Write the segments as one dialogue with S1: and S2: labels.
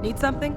S1: Need something?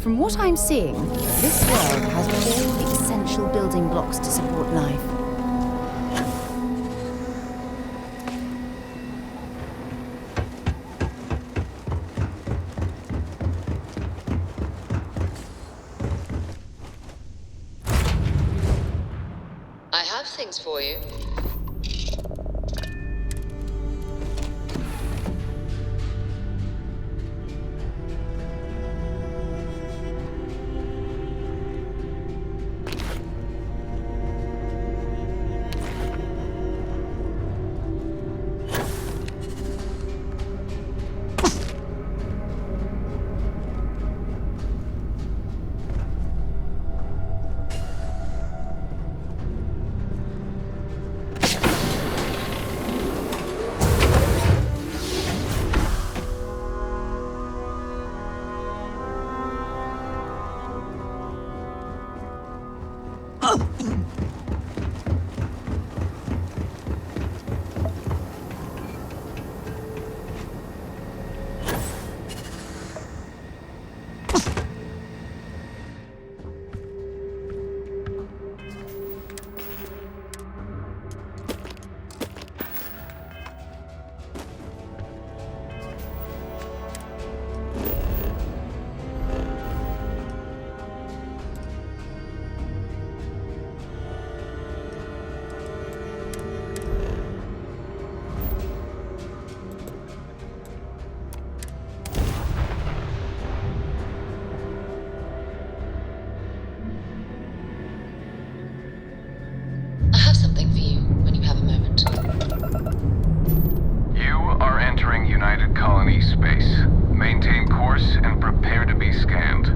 S2: From what I'm seeing, this world has all the essential building blocks to support life.
S3: I have things for you. I have something for you when you have a moment.
S4: You are entering United Colony space. Maintain course and prepare to be scanned.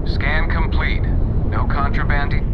S4: Scan complete. No contrabanding.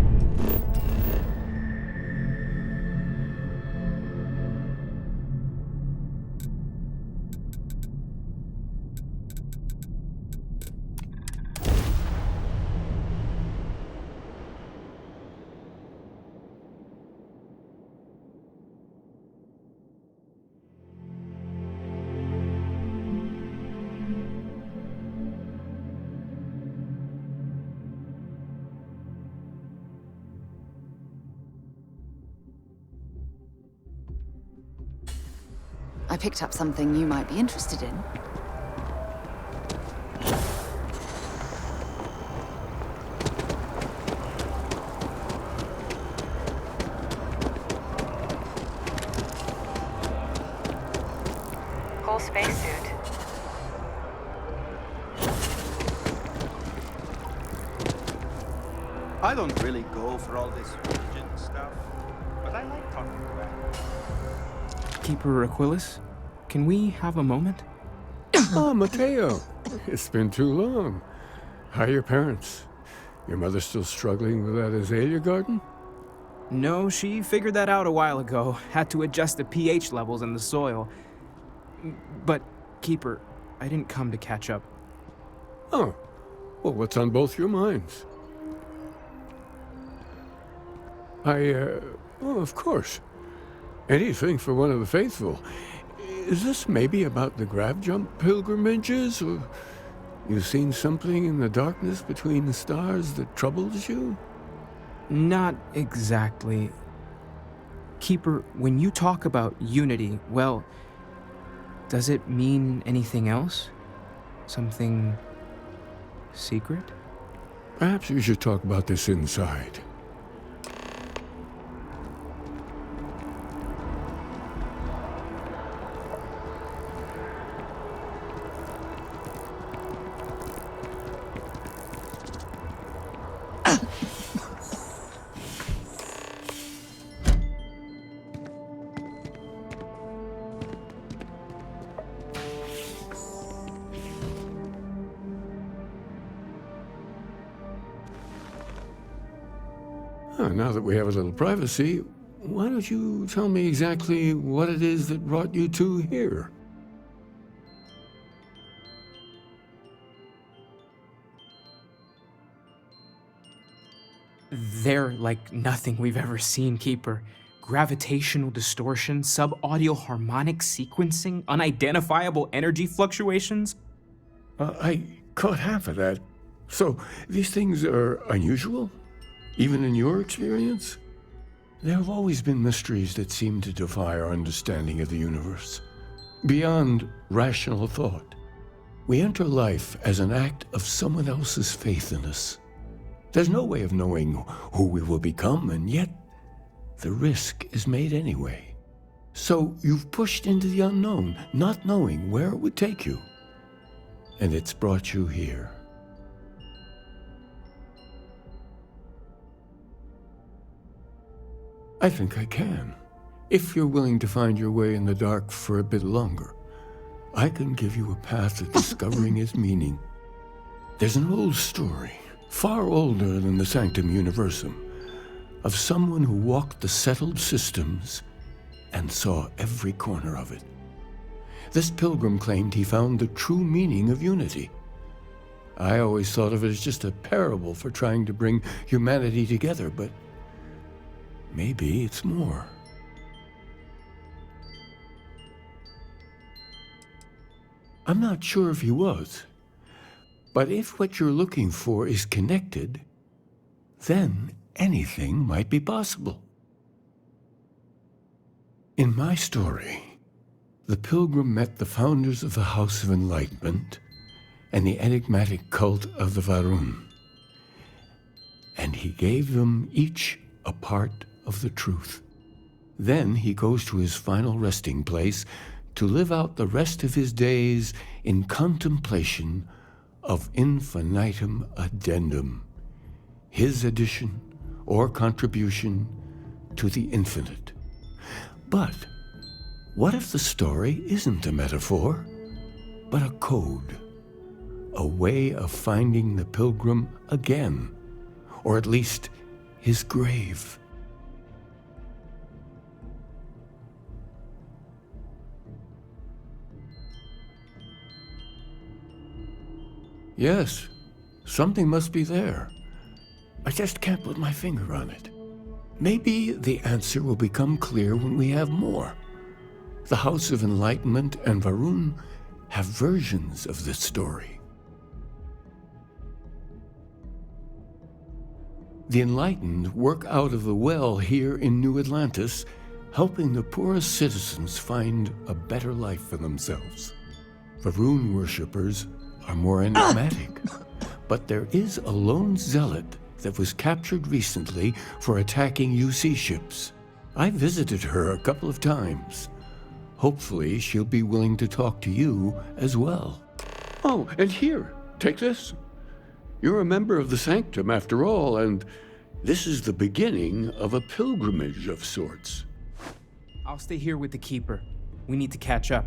S2: I picked up something you might be interested in.
S1: Whole spacesuit.
S5: I don't really go for all this religion stuff, but I like talking to animals.
S6: Keeper Aquilus, can we have a moment?
S7: Oh, Mateo. It's been too long. How are your parents? Your mother still struggling with that azalea garden?
S6: No, she figured that out a while ago. Had to adjust the pH levels in the soil. But, Keeper, I didn't come to catch up.
S7: Oh, well, what's on both your minds? Well, of course. Anything for one of the faithful. Is this maybe about the grab jump pilgrimages, or you seen something in the darkness between the stars that troubles you?
S6: Not exactly. Keeper, when you talk about unity, well, does it mean anything else? Something secret?
S7: Perhaps we should talk about this inside. Now that we have a little privacy, why don't you tell me exactly what it is that brought you two here?
S6: They're like nothing we've ever seen, Keeper. Gravitational distortion, sub-audio harmonic sequencing, unidentifiable energy fluctuations.
S7: I caught half of that. So, these things are unusual? Even in your experience? There have always been mysteries that seem to defy our understanding of the universe. Beyond rational thought. We enter life as an act of someone else's faith in us. There's no way of knowing who we will become, and yet the risk is made anyway. So you've pushed into the unknown, not knowing where it would take you. And it's brought you here. I think I can. If you're willing to find your way in the dark for a bit longer, I can give you a path to discovering its meaning. There's an old story, far older than the Sanctum Universum, of someone who walked the settled systems and saw every corner of it. This pilgrim claimed he found the true meaning of unity. I always thought of it as just a parable for trying to bring humanity together, but maybe it's more. I'm not sure if he was, but if what you're looking for is connected, then anything might be possible. In my story, the pilgrim met the founders of the House of Enlightenment and the enigmatic cult of the Varun, and he gave them each a part of the truth. Then he goes to his final resting place to live out the rest of his days in contemplation of infinitum addendum, his addition or contribution to the infinite. But what if the story isn't a metaphor, but a code, a way of finding the pilgrim again, or at least his grave? Yes, something must be there. I just can't put my finger on it. Maybe the answer will become clear when we have more. The House of Enlightenment and Varun have versions of this story. The Enlightened work out of the well here in New Atlantis, helping the poorest citizens find a better life for themselves. The rune worshippers are more enigmatic, but there is a lone zealot that was captured recently for attacking UC ships. I visited her a couple of times. Hopefully, she'll be willing to talk to you as well. Oh, and here, take this. You're a member of the Sanctum after all, and this is the beginning of a pilgrimage of sorts.
S6: I'll stay here with the Keeper. We need to catch up.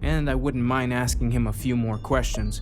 S6: And I wouldn't mind asking him a few more questions.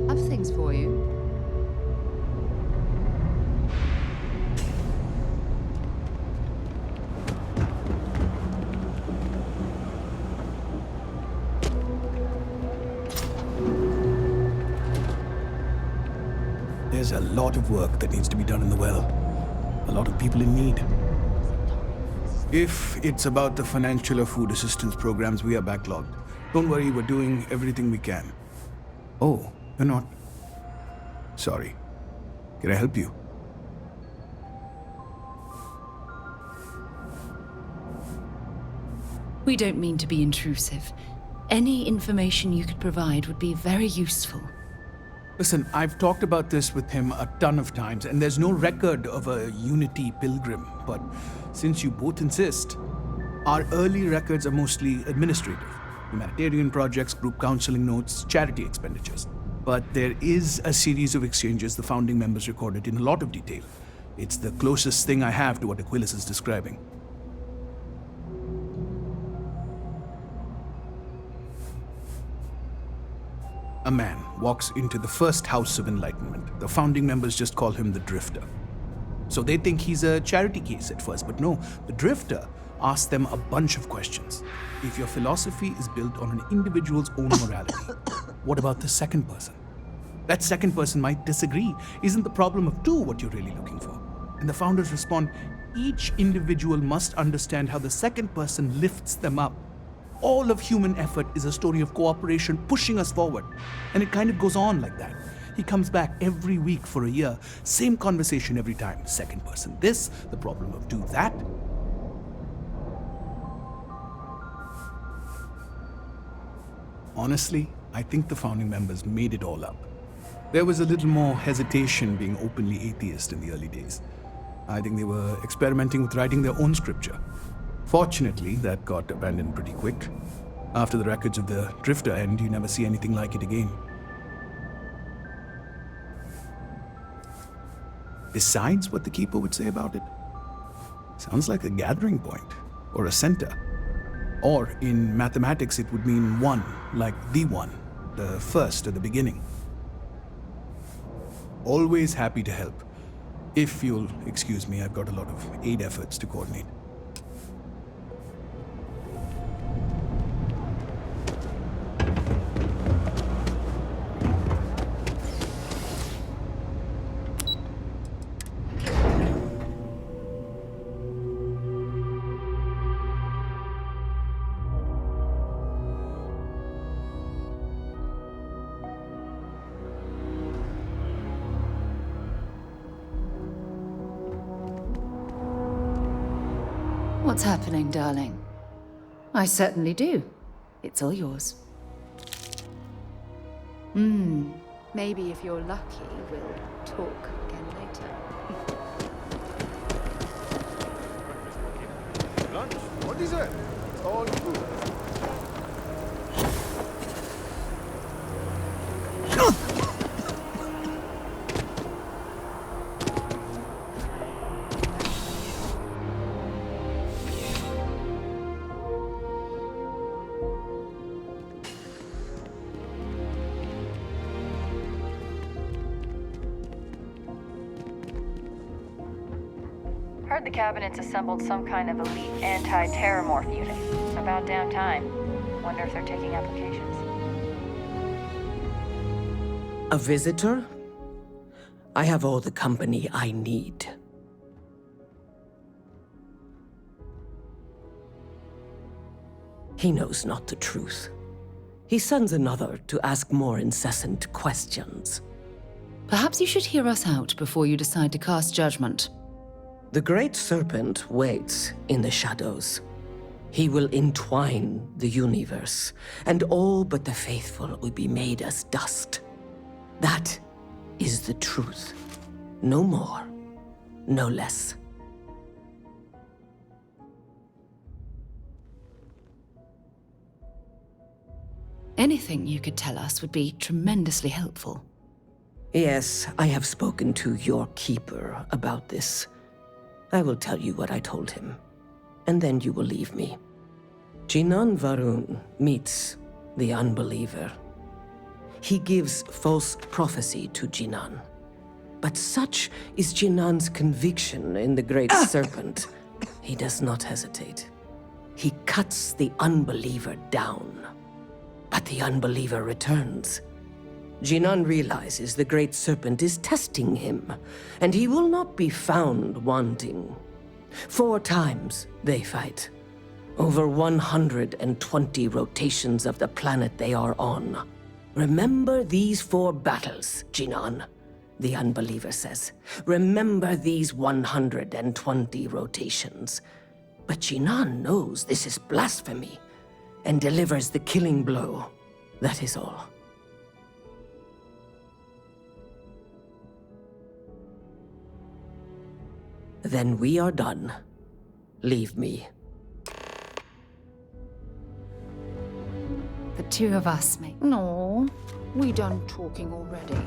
S2: Have things for you.
S1: There's a lot of work that needs to be done in the well. A lot of people in need. If it's about the financial or food assistance programs, we are backlogged. Don't worry, we're doing everything we can. Oh, you're not? Sorry. Can I help you?
S2: We don't mean to be intrusive. Any information you could provide would be very useful.
S1: Listen, I've talked about this with him a ton of times, and there's no record of a Unity pilgrim. But since you both insist, our early records are mostly administrative. Humanitarian projects, group counseling notes, charity expenditures. But there is a series of exchanges the founding members recorded in a lot of detail. It's the closest thing I have to what Aquilus is describing. A man walks into the first House of Enlightenment. The founding members just call him the Drifter. So they think he's a charity case at first, but no, the Drifter asks them a bunch of questions. If your philosophy is built on an individual's own morality, what about the second person? That second person might disagree. Isn't the problem of two what you're really looking for? And the founders respond, each individual must understand how the second person lifts them up. All of human effort is a story of cooperation pushing us forward. And it kind of goes on like that. He comes back every week for a year. Same conversation every time. Second person this, the problem of two that. Honestly, I think the founding members made it all up. There was a little more hesitation being openly atheist in the early days. I think they were experimenting with writing their own scripture. Fortunately, that got abandoned pretty quick. After the records of the Drifter end, you never see anything like it again. Besides what the Keeper would say about it, Sounds like a gathering point or a center. Or in mathematics, it would mean one, like the one, the first at the beginning. Always happy to help. If you'll excuse me, I've got a lot of aid efforts to coordinate.
S2: What's happening, darling? I certainly do. It's all yours. Maybe if you're lucky, we'll talk again later.
S8: Lunch? What is it? All food.
S9: Heard the cabinet's assembled some kind of elite anti-terramorph unit. About damn time. Wonder if they're taking applications.
S10: A visitor? I have all the company I need. He knows not the truth. He sends another to ask more incessant questions.
S2: Perhaps you should hear us out before you decide to cast judgment.
S10: The Great Serpent waits in the shadows. He will entwine the universe, and all but the faithful will be made as dust. That is the truth. No more, no less.
S2: Anything you could tell us would be tremendously helpful.
S10: Yes, I have spoken to your keeper about this. I will tell you what I told him, and then you will leave me. Jinan Varun meets the unbeliever. He gives false prophecy to Jinan. But such is Jinan's conviction in the Great Serpent, he does not hesitate. He cuts the unbeliever down. But the unbeliever returns. Jinan realizes the Great Serpent is testing him, and he will not be found wanting. 4 times they fight. Over 120 rotations of the planet they are on. Remember these 4 battles, Jinan, the unbeliever says. Remember these 120 rotations. But Jinan knows this is blasphemy, and delivers the killing blow. That is all. Then we are done. Leave me.
S2: The 2 of us may... No, we done talking already.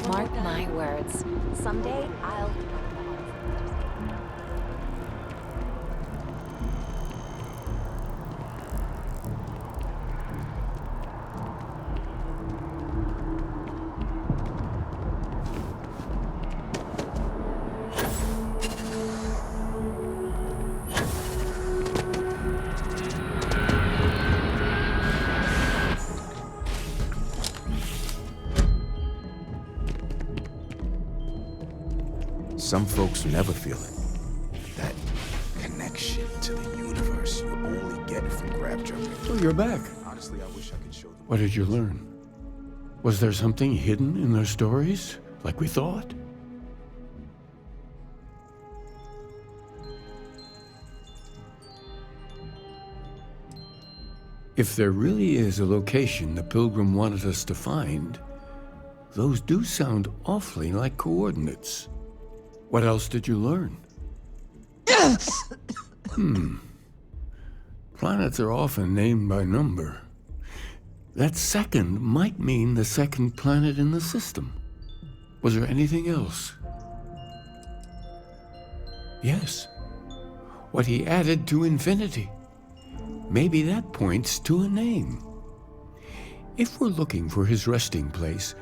S11: Mark my words. Someday I'll...
S12: some folks never feel it. That connection to the universe you only get from grab jumping.
S7: So you're back.
S12: Honestly, I wish I could show them.
S7: What did you learn? Was there something hidden in their stories, like we thought? If there really is a location the Pilgrim wanted us to find, those do sound awfully like coordinates. What else did you learn? Planets are often named by number. That second might mean the second planet in the system. Was there anything else? Yes. What he added to infinity. Maybe that points to a name. If we're looking for his resting place,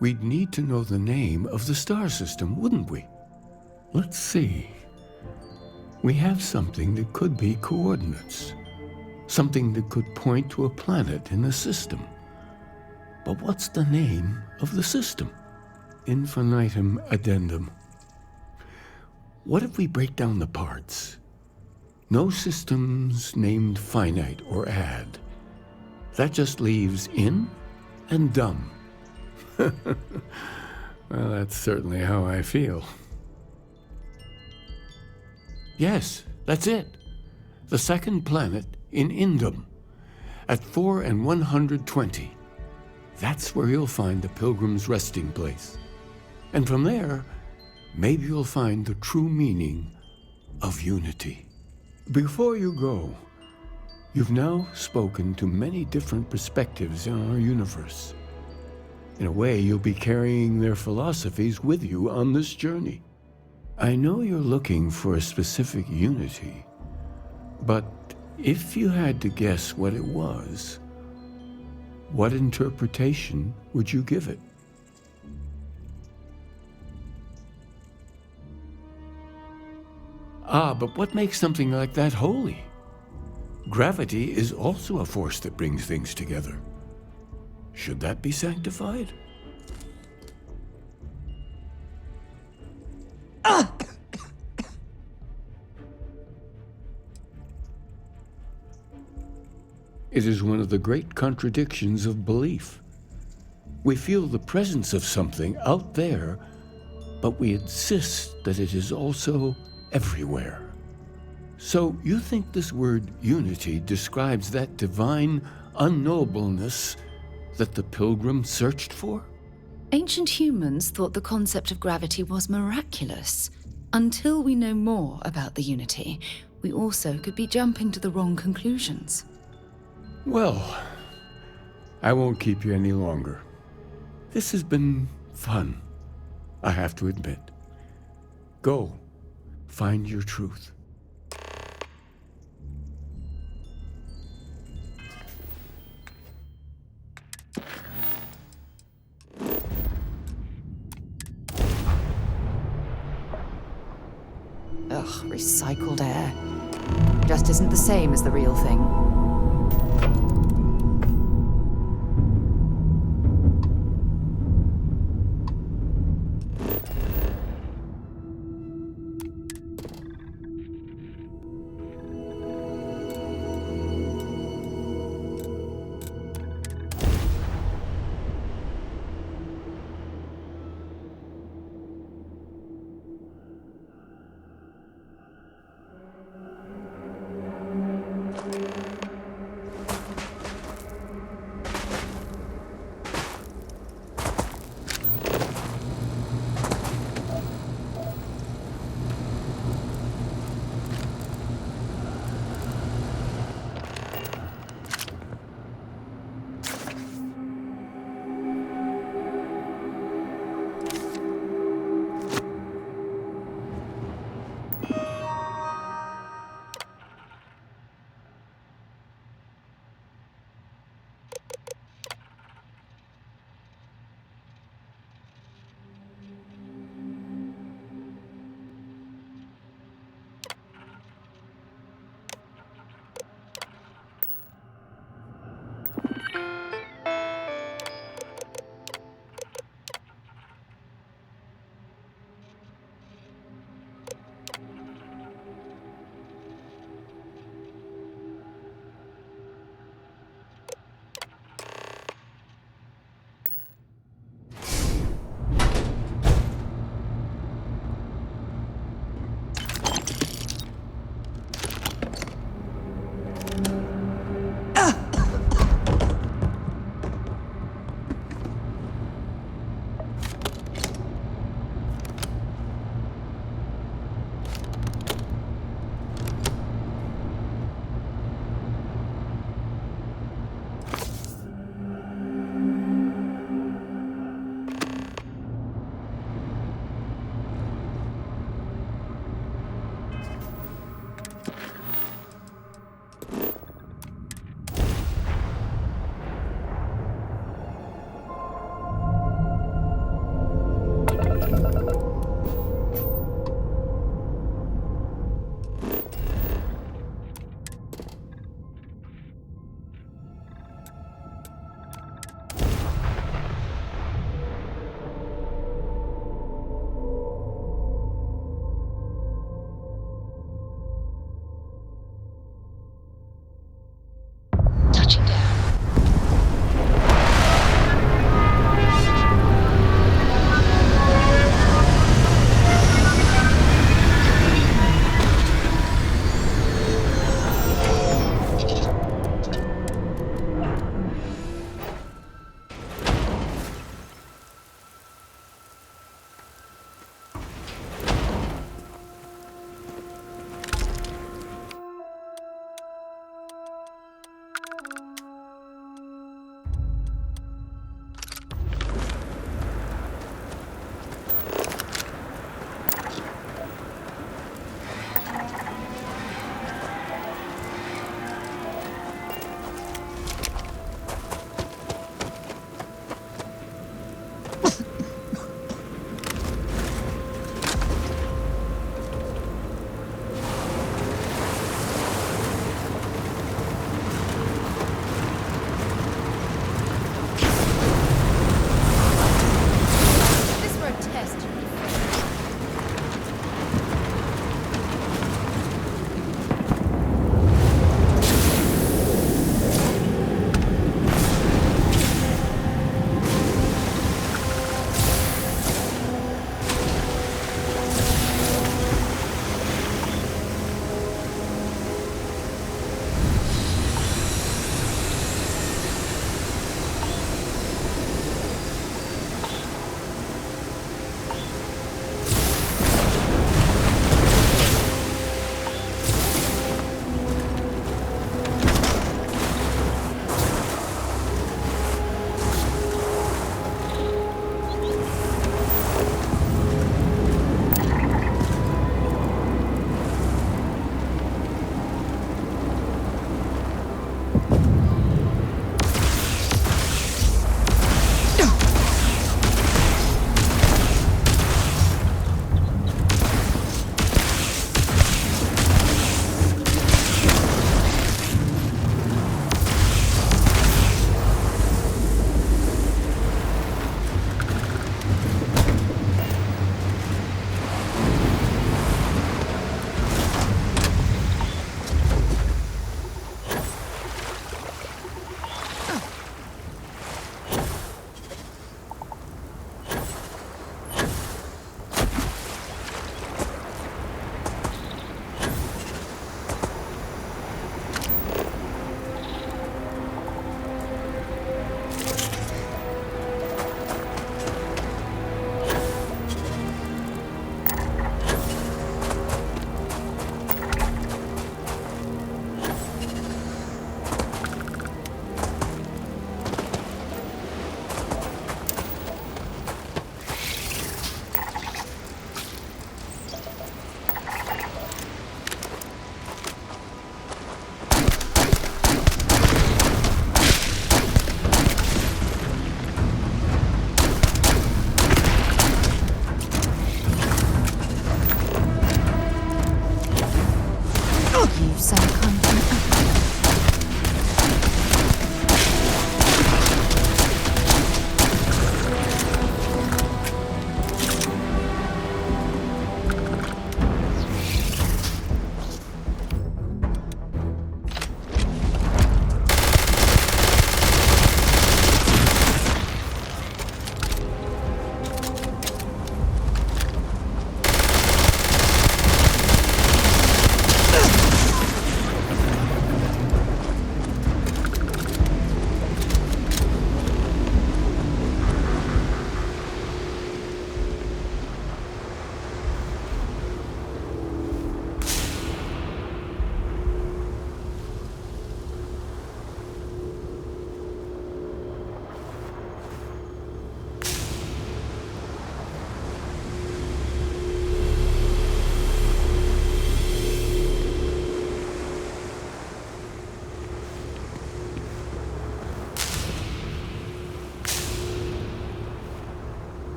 S7: we'd need to know the name of the star system, wouldn't we? Let's see. We have something that could be coordinates. Something that could point to a planet in the system. But what's the name of the system? Infinitum addendum. What if we break down the parts? No systems named finite or add. That just leaves in and dumb. Well, that's certainly how I feel. Yes, that's it. The second planet in Indum, at 4 and 120. That's where you'll find the Pilgrim's resting place. And from there, maybe you'll find the true meaning of unity. Before you go, you've now spoken to many different perspectives in our universe. In a way, you'll be carrying their philosophies with you on this journey. I know you're looking for a specific unity, but if you had to guess what it was, what interpretation would you give it? But what makes something like that holy? Gravity is also a force that brings things together. Should that be sanctified? It is one of the great contradictions of belief. We feel the presence of something out there, but we insist that it is also everywhere. So you think this word unity describes that divine unknowableness that the Pilgrim searched for?
S2: Ancient humans thought the concept of gravity was miraculous. Until we know more about the Unity, we also could be jumping to the wrong conclusions.
S7: Well, I won't keep you any longer. This has been fun, I have to admit. Go, find your truth.
S2: Ugh, recycled air. Just isn't the same as the real thing.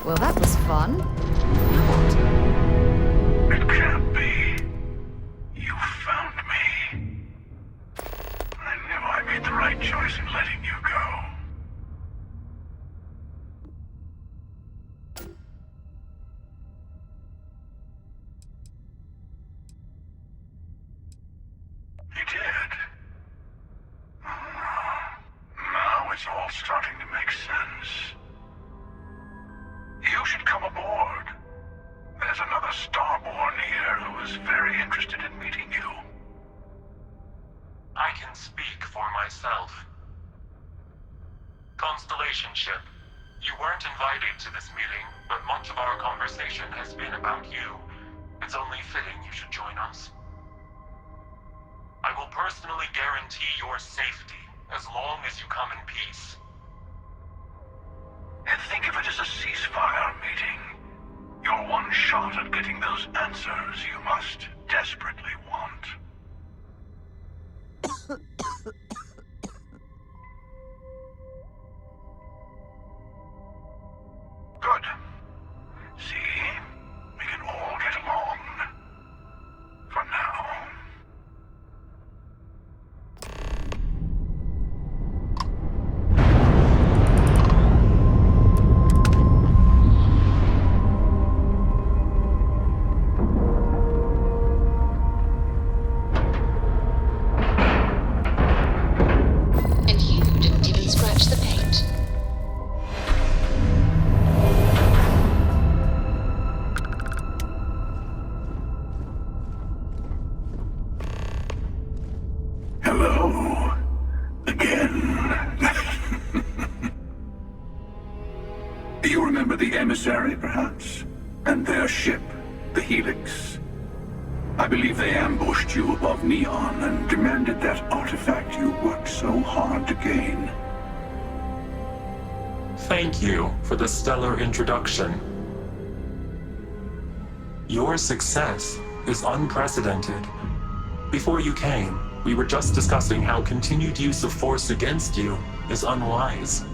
S2: Well, that was fun. Now what?
S13: It can't be. You found me. I knew I made the right choice in letting you go. You did. Now it's all starting to make sense. You should come aboard. There's another Starborn here who is very interested in meeting you.
S14: I can speak for myself. Constellation ship, you weren't invited to this meeting, but much of our conversation has been about you. It's only fitting you should join us. I will personally guarantee your safety as long as you come in peace.
S13: And think of it as a ceasefire meeting. Your one shot at getting those answers you must desperately want. Good. See? We can all get along. For now.
S3: And you didn't even scratch the paint.
S13: Hello. Again. You remember the emissary, perhaps? And their ship, the Helix? I believe they ambushed you above Neon and demanded that artifact you worked so hard to gain.
S14: Thank you for the stellar introduction. Your success is unprecedented. Before you came, we were just discussing how continued use of force against you is unwise.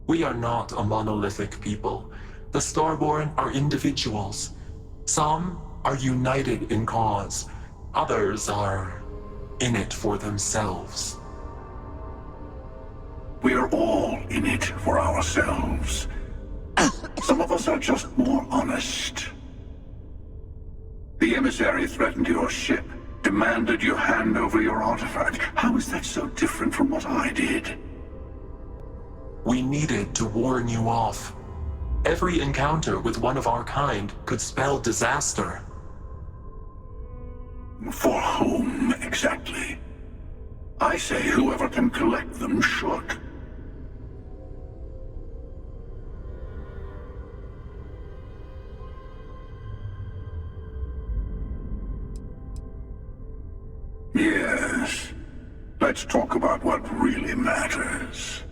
S14: We are not a monolithic people. The Starborn are individuals. Some are united in cause. Others are in it for themselves.
S13: We are all in it for ourselves. Some of us are just more honest. The emissary threatened your ship, demanded you hand over your artifact. How is that so different from what I did?
S14: We needed to warn you off. Every encounter with one of our kind could spell disaster.
S13: For whom, exactly? I say whoever can collect them should. Yes. Let's talk about what really matters.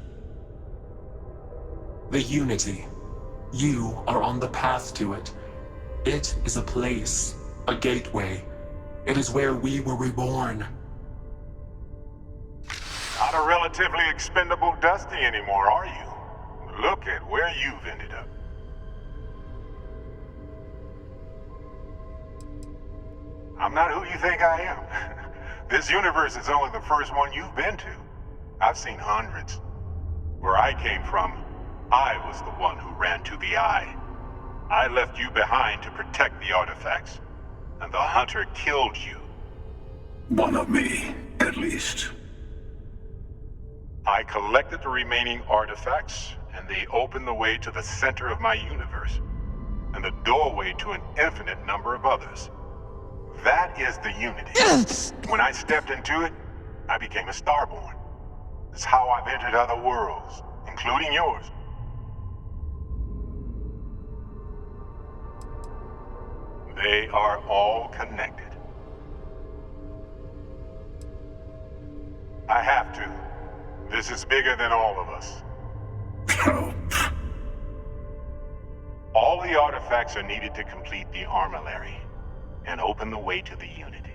S14: The Unity. You are on the path to it. It is a place, a gateway. It is where we were reborn.
S15: Not a relatively expendable Dusty anymore, are you? Look at where you've ended up. I'm not who you think I am. This universe is only the first one you've been to. I've seen hundreds. Where I came from, I was the one who ran to the Eye. I left you behind to protect the artifacts, and the Hunter killed you.
S13: One of me, at least.
S15: I collected the remaining artifacts, and they opened the way to the center of my universe, and the doorway to an infinite number of others. That is the Unity. When I stepped into it, I became a Starborn. It's how I've entered other worlds, including yours. They are all connected. I have to. This is bigger than all of us. All the artifacts are needed to complete the armillary and open the way to the Unity.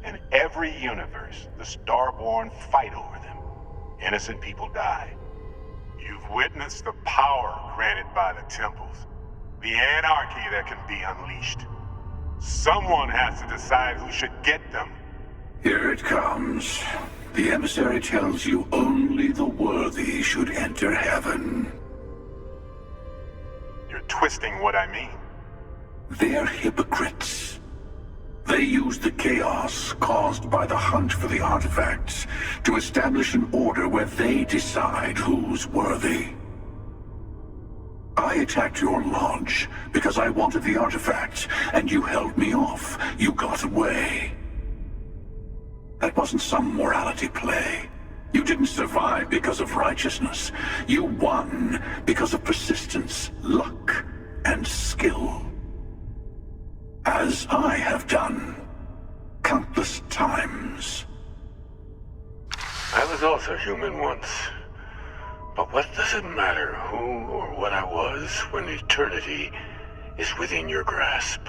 S15: In every universe, the Starborn fight over them. Innocent people die. You've witnessed the power granted by the temples, the anarchy that can be unleashed. Someone has to decide who should get them.
S13: Here it comes. The emissary tells you only the worthy should enter heaven.
S15: You're twisting what I mean.
S13: They're hypocrites. They use the chaos caused by the hunt for the artifacts to establish an order where they decide who's worthy. I attacked your lodge because I wanted the artifacts, and you held me off. You got away. That wasn't some morality play. You didn't survive because of righteousness. You won because of persistence, luck, and skill. As I have done countless times.
S7: I was also human once. But what does it matter who or what I was when eternity is within your grasp?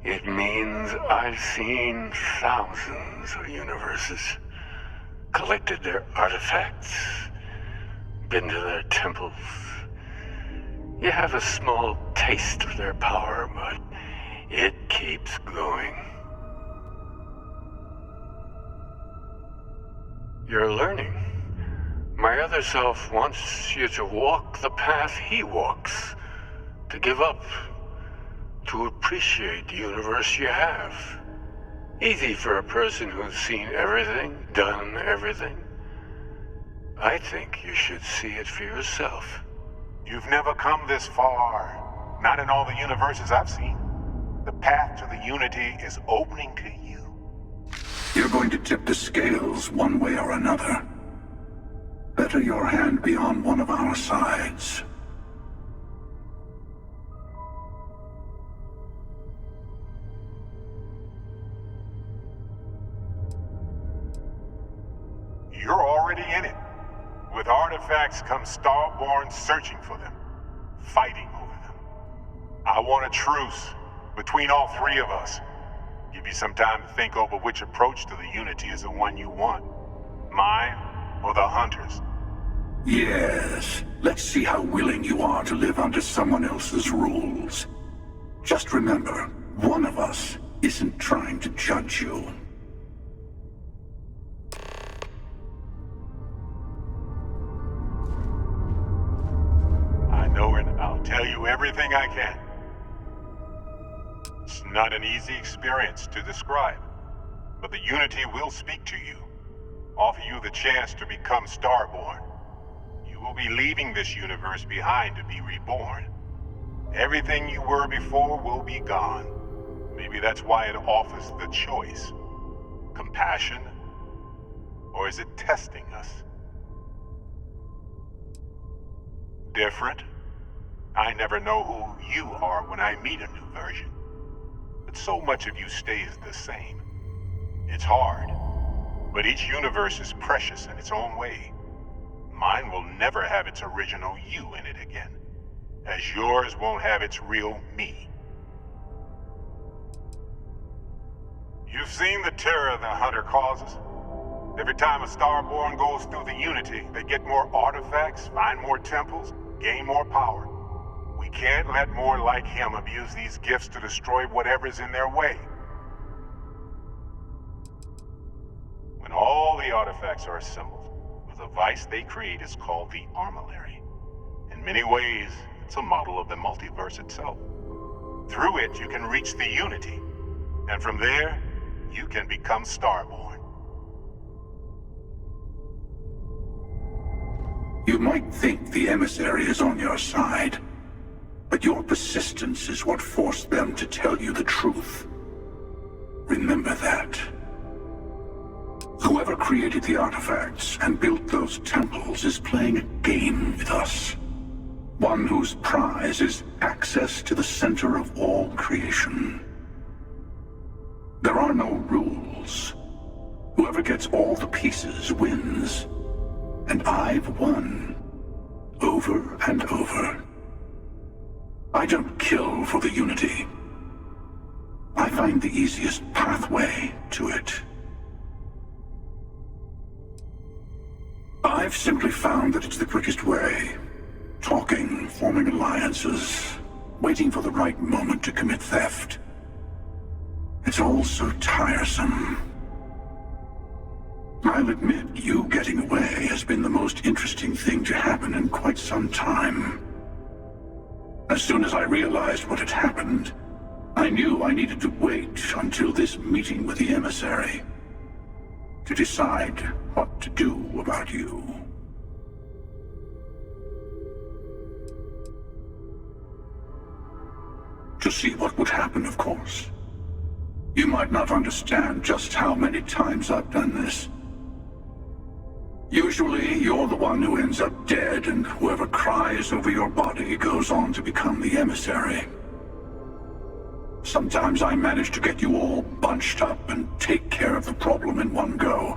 S7: It means I've seen thousands of universes, collected their artifacts, been to their temples. You have a small taste of their power, but it keeps going. You're learning. My other self wants you to walk the path he walks, to give up, to appreciate the universe you have. Easy for a person who's seen everything, done everything. I think you should see it for yourself.
S15: You've never come this far. Not in all the universes I've seen. The path to the Unity is opening to you.
S13: You're going to tip the scales one way or another. Better your hand be on one of our sides.
S15: You're already in it. With artifacts comes Starborn searching for them, fighting over them. I want a truce between all three of us. Give you some time to think over which approach to the Unity is the one you want. Mine or the Hunters?
S13: Yes. Let's see how willing you are to live under someone else's rules. Just remember, one of us isn't trying to judge you.
S15: I know it. I'll tell you everything I can. It's not an easy experience to describe, but the Unity will speak to you, offer you the chance to become Starborn. You will be leaving this universe behind to be reborn. Everything you were before will be gone. Maybe that's why it offers the choice. Compassion? Or is it testing us? Different? I never know who you are when I meet a new version. But so much of you stays the same. It's hard, but each universe is precious in its own way. Mine will never have its original you in it again, as yours won't have its real me. You've seen the terror the Hunter causes. Every time a Starborn goes through the Unity, they get more artifacts, find more temples, gain more power. We can't let more like him abuse these gifts to destroy whatever's in their way. When all the artifacts are assembled, the device they create is called the Armillary. In many ways, it's a model of the multiverse itself. Through it, you can reach the Unity, and from there, you can become Starborn.
S13: You might think the emissary is on your side, but your persistence is what forced them to tell you the truth. Remember that. Whoever created the artifacts and built those temples is playing a game with us. One whose prize is access to the center of all creation. There are no rules. Whoever gets all the pieces wins. And I've won. Over and over. I don't kill for the Unity. I find the easiest pathway to it. I've simply found that it's the quickest way. Talking, forming alliances, waiting for the right moment to commit theft. It's all so tiresome. I'll admit, you getting away has been the most interesting thing to happen in quite some time. As soon as I realized what had happened, I knew I needed to wait until this meeting with the emissary to decide what to do about you. To see what would happen, of course. You might not understand just how many times I've done this. Usually, you're the one who ends up dead, and whoever cries over your body goes on to become the emissary. Sometimes I manage to get you all bunched up and take care of the problem in one go.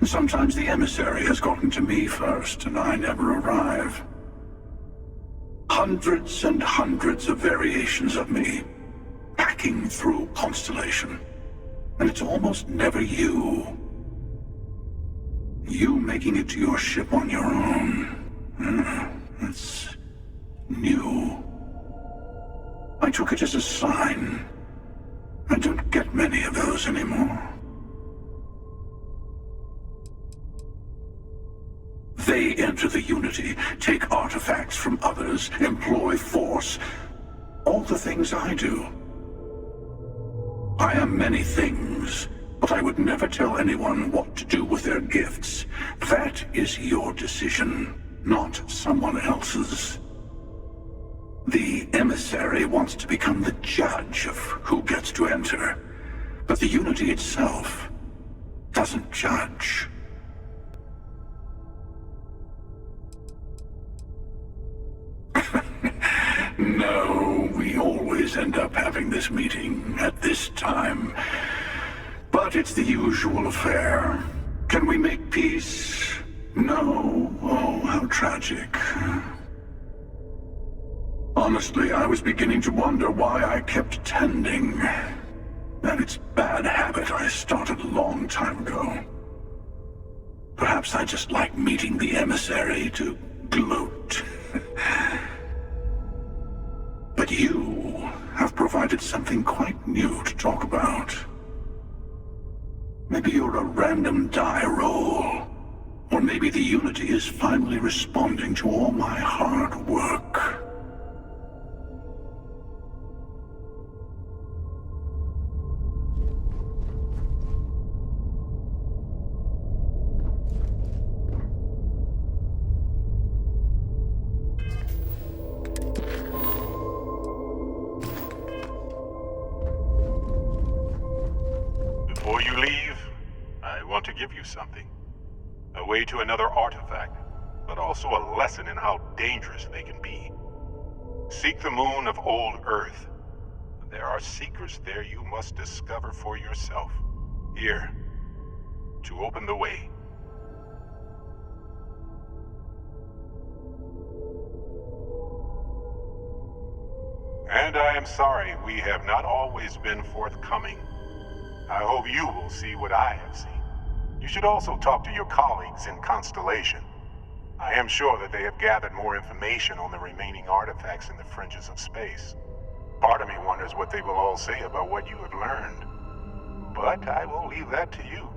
S13: And sometimes the emissary has gotten to me first, and I never arrive. Hundreds and hundreds of variations of me, packing through Constellation. And it's almost never you. You making it to your ship on your own. That's new. I took it as a sign. I don't get many of those anymore. They enter the Unity, take artifacts from others, employ force. All the things I do. I am many things, but I would never tell anyone what to do with their gifts. That is your decision, not someone else's. The emissary wants to become the judge of who gets to enter, but the Unity itself doesn't judge. No, we always end up having this meeting at this time. But it's the usual affair. Can we make peace? No. Oh, how tragic. Honestly, I was beginning to wonder why I kept attending. That it's bad habit I started a long time ago. Perhaps I just like meeting the emissary to gloat. But you have provided something quite new to talk about. Maybe you're a random die roll. Or maybe the Unity is finally responding to all my hard work.
S15: Before you leave, I want to give you something. A way to another artifact, but also a lesson in how dangerous they can be. Seek the moon of old Earth. There are secrets there you must discover for yourself. Here, to open the way. And I am sorry we have not always been forthcoming. I hope you will see what I have seen. You should also talk to your colleagues in Constellation. I am sure that they have gathered more information on the remaining artifacts in the fringes of space. Part of me wonders what they will all say about what you have learned. But I will leave that to you.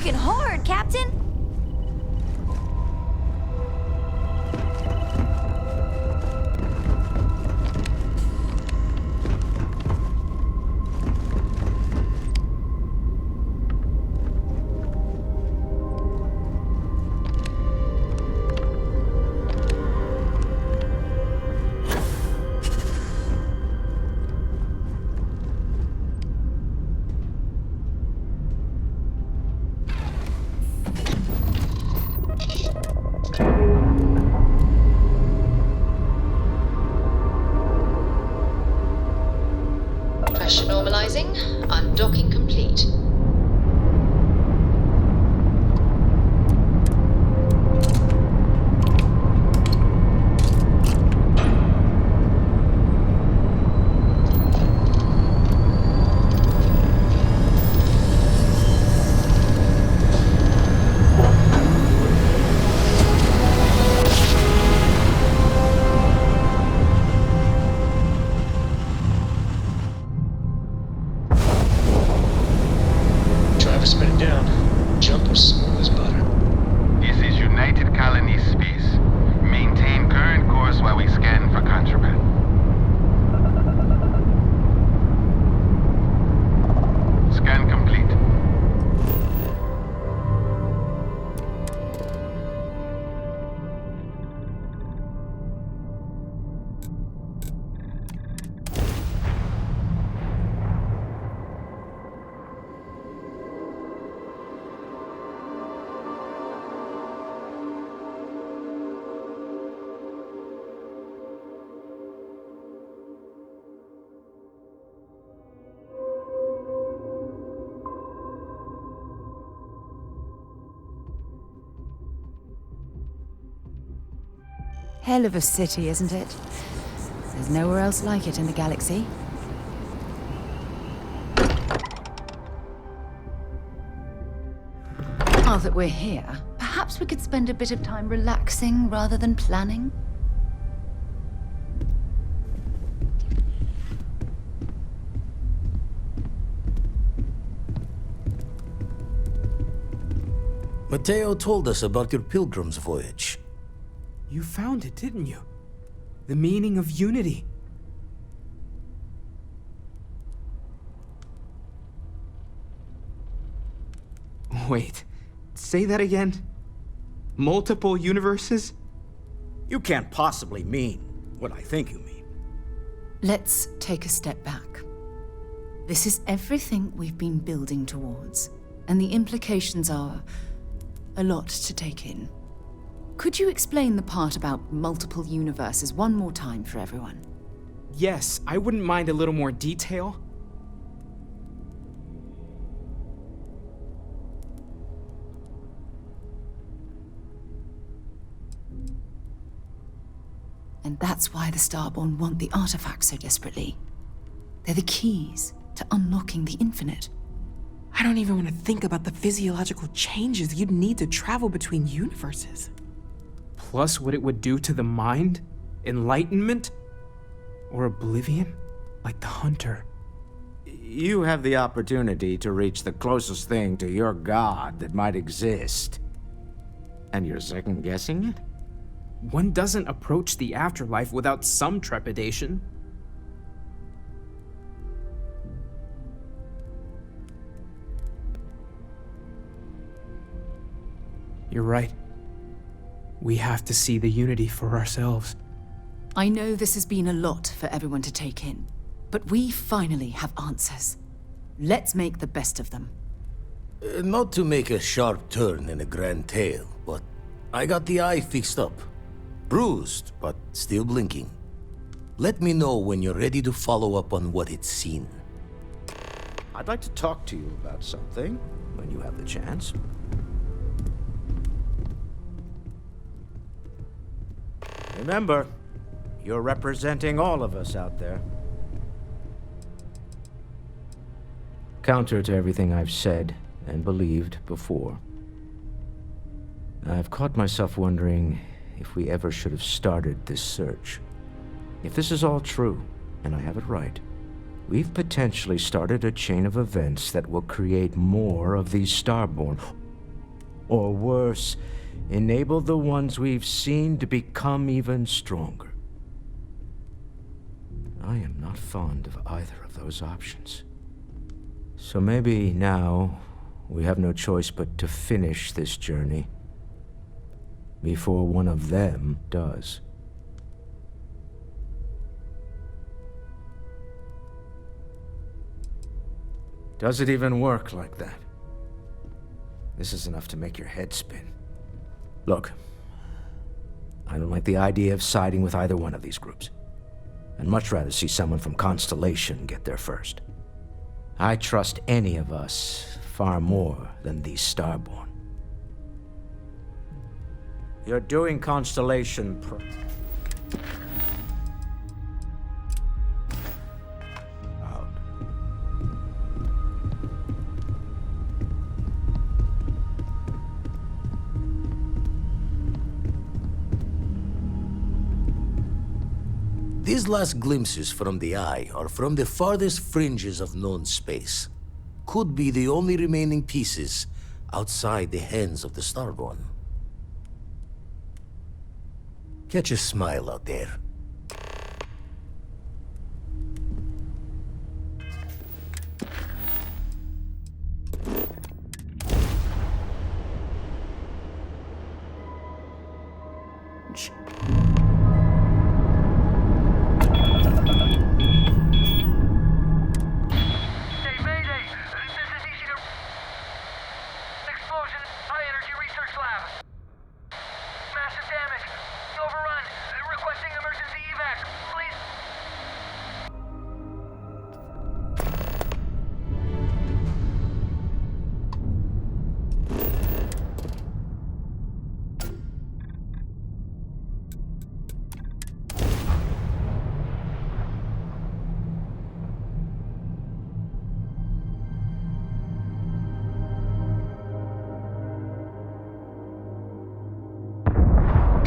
S11: working hard, Captain.
S3: Pressure normalizing. Undocking complete.
S16: Driver, spin it down. Jump was smooth as butter.
S4: This is United Colony Space. Maintain current course while we scan for contraband. Scan complete.
S2: Hell of a city, isn't it? There's nowhere else like it in the galaxy. Now that we're here, perhaps we could spend a bit of time relaxing rather than planning?
S17: Mateo told us about your pilgrim's voyage.
S6: You found it, didn't you? The meaning of unity. Wait, say that again? Multiple universes?
S18: You can't possibly mean what I think you mean.
S2: Let's take a step back. This is everything we've been building towards, and the implications are a lot to take in. Could you explain the part about multiple universes one more time for everyone?
S6: Yes, I wouldn't mind a little more detail.
S2: And that's why the Starborn want the artifacts so desperately. They're the keys to unlocking the infinite.
S19: I don't even want to think about the physiological changes you'd need to travel between universes.
S6: Plus what it would do to the mind? Enlightenment? Or oblivion? Like the Hunter.
S18: You have the opportunity to reach the closest thing to your god that might exist. And you're second-guessing it?
S6: One doesn't approach the afterlife without some trepidation. You're right. We have to see the unity for ourselves.
S2: I know this has been a lot for everyone to take in, but we finally have answers. Let's make the best of them.
S17: Not to make a sharp turn in a grand tale, but I got the eye fixed up. Bruised, but still blinking. Let me know when you're ready to follow up on what it's seen.
S18: I'd like to talk to you about something when you have the chance. Remember, you're representing all of us out there. Counter to everything I've said and believed before, I've caught myself wondering if we ever should have started this search. If this is all true, and I have it right, we've potentially started a chain of events that will create more of these Starborn, Or worse, enable the ones we've seen to become even stronger. I am not fond of either of those options. So maybe now we have no choice but to finish this journey before one of them does. Does it even work like that? This is enough to make your head spin. Look, I don't like the idea of siding with either one of these groups. I'd much rather see someone from Constellation get there first. I trust any of us far more than these Starborn. You're doing Constellation
S17: These last glimpses from the Eye are from the farthest fringes of known space. Could be the only remaining pieces outside the hands of the Starborn. Catch a smile out there.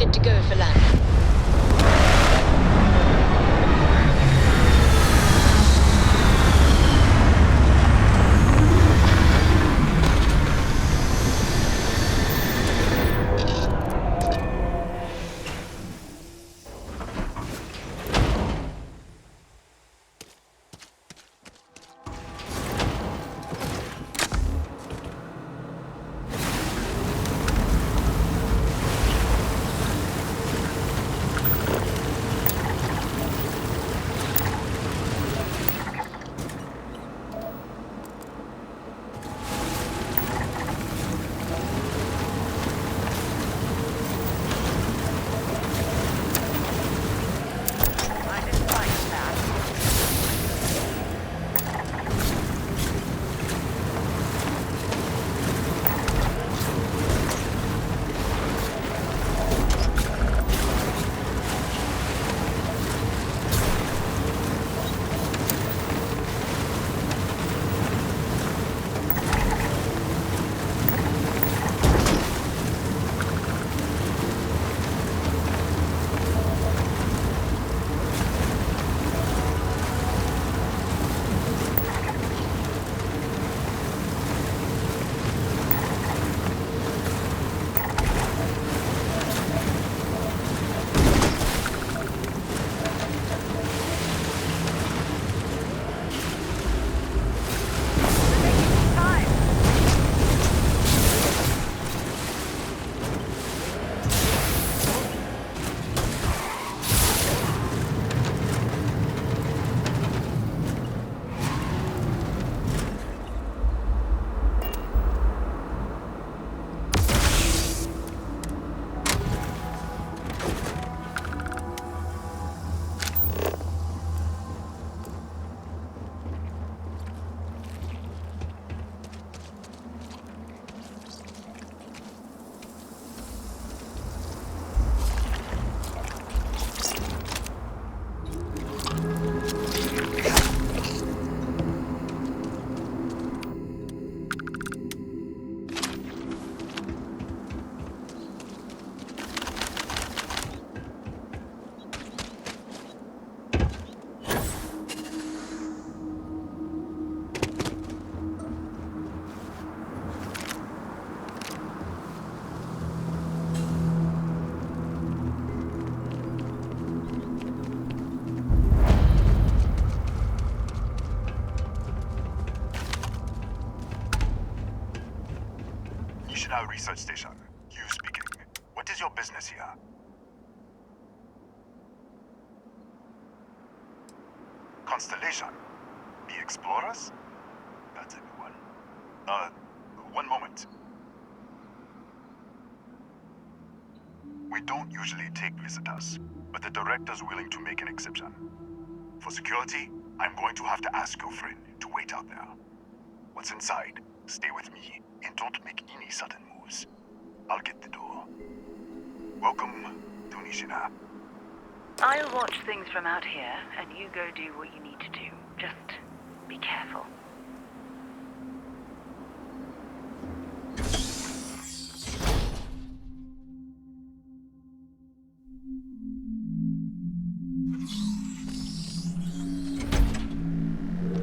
S3: Good to go for land.
S15: Tunisia Research Station. You speaking. What is your business here? Constellation. The Explorers? That's a new one. One moment. We don't usually take visitors, but the director's willing to make an exception. For security, I'm going to have to ask your friend to wait out there. What's inside? Stay with me, and don't make any sudden moves. I'll get the door. Welcome, Tunisia.
S20: I'll watch things from out here, and you go do what you need to do. Just be careful.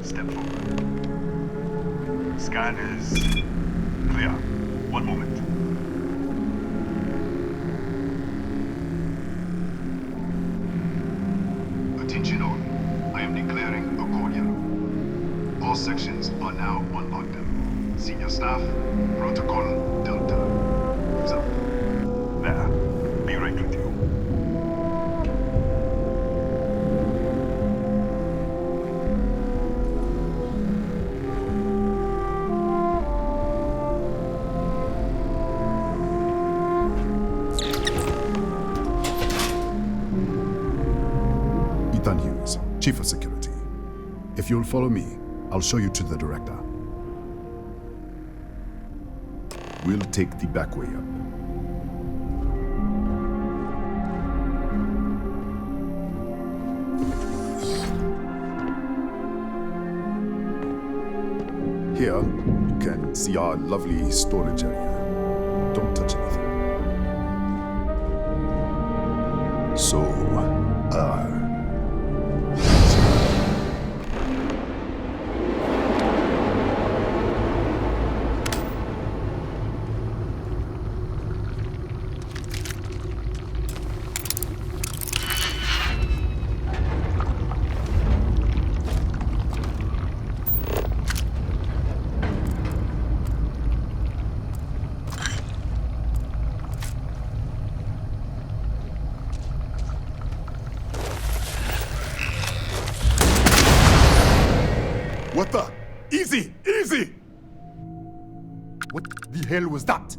S15: Step forward. Scan is clear. One moment. Attention all. I am declaring a cordial. All sections are now on lockdown. Senior staff, protocol Delta. So, there. Be right with you.
S8: Chief of Security. If you'll follow me, I'll show you to the director. We'll take the back way up. Here, you can see our lovely storage area. Don't touch anything. So, what the? Easy! Easy! What the hell was that?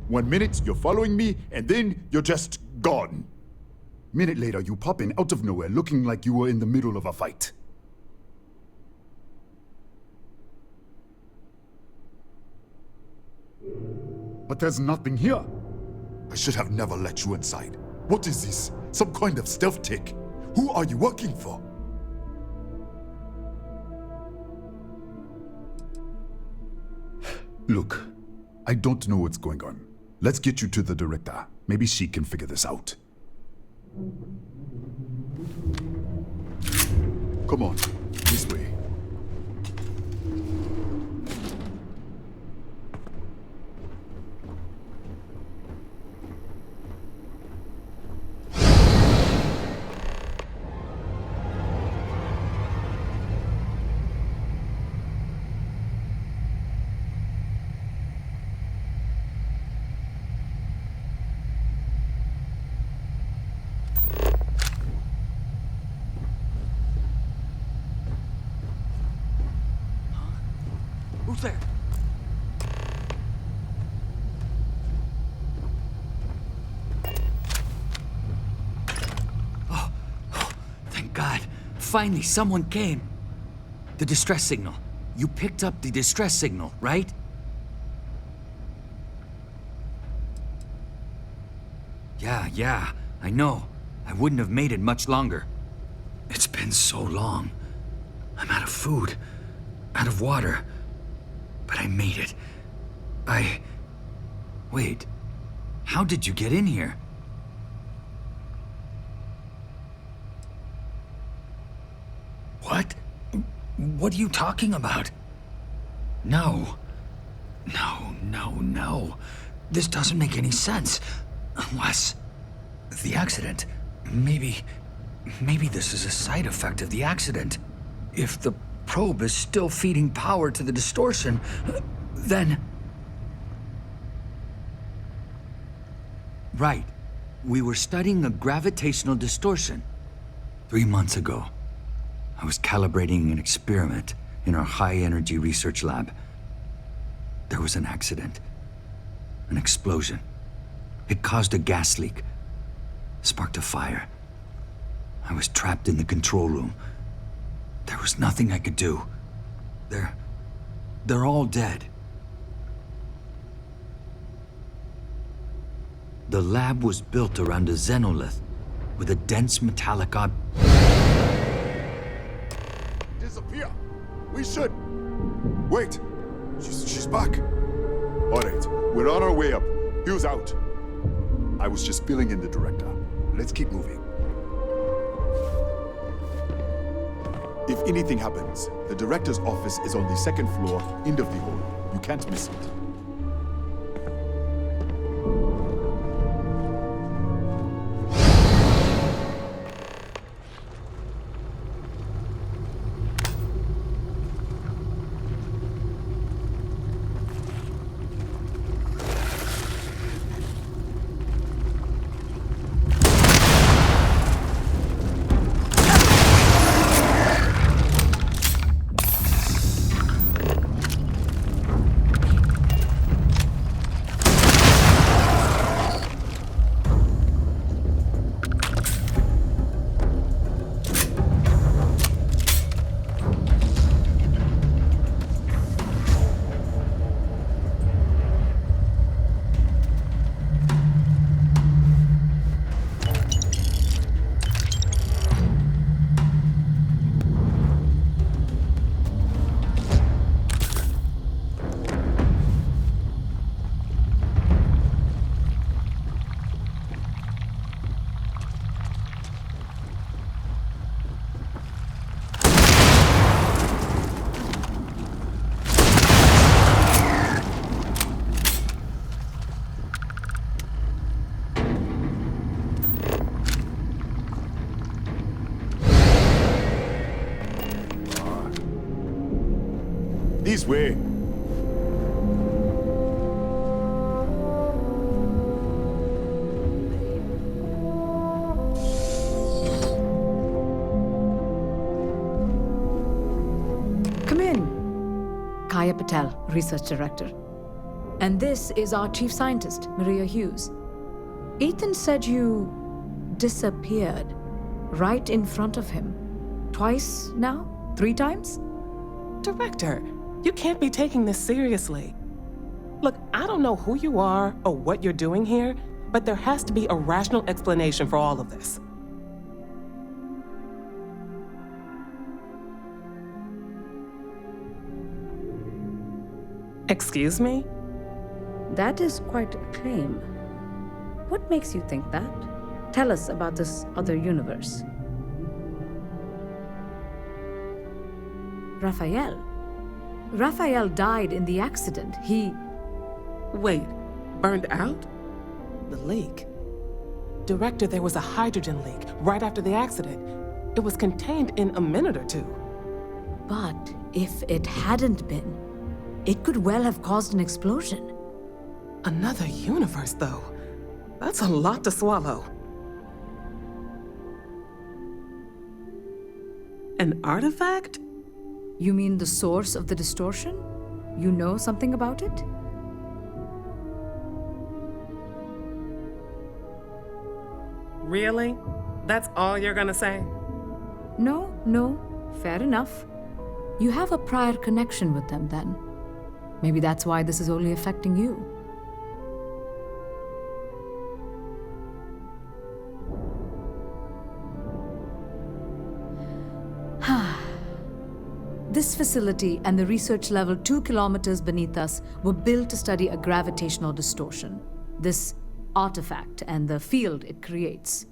S8: One minute you're following me, and then you're just gone. Minute later, you pop in out of nowhere looking like you were in the middle of a fight. But there's nothing here. I should have never let you inside. What is this? Some kind of stealth tick? Who are you working for? Look, I don't know what's going on. Let's get you to the director. Maybe she can figure this out. Come on, this way.
S21: Who's there?
S22: Oh, thank God. Finally, someone came. The distress signal. You picked up the distress signal, right? Yeah, I know. I wouldn't have made it much longer. It's been so long. I'm out of food, out of water. But I made it. Wait. How did you get in here? What? What are you talking about? No. This doesn't make any sense. Unless... the accident. Maybe this is a side effect of the accident. If the probe is still feeding power to the distortion, then... Right. We were studying a gravitational distortion. 3 months ago, I was calibrating an experiment in our high-energy research lab. There was an accident. An explosion. It caused a gas leak. Sparked a fire. I was trapped in the control room. There was nothing I could do. They're all dead. The lab was built around a xenolith with a dense metallic
S8: Disappear! We should! Wait! She's back! Alright, we're on our way up. Hugh's out. I was just filling in the director. Let's keep moving. If anything happens, the director's office is on the second floor, end of the hall. You can't miss it. This way.
S2: Come in. Kaya Patel, Research Director. And this is our Chief Scientist, Maria Hughes. Ethan said you disappeared right in front of him. Twice now? 3 times?
S5: Director, you can't be taking this seriously. Look, I don't know who you are or what you're doing here, but there has to be a rational explanation for all of this. Excuse me?
S21: That is quite a claim. What makes you think that? Tell us about this other universe. Raphael. Raphael died in the accident. He...
S5: Wait, burned out? The leak. Director, there was a hydrogen leak right after the accident. It was contained in a minute or 2.
S2: But if it hadn't been, it could well have caused an explosion.
S5: Another universe, though. That's a lot to swallow. An artifact?
S2: You mean the source of the distortion? You know something about it?
S5: Really? That's all you're gonna say?
S2: No, fair enough. You have a prior connection with them then. Maybe that's why this is only affecting you. This facility and the research level 2 kilometers beneath us were built to study a gravitational distortion, this artifact and the field it creates.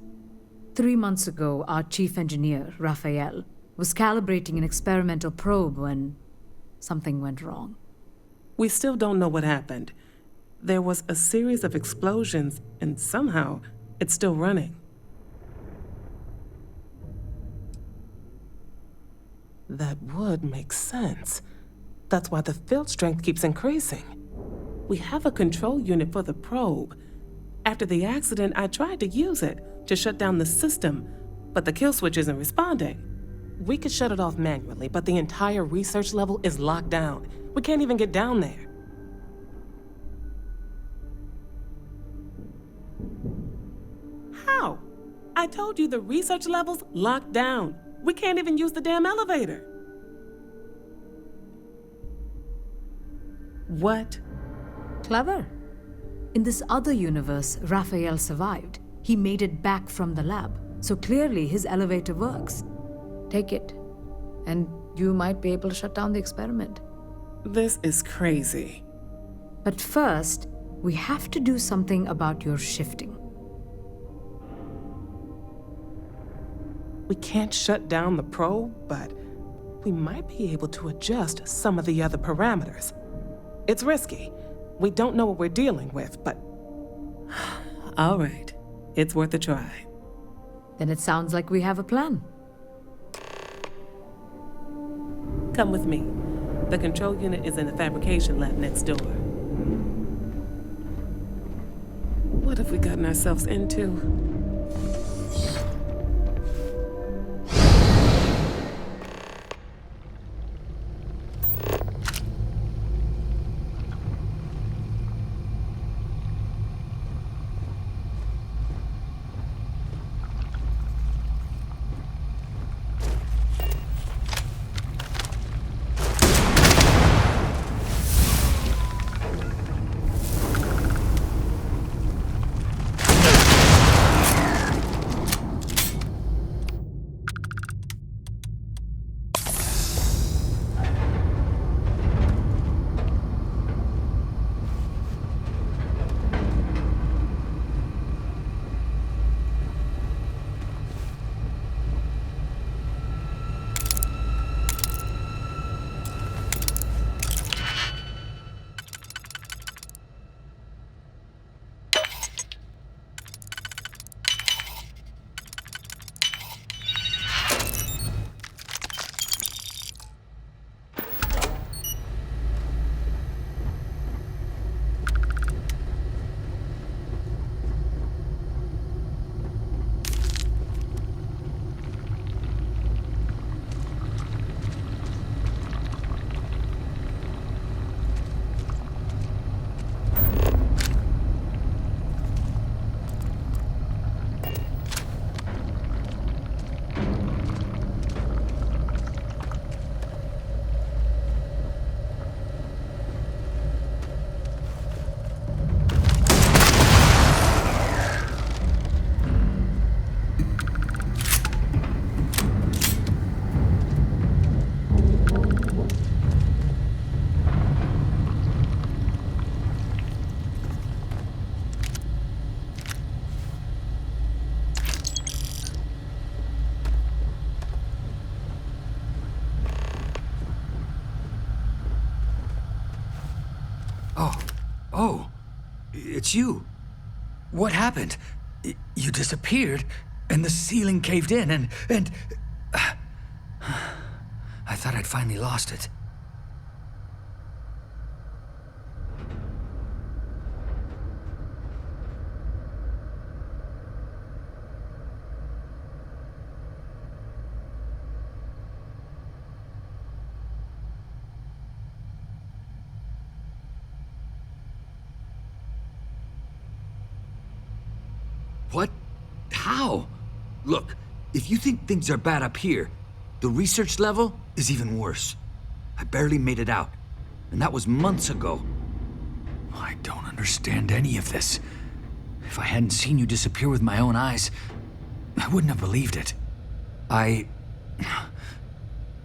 S2: 3 months ago, our chief engineer, Raphael, was calibrating an experimental probe when something went wrong.
S5: We still don't know what happened. There was a series of explosions, and somehow it's still running. That would make sense. That's why the field strength keeps increasing. We have a control unit for the probe. After the accident, I tried to use it to shut down the system, but the kill switch isn't responding. We could shut it off manually, but the entire research level is locked down. We can't even get down there. How? I told you the research level's locked down. We can't even use the damn elevator. What?
S21: Clever. In this other universe, Raphael survived. He made it back from the lab, so clearly his elevator works. Take it, and you might be able to shut down the experiment.
S5: This is crazy.
S21: But first, we have to do something about your shifting.
S5: We can't shut down the probe, but we might be able to adjust some of the other parameters. It's risky. We don't know what we're dealing with, but... All right. It's worth a try.
S21: Then it sounds like we have a plan.
S5: Come with me. The control unit is in the fabrication lab next door. What have we gotten ourselves into?
S22: Oh, it's you. What happened? You disappeared, and the ceiling caved in, and... I thought I'd finally lost it. What? How? Look, if you think things are bad up here, the research level is even worse. I barely made it out, and that was months ago. I don't understand any of this. If I hadn't seen you disappear with my own eyes, I wouldn't have believed it.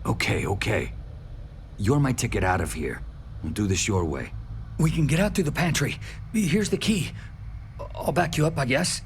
S22: Okay. You're my ticket out of here. We'll do this your way. We can get out through the pantry. Here's the key. I'll back you up, I guess.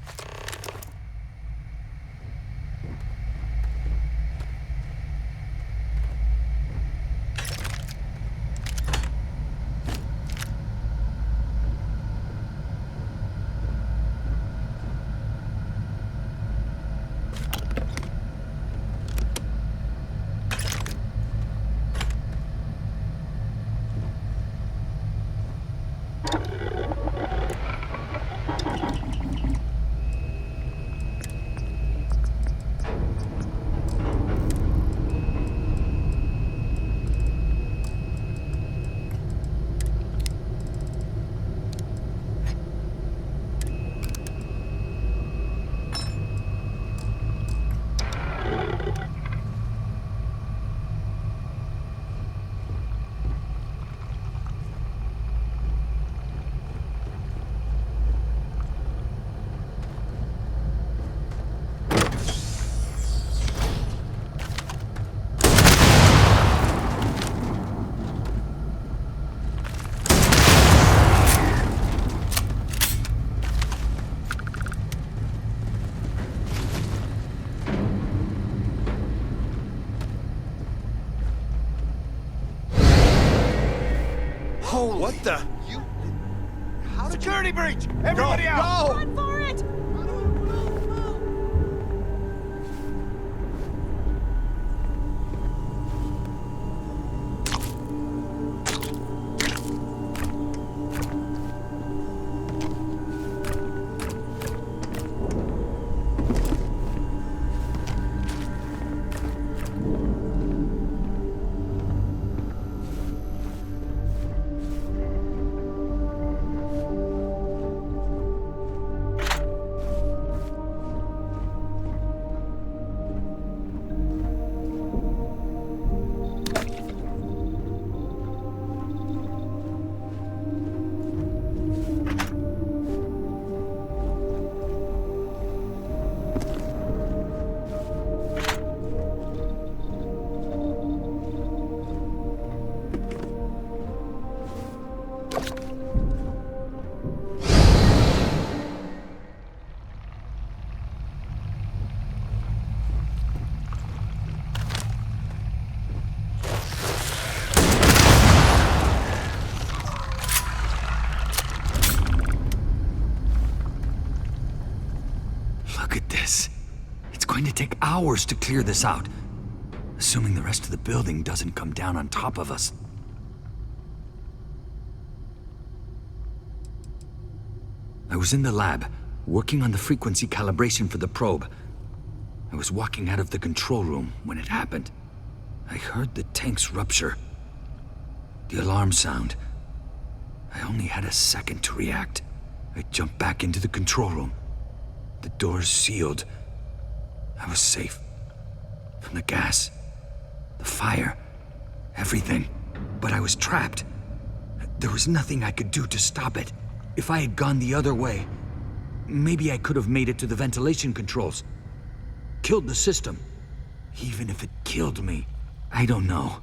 S12: What the?
S1: You... Security breach! Everybody out!
S12: Go!
S1: Run for it!
S22: Look at this. It's going to take hours to clear this out. Assuming the rest of the building doesn't come down on top of us. I was in the lab, working on the frequency calibration for the probe. I was walking out of the control room when it happened. I heard the tanks rupture. The alarm sound. I only had a second to react. I jumped back into the control room. The doors sealed. I was safe. From the gas, the fire, everything. But I was trapped. There was nothing I could do to stop it. If I had gone the other way, maybe I could have made it to the ventilation controls. Killed the system. Even if it killed me, I don't know.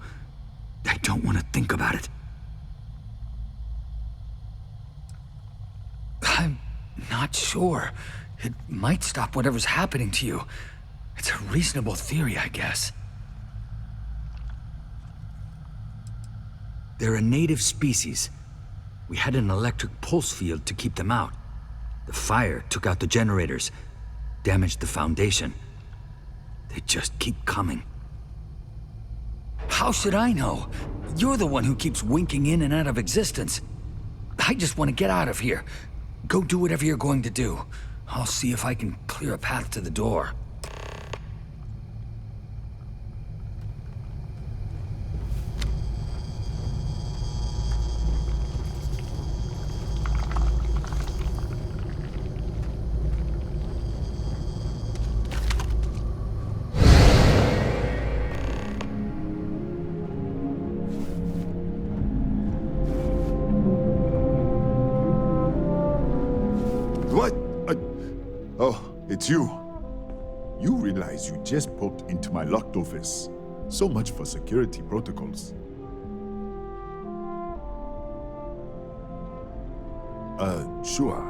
S22: I don't want to think about it. I'm not sure. It might stop whatever's happening to you. It's a reasonable theory, I guess. They're a native species. We had an electric pulse field to keep them out. The fire took out the generators, damaged the foundation. They just keep coming. How should I know? You're the one who keeps winking in and out of existence. I just want to get out of here. Go do whatever you're going to do. I'll see if I can clear a path to the door.
S8: It's you. You realize you just poked into my locked office. So much for security protocols. Sure.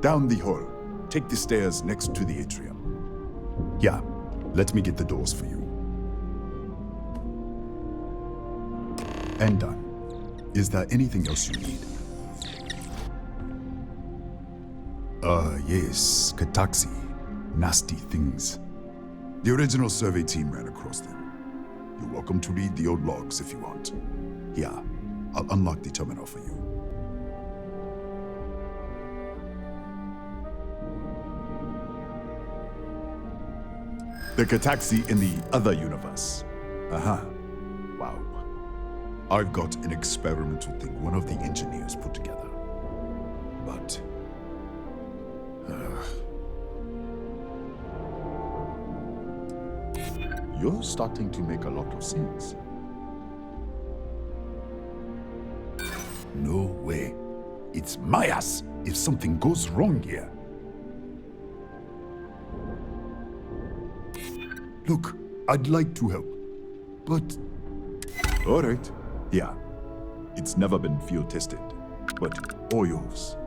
S8: Down the hall. Take the stairs next to the atrium. Yeah, let me get the doors for you. And done. Is there anything else you need? Yes, Kataxi. Nasty things. The original survey team ran across them. You're welcome to read the old logs if you want. Here, I'll unlock the terminal for you. The Kataxi in the other universe. Wow. I've got an experimental thing one of the engineers put together. But... you're starting to make a lot of sense. No way. It's my ass if something goes wrong here. Look, I'd like to help, but... All right. Yeah. It's never been field tested, but all yours.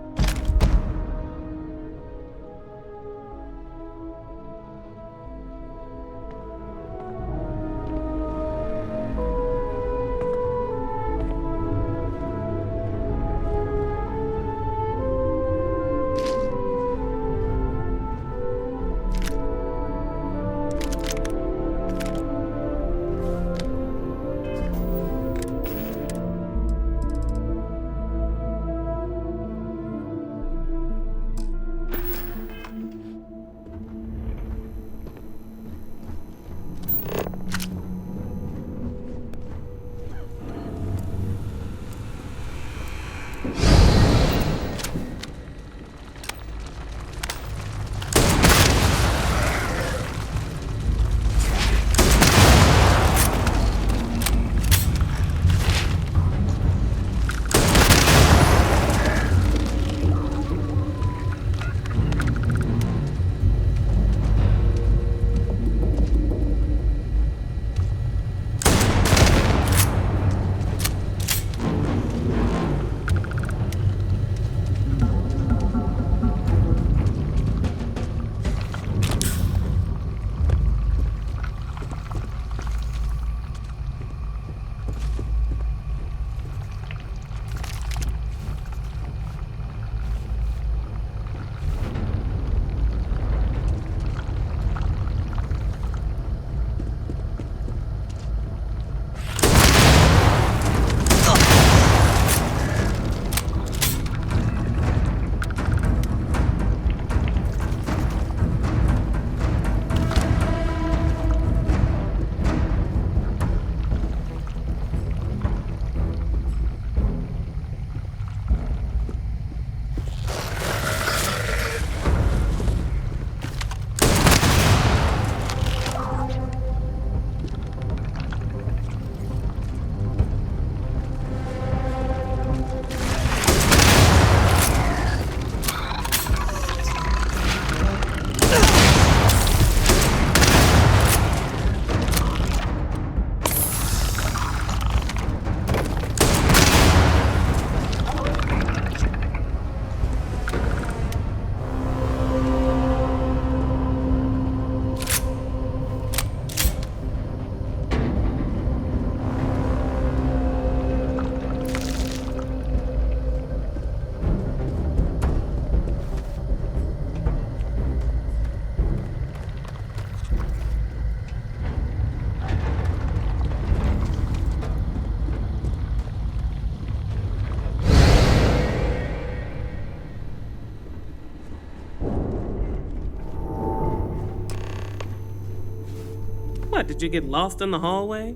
S5: Did you get lost in the hallway?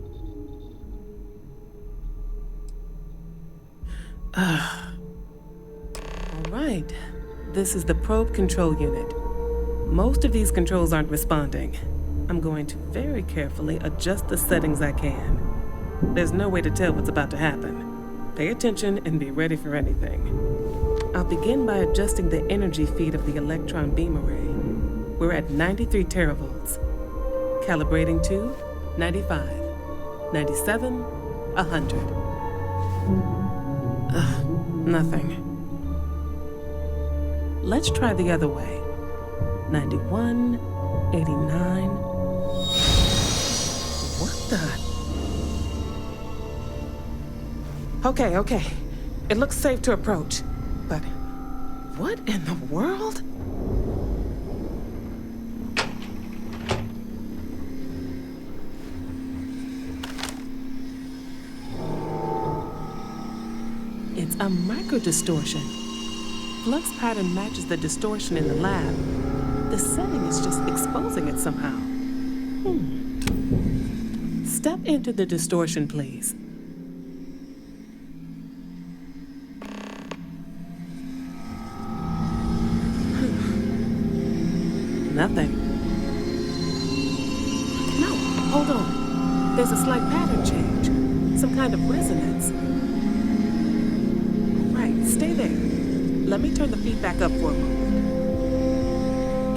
S5: All right. This is the probe control unit. Most of these controls aren't responding. I'm going to very carefully adjust the settings I can. There's no way to tell what's about to happen. Pay attention and be ready for anything. I'll begin by adjusting the energy feed of the electron beam array. We're at 93 teravolts. Calibrating to 95, 97, 100. Nothing. Let's try the other way. 91, 89. What the? Okay. It looks safe to approach. But what in the world? It's a microdistortion. Flux pattern matches the distortion in the lab. The setting is just exposing it somehow. Step into the distortion, please. Nothing. No, hold on. There's a slight pattern change. Some kind of resonance. Right, stay there. Let me turn the feedback up for a moment.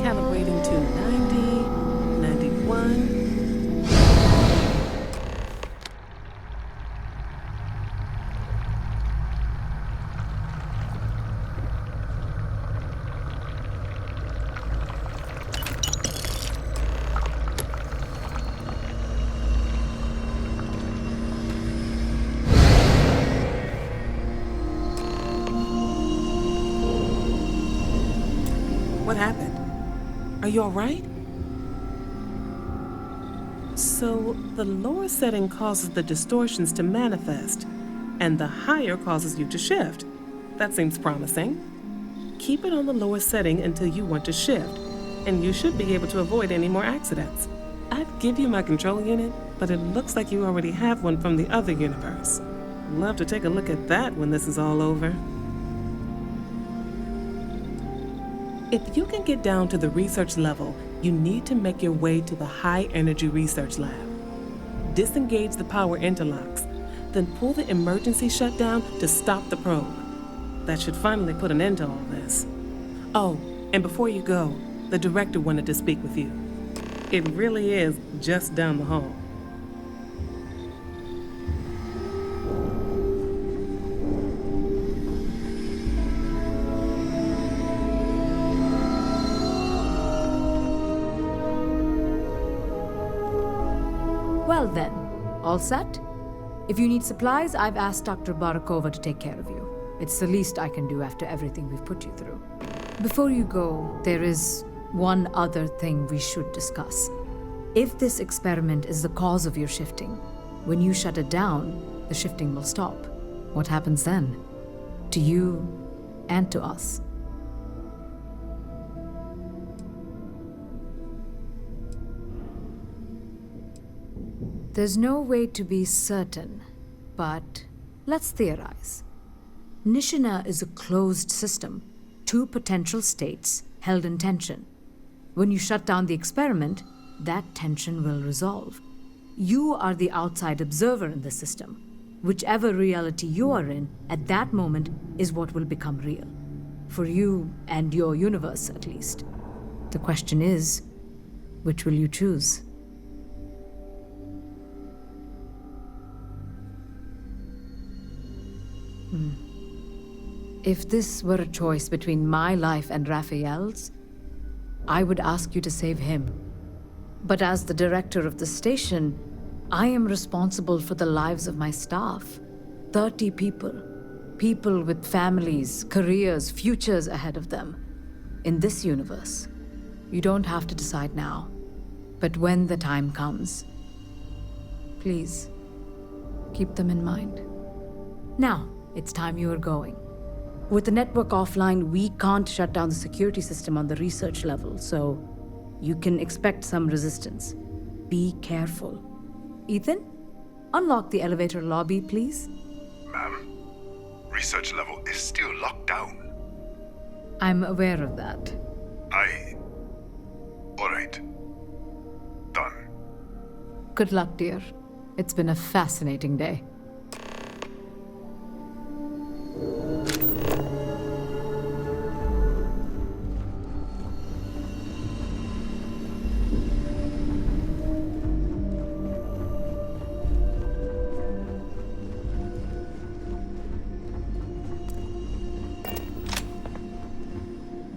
S5: Calibrating to 90, 91. What happened? Are you all right? So, the lower setting causes the distortions to manifest, and the higher causes you to shift. That seems promising. Keep it on the lower setting until you want to shift, and you should be able to avoid any more accidents. I'd give you my control unit, but it looks like you already have one from the other universe. I'd love to take a look at that when this is all over. If you can get down to the research level, you need to make your way to the high-energy research lab. Disengage the power interlocks, then pull the emergency shutdown to stop the probe. That should finally put an end to all this. Oh, and before you go, the director wanted to speak with you. It really is just down the hall.
S21: Well then, all set? If you need supplies, I've asked Dr. Barakova to take care of you. It's the least I can do after everything we've put you through. Before you go, there is one other thing we should discuss. If this experiment is the cause of your shifting, when you shut it down, the shifting will stop. What happens then? To you and to us. There's no way to be certain, but let's theorize. Nishina is a closed system, two potential states held in tension. When you shut down the experiment, that tension will resolve. You are the outside observer in the system. Whichever reality you are in at that moment is what will become real. For you and your universe, at least. The question is, which will you choose? If this were a choice between my life and Raphael's, I would ask you to save him. But as the director of the station, I am responsible for the lives of my staff. 30 people. People with families, careers, futures ahead of them. In this universe, you don't have to decide now. But when the time comes, please, keep them in mind. Now, it's time you are going. With the network offline, we can't shut down the security system on the research level, so you can expect some resistance. Be careful. Ethan, unlock the elevator lobby, please.
S12: Ma'am, research level is still locked down.
S21: I'm aware of that.
S12: All right. Done.
S21: Good luck, dear. It's been a fascinating day.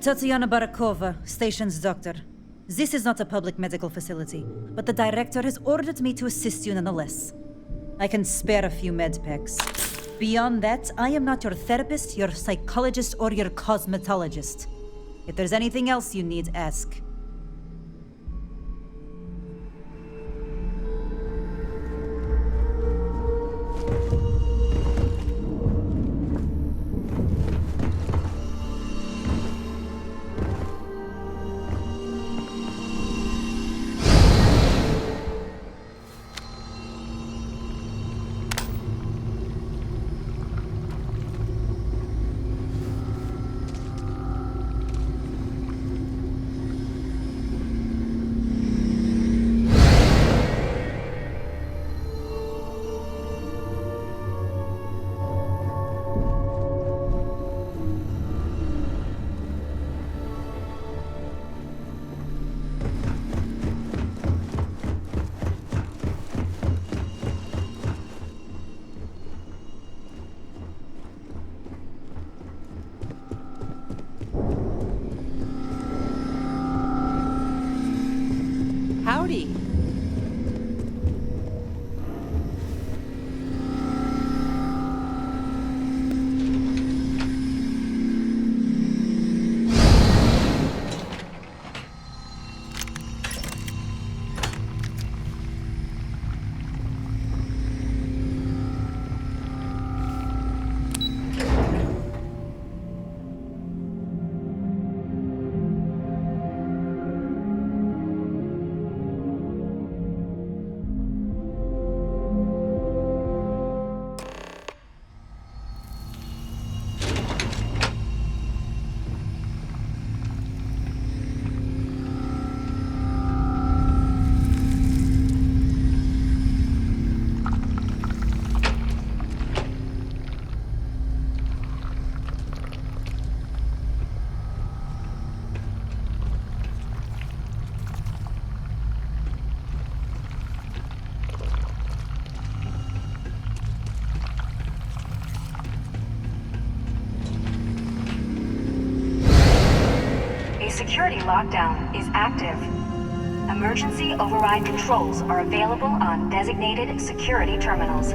S9: Tatiana Barakova, station's doctor. This is not a public medical facility, but the director has ordered me to assist you nonetheless. I can spare a few med packs. Beyond that, I am not your therapist, your psychologist, or your cosmetologist. If there's anything else you need, ask.
S10: Howdy.
S11: Security lockdown is active. Emergency override controls are available on designated security terminals.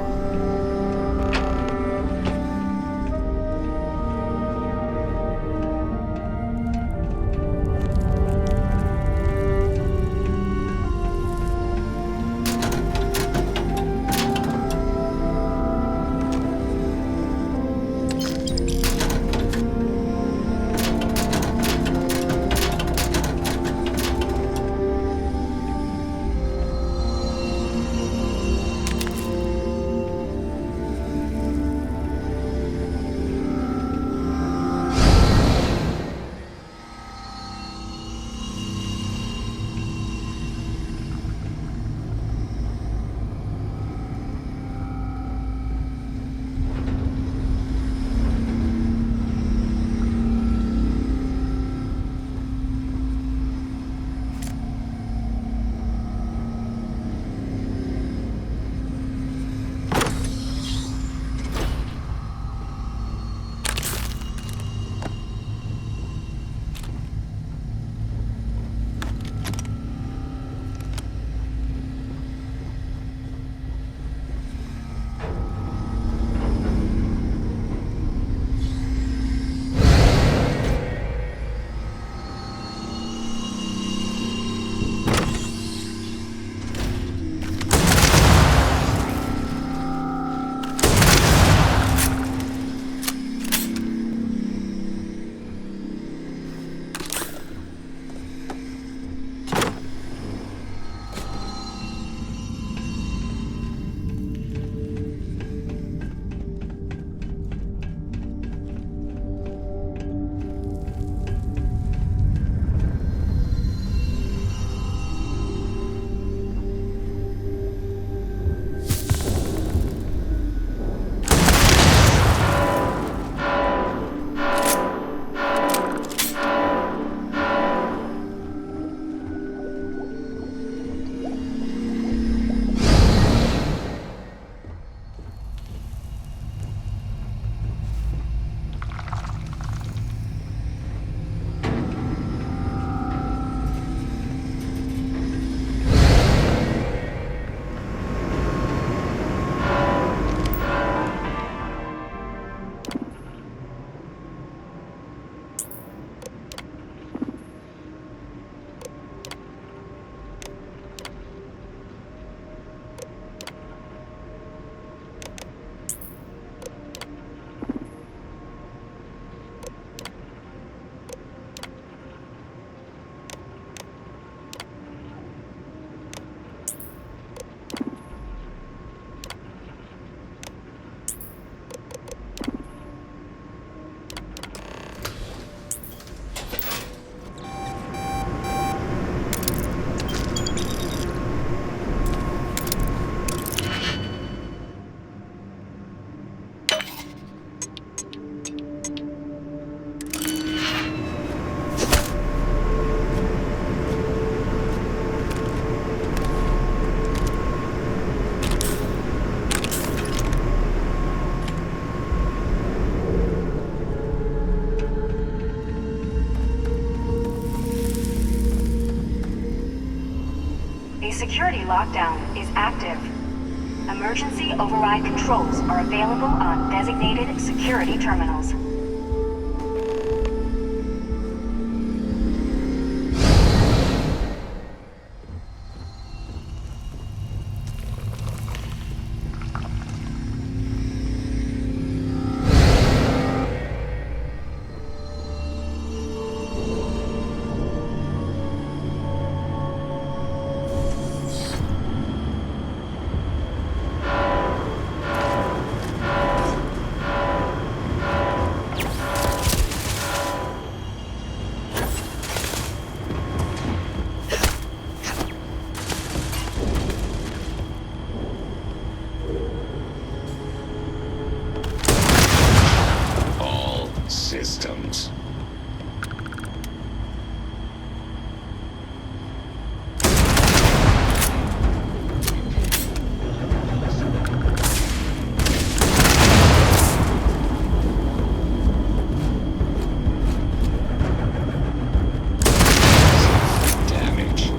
S11: security lockdown is active. Emergency override controls are available on designated security terminals.
S10: Systems. Damage.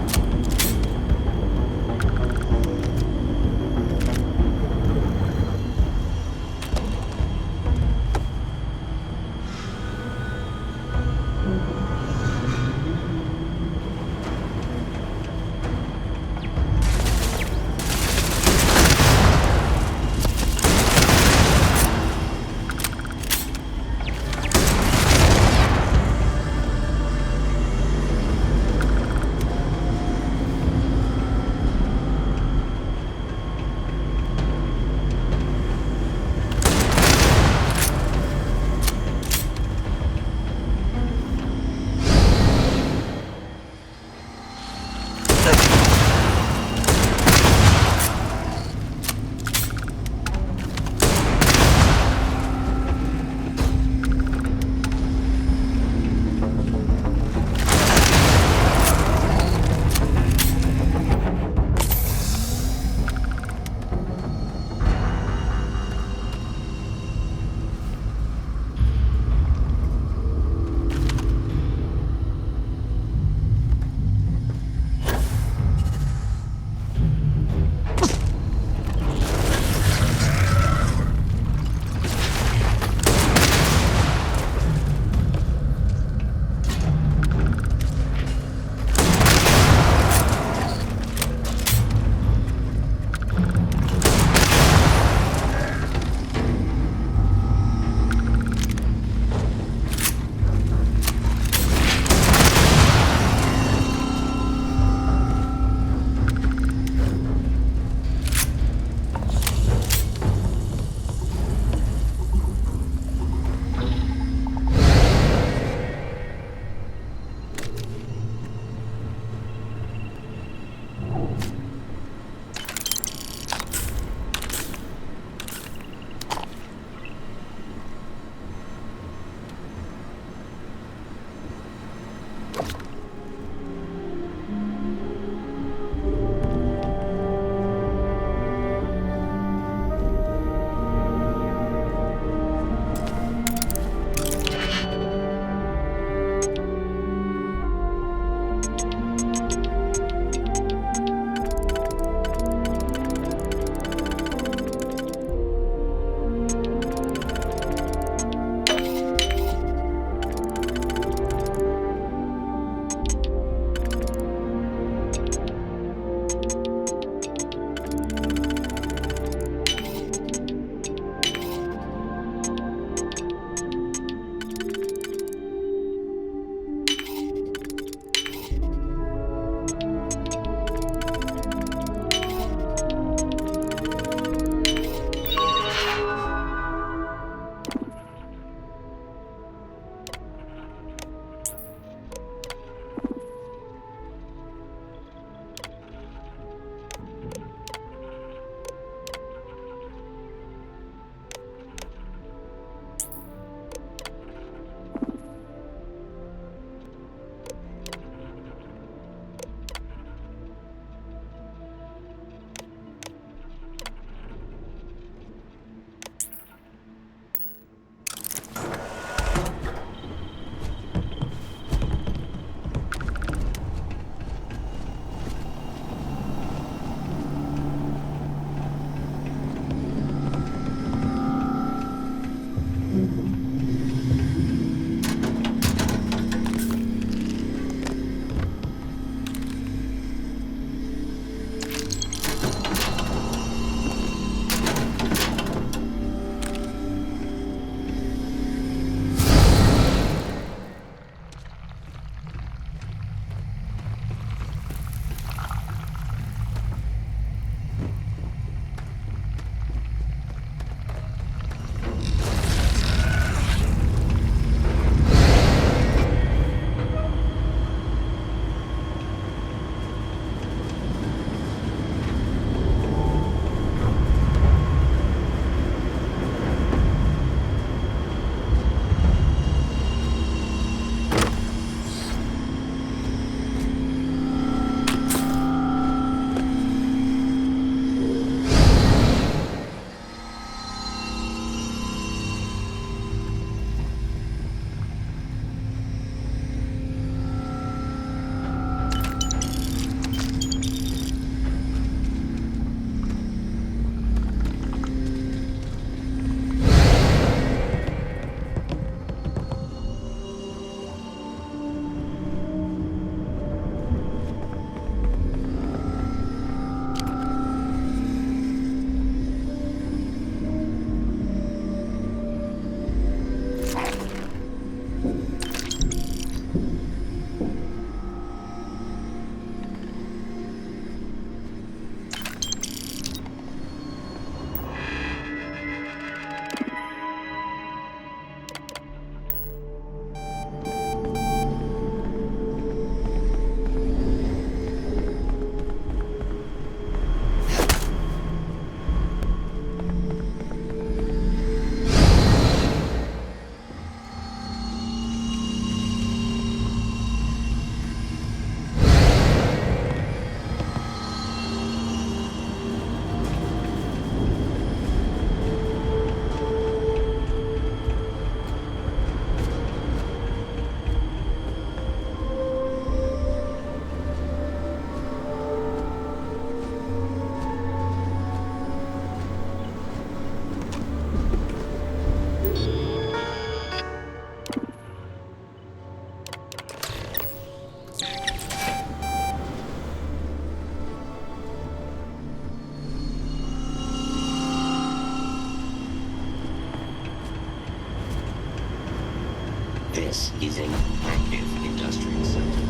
S10: This is an active industrial center.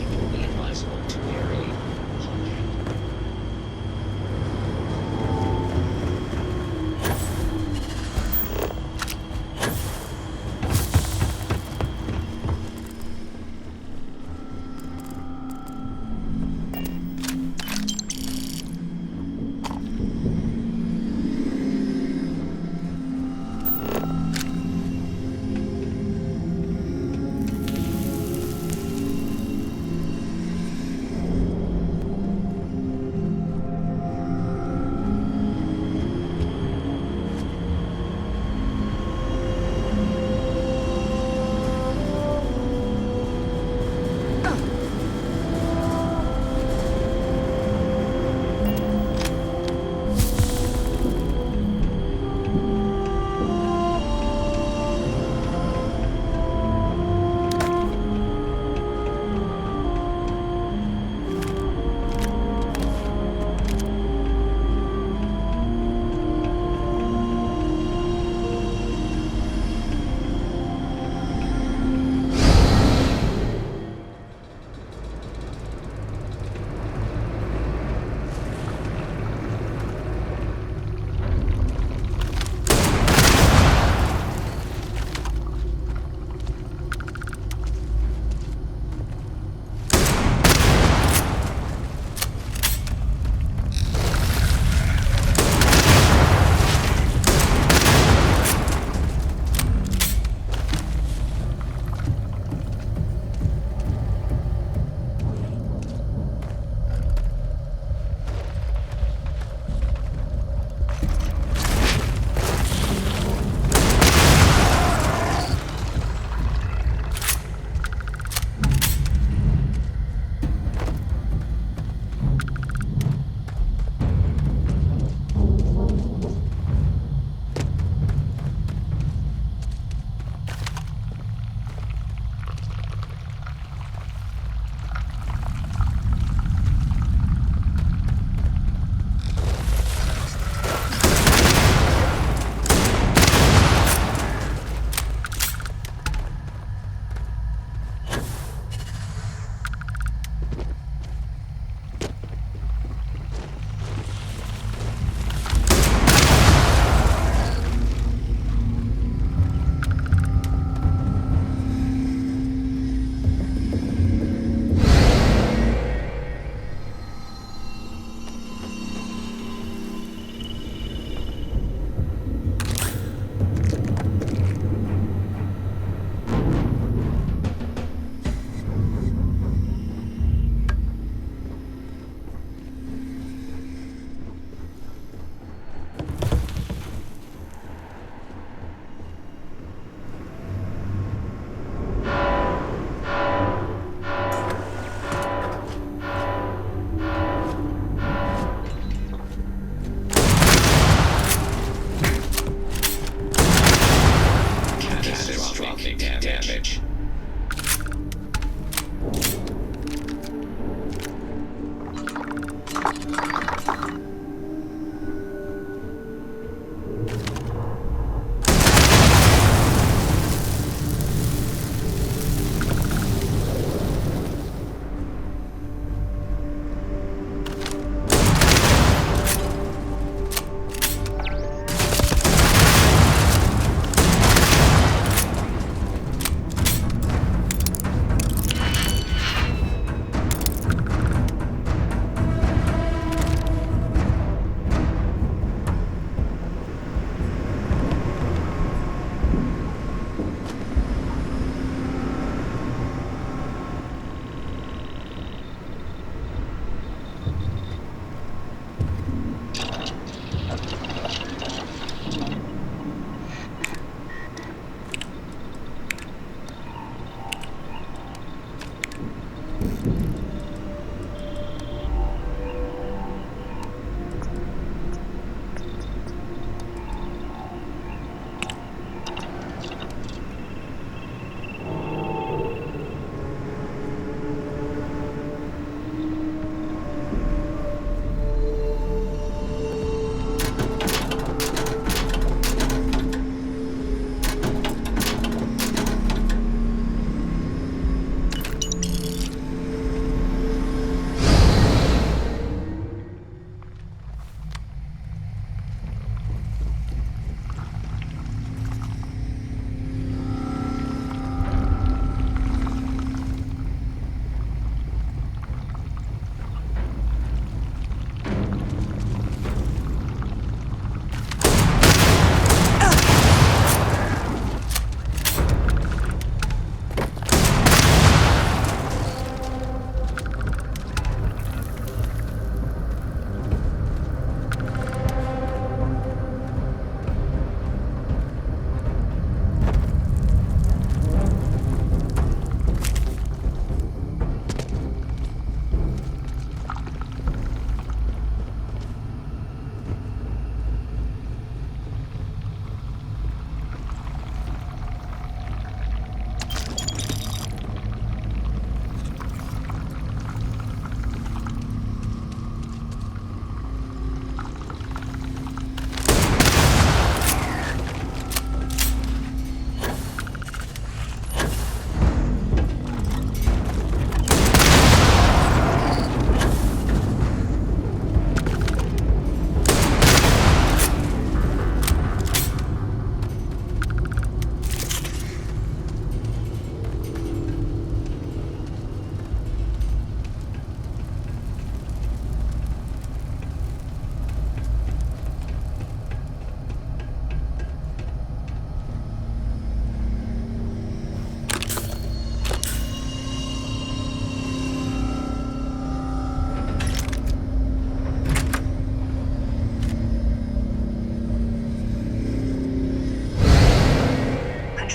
S10: It will be advisable to wear a hard hat.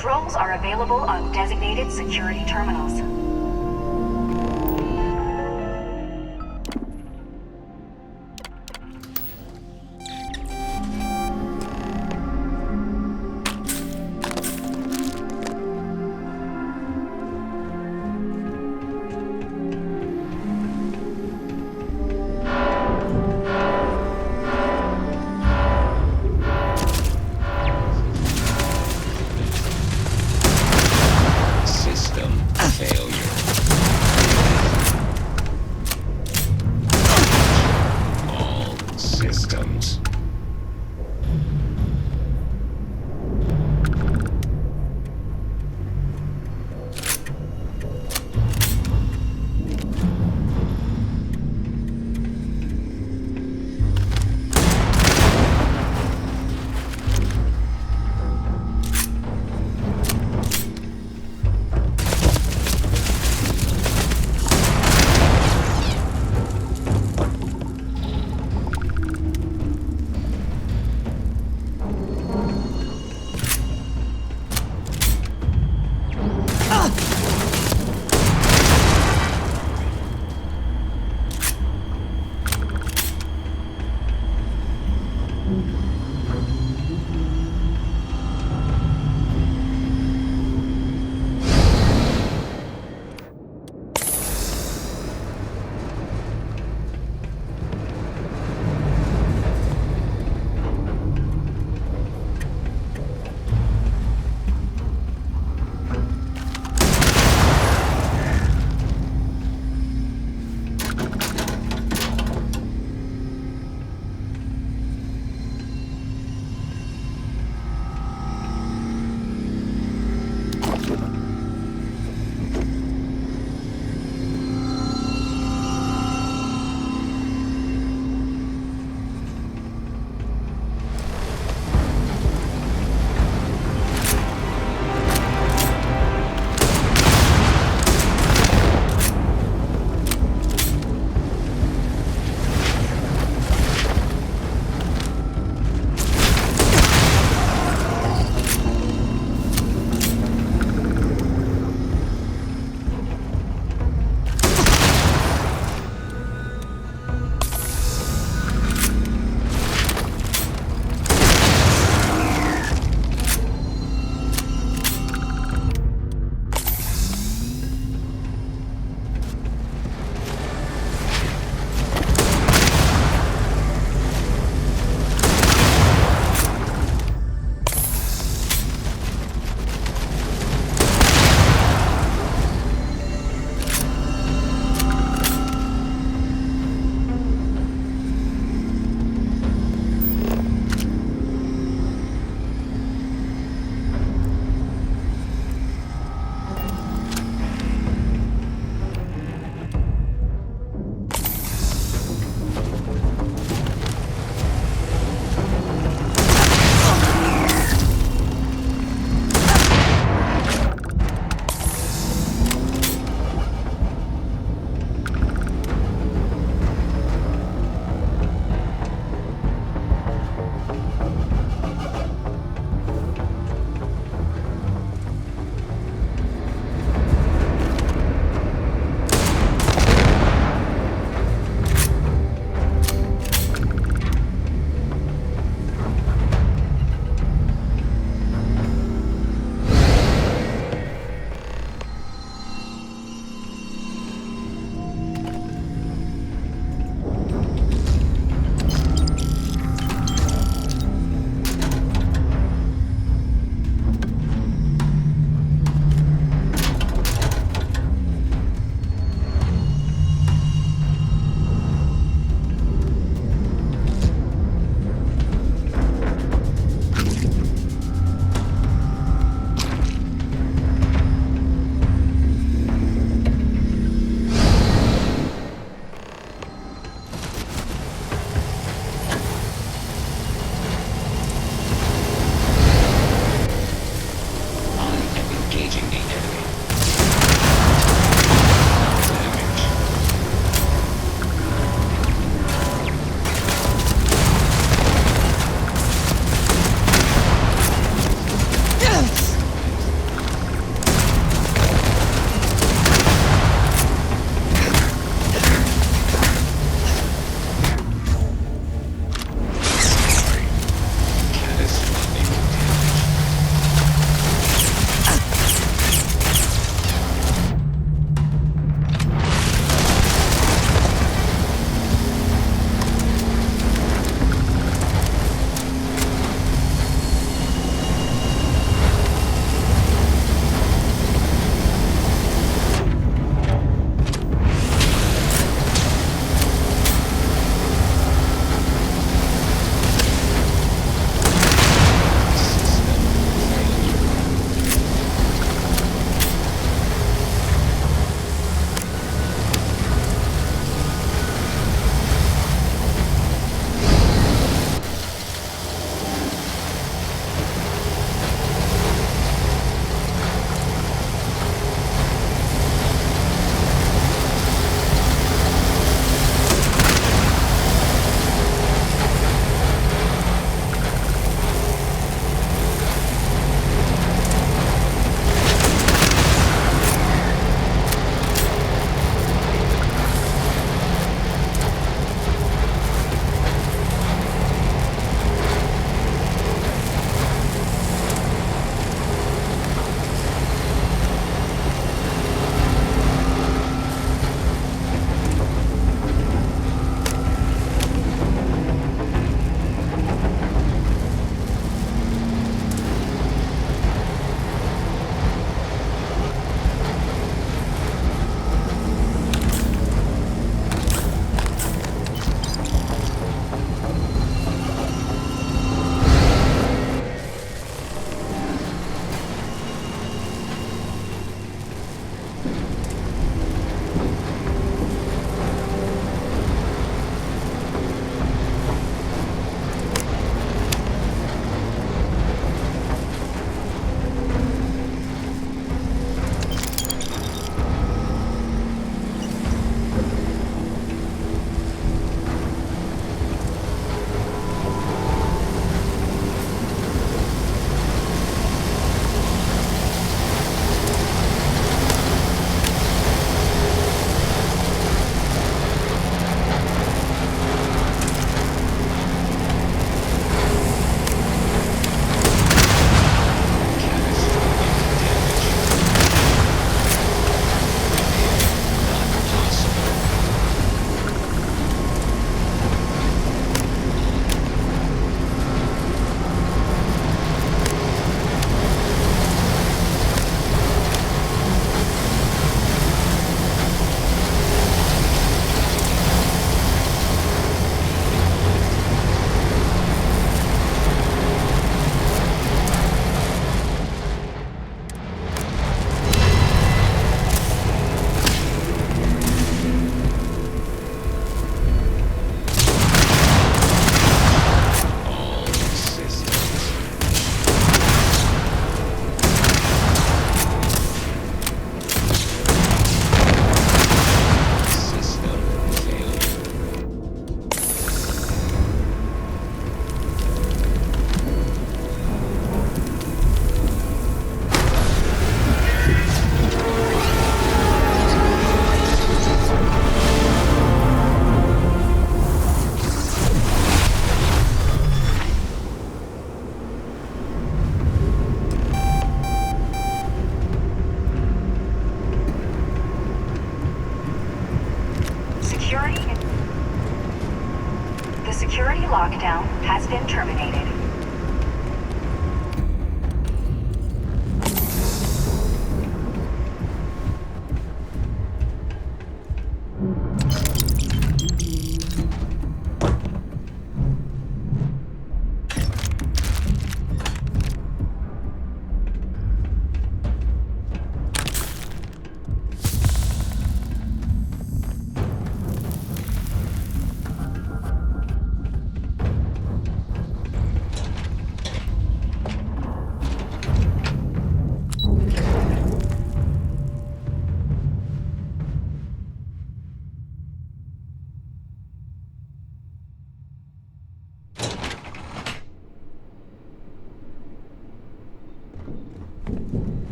S11: Controls are available on designated security terminals.
S10: System failure.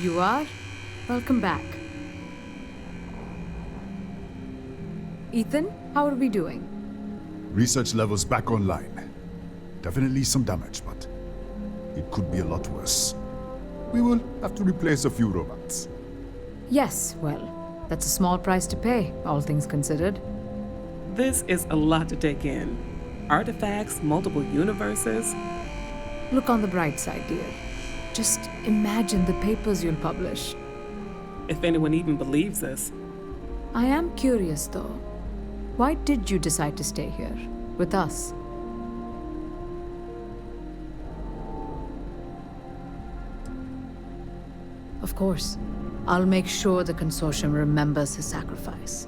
S21: You are? Welcome back. Ethan, how are we doing?
S8: Research levels back online. Definitely some damage, but it could be a lot worse. We will have to replace a few robots.
S21: Yes, well, that's a small price to pay, all things considered.
S5: This is a lot to take in. Artifacts, multiple universes.
S21: Look on the bright side, dear. Just imagine the papers you'll publish.
S5: If anyone even believes this.
S21: I am curious, though. Why did you decide to stay here, with us? Of course. I'll make sure the consortium remembers his sacrifice.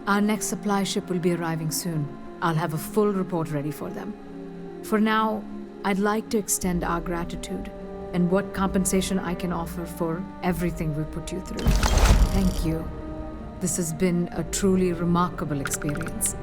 S21: Our next supply ship will be arriving soon. I'll have a full report ready for them. For now, I'd like to extend our gratitude and what compensation I can offer for everything we put you through. Thank you. This has been a truly remarkable experience.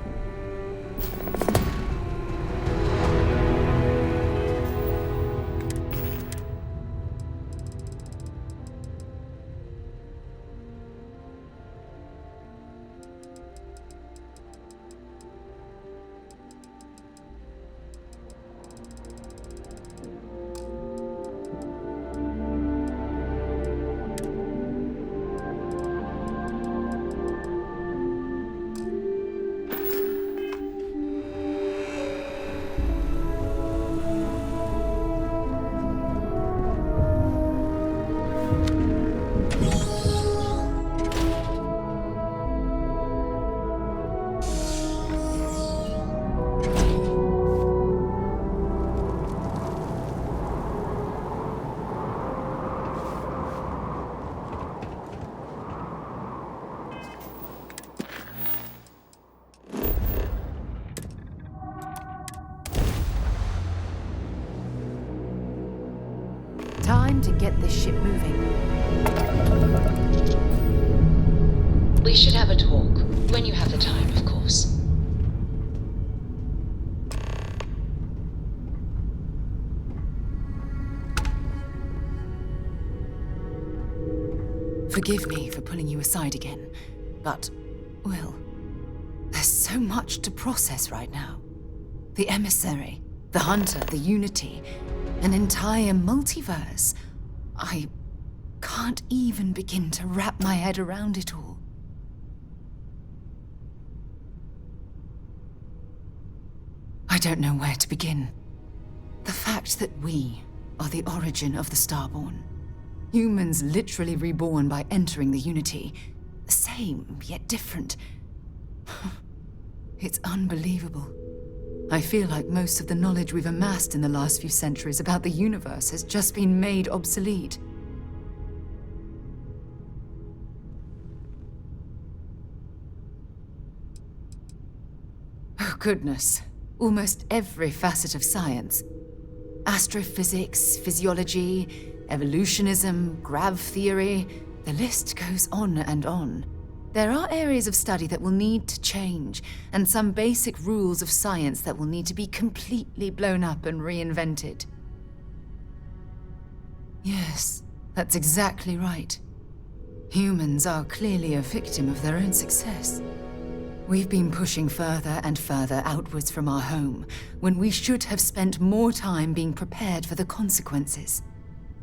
S21: Time to get this ship moving.
S3: We should have a talk. When you have the time, of course.
S2: Forgive me for pulling you aside again, but, well, there's so much to process right now. The emissary, the hunter, the unity, an entire multiverse. I can't even begin to wrap my head around it all. I don't know where to begin. The fact that we are the origin of the Starborn. Humans literally reborn by entering the Unity. The same, yet different. It's unbelievable. I feel like most of the knowledge we've amassed in the last few centuries about the universe has just been made obsolete. Oh, goodness. Almost every facet of science. Astrophysics, physiology, evolutionism, grav theory, the list goes on and on. There are areas of study that will need to change, and some basic rules of science that will need to be completely blown up and reinvented. Yes, that's exactly right. Humans are clearly a victim of their own success. We've been pushing further and further outwards from our home, when we should have spent more time being prepared for the consequences.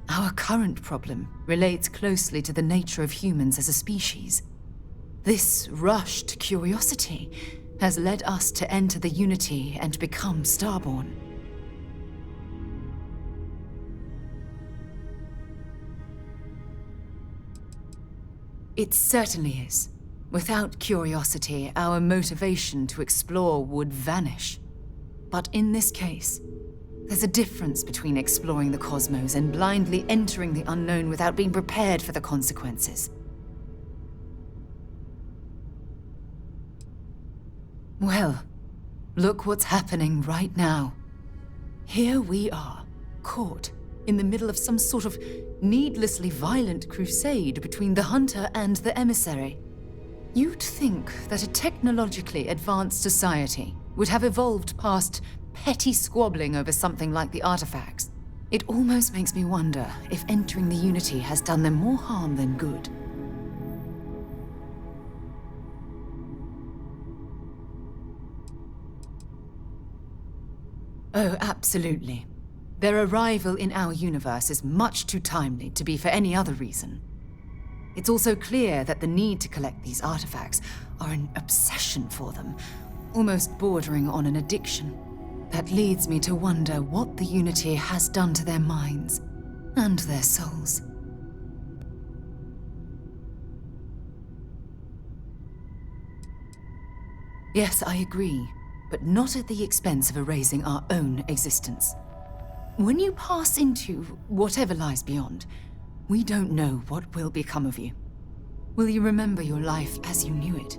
S2: Our current problem relates closely to the nature of humans as a species. This rush to curiosity has led us to enter the Unity and become Starborn. It certainly is. Without curiosity, our motivation to explore would vanish. But in this case, there's a difference between exploring the cosmos and blindly entering the unknown without being prepared for the consequences. Well, look what's happening right now. Here we are, caught in the middle of some sort of needlessly violent crusade between the hunter and the emissary. You'd think that a technologically advanced society would have evolved past petty squabbling over something like the artifacts. It almost makes me wonder if entering the Unity has done them more harm than good. Oh, absolutely. Their arrival in our universe is much too timely to be for any other reason. It's also clear that the need to collect these artifacts are an obsession for them, almost bordering on an addiction. That leads me to wonder what the Unity has done to their minds and their souls. Yes, I agree, but not at the expense of erasing our own existence. When you pass into whatever lies beyond, we don't know what will become of you. Will you remember your life as you knew it?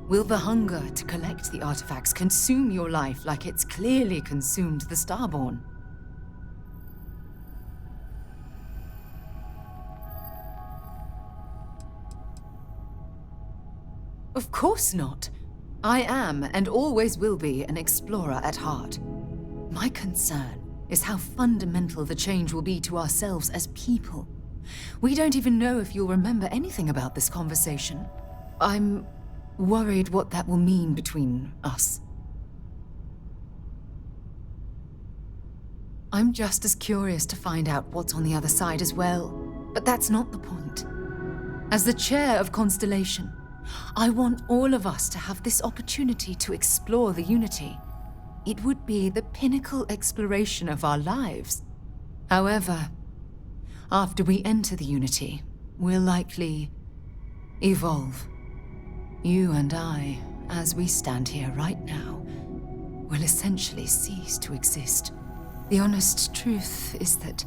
S2: Will the hunger to collect the artifacts consume your life like it's clearly consumed the Starborn? Of course not. I am, and always will be, an explorer at heart. My concern is how fundamental the change will be to ourselves as people. We don't even know if you'll remember anything about this conversation. I'm worried what that will mean between us. I'm just as curious to find out what's on the other side as well, but that's not the point. As the chair of Constellation, I want all of us to have this opportunity to explore the Unity. It would be the pinnacle exploration of our lives. However, after we enter the Unity, we'll likely evolve. You and I, as we stand here right now, will essentially cease to exist. The honest truth is that,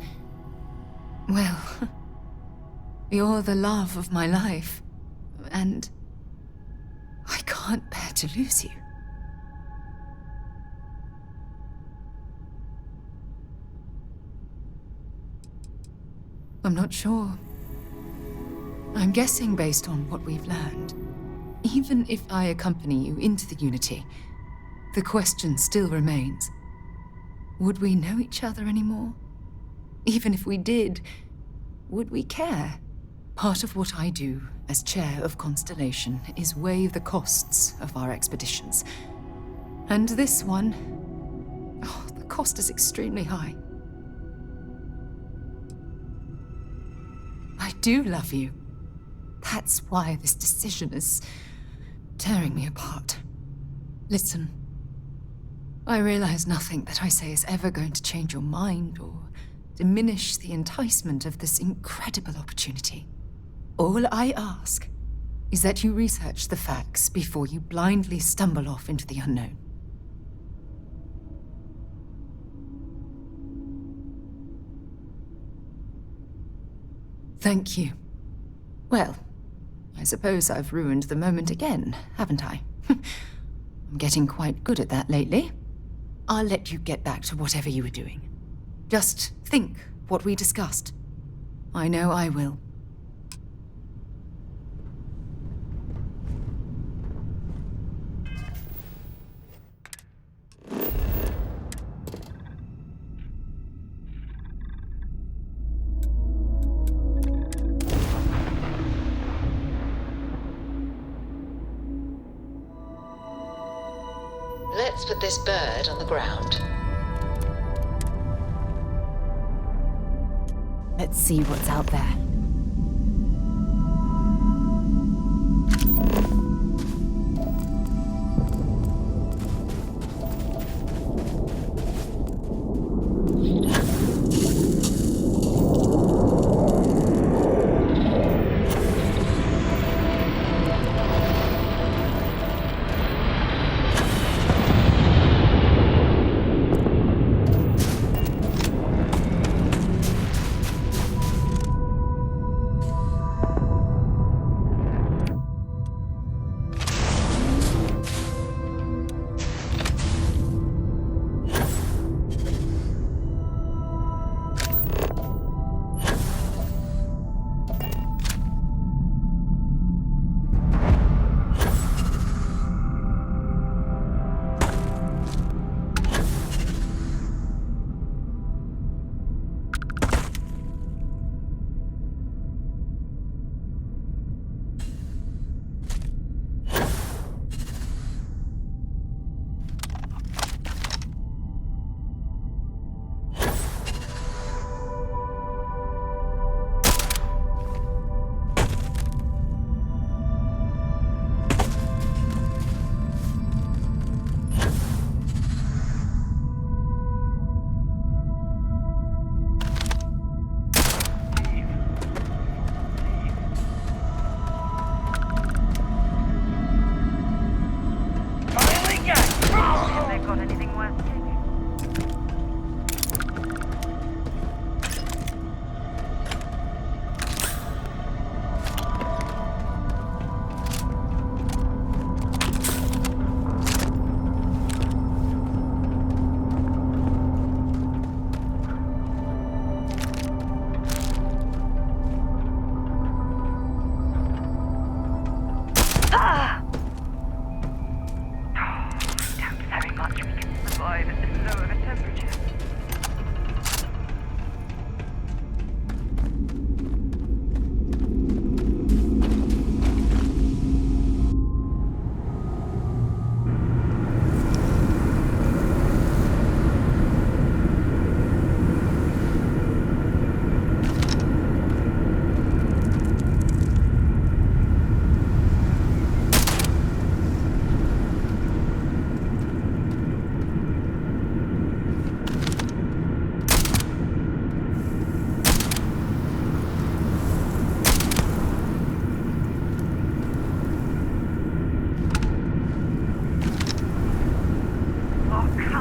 S2: well, you're the love of my life, and I can't bear to lose you. I'm not sure. I'm guessing based on what we've learned. Even if I accompany you into the Unity, the question still remains. Would we know each other anymore? Even if we did, would we care? Part of what I do as chair of Constellation is weigh the costs of our expeditions. And this one, the cost is extremely high. I do love you. That's why this decision is tearing me apart. Listen, I realize nothing that I say is ever going to change your mind or diminish the enticement of this incredible opportunity. All I ask is that you research the facts before you blindly stumble off into the unknown. Thank you. Well, I suppose I've ruined the moment again, haven't I? I'm getting quite good at that lately. I'll let you get back to whatever you were doing. Just think what we discussed. I know I will.
S3: Let's put this bird on the ground.
S2: Let's see what's out there.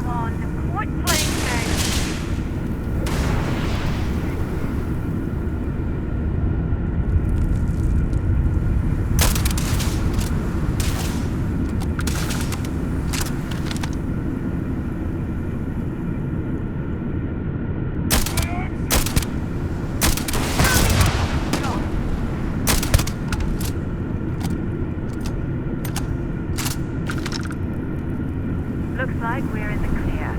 S20: Come on, quit playing games. Looks like we're in the clear.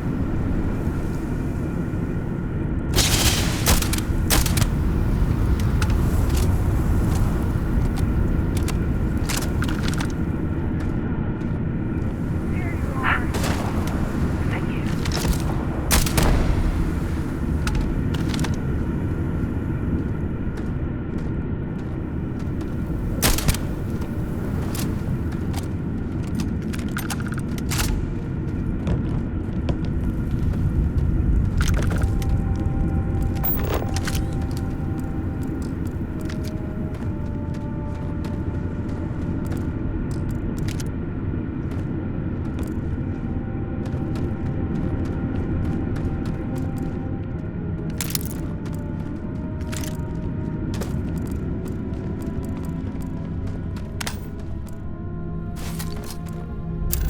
S20: Thank you.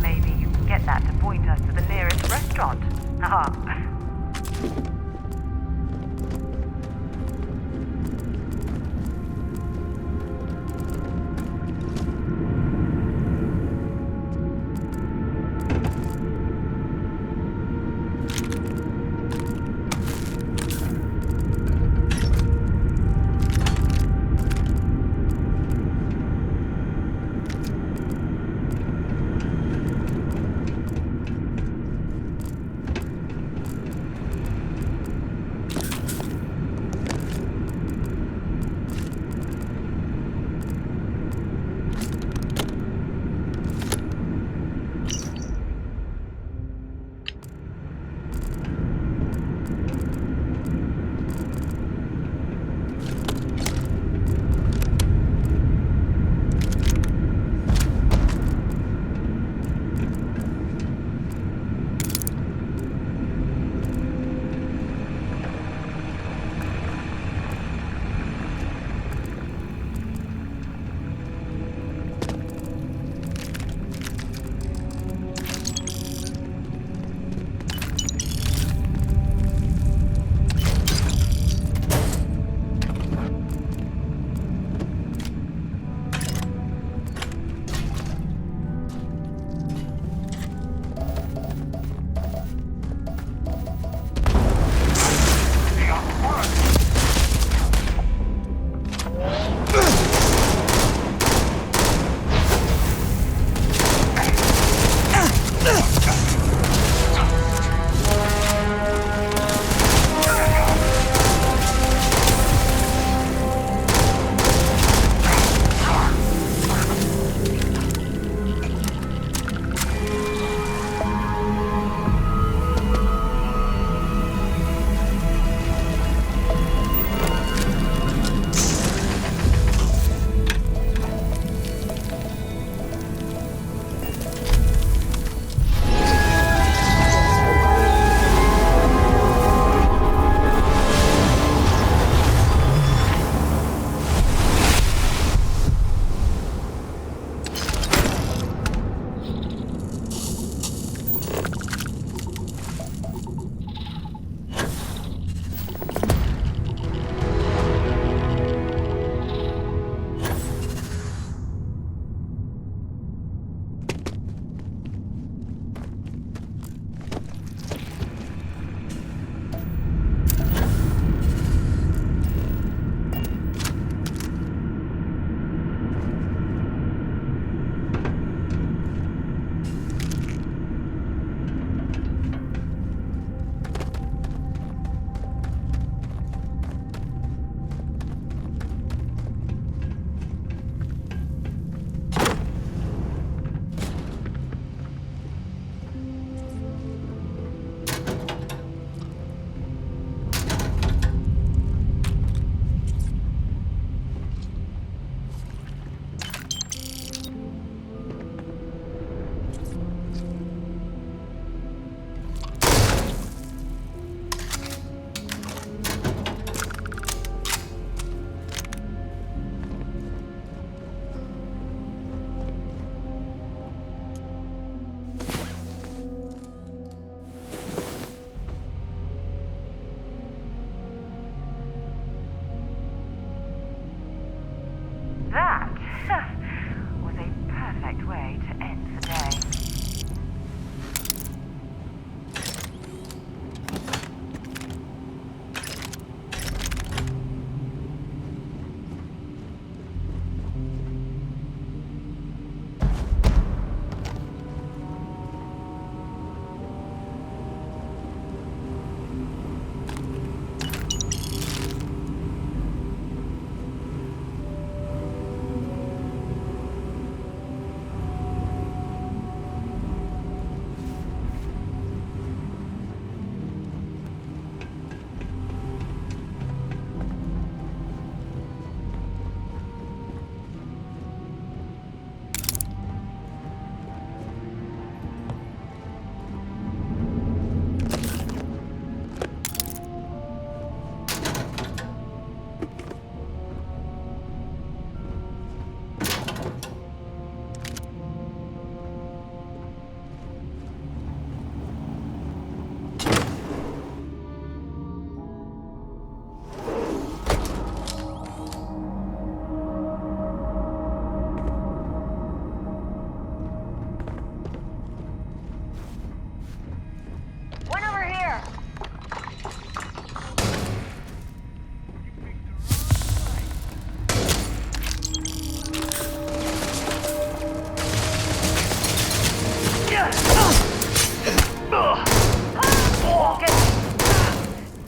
S20: Maybe you can get that to point us to the nearest restaurant. Haha.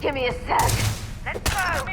S7: Give me a sec.
S20: Let's go.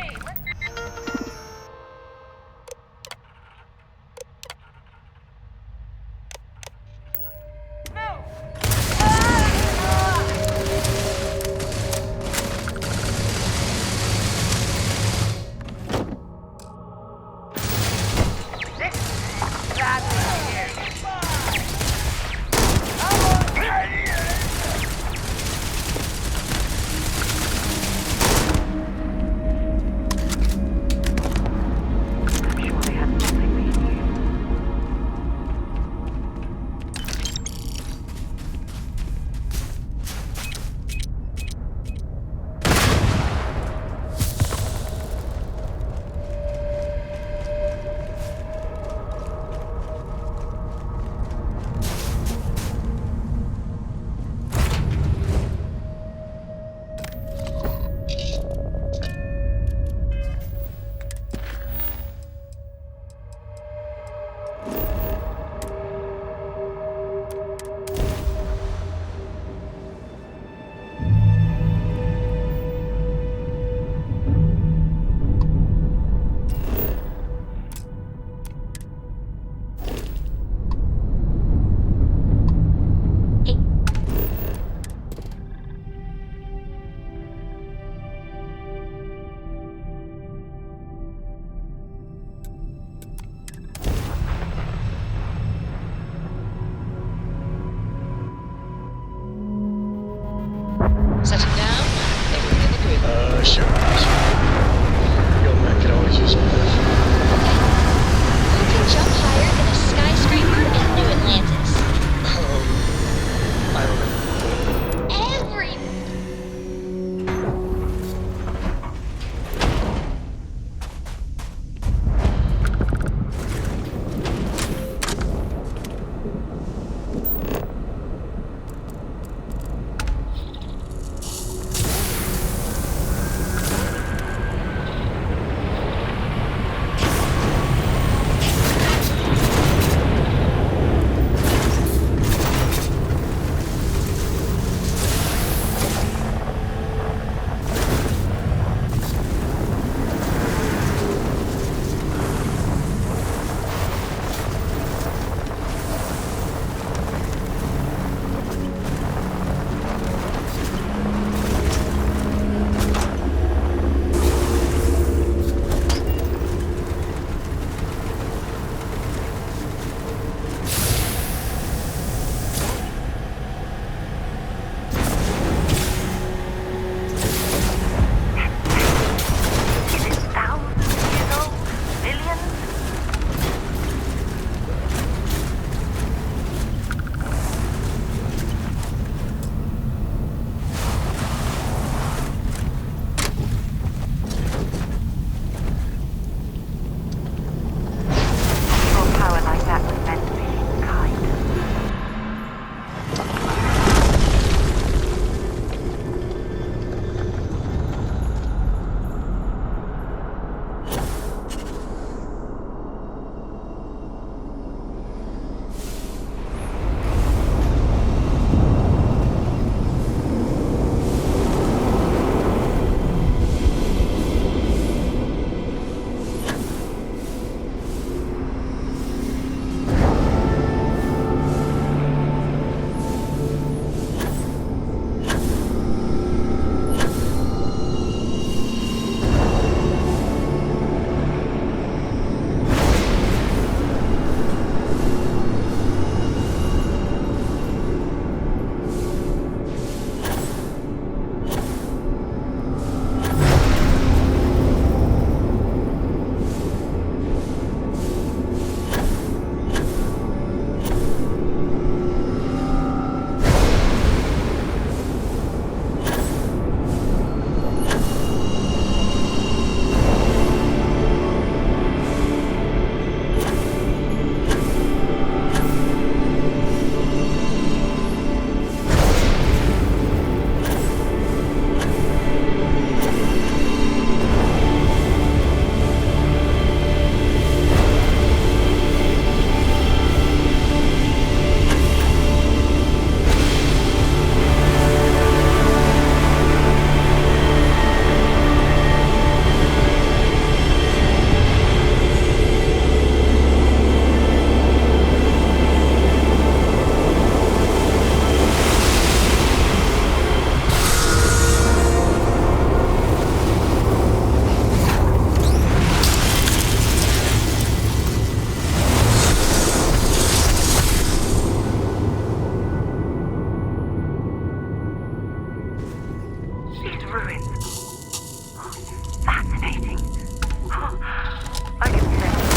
S3: Setting down. Everyone in the group.
S16: Sure. Young man can always use some help.
S3: Who can jump higher than a skyscraper in New Atlantis?
S16: I don't know.
S3: Every...
S20: ruins. Fascinating. I could spend years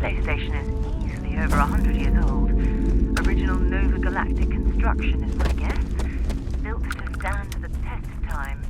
S20: studying station is easily over 100 years old. Original Nova Galactic construction is my guess. Built to stand the test of time.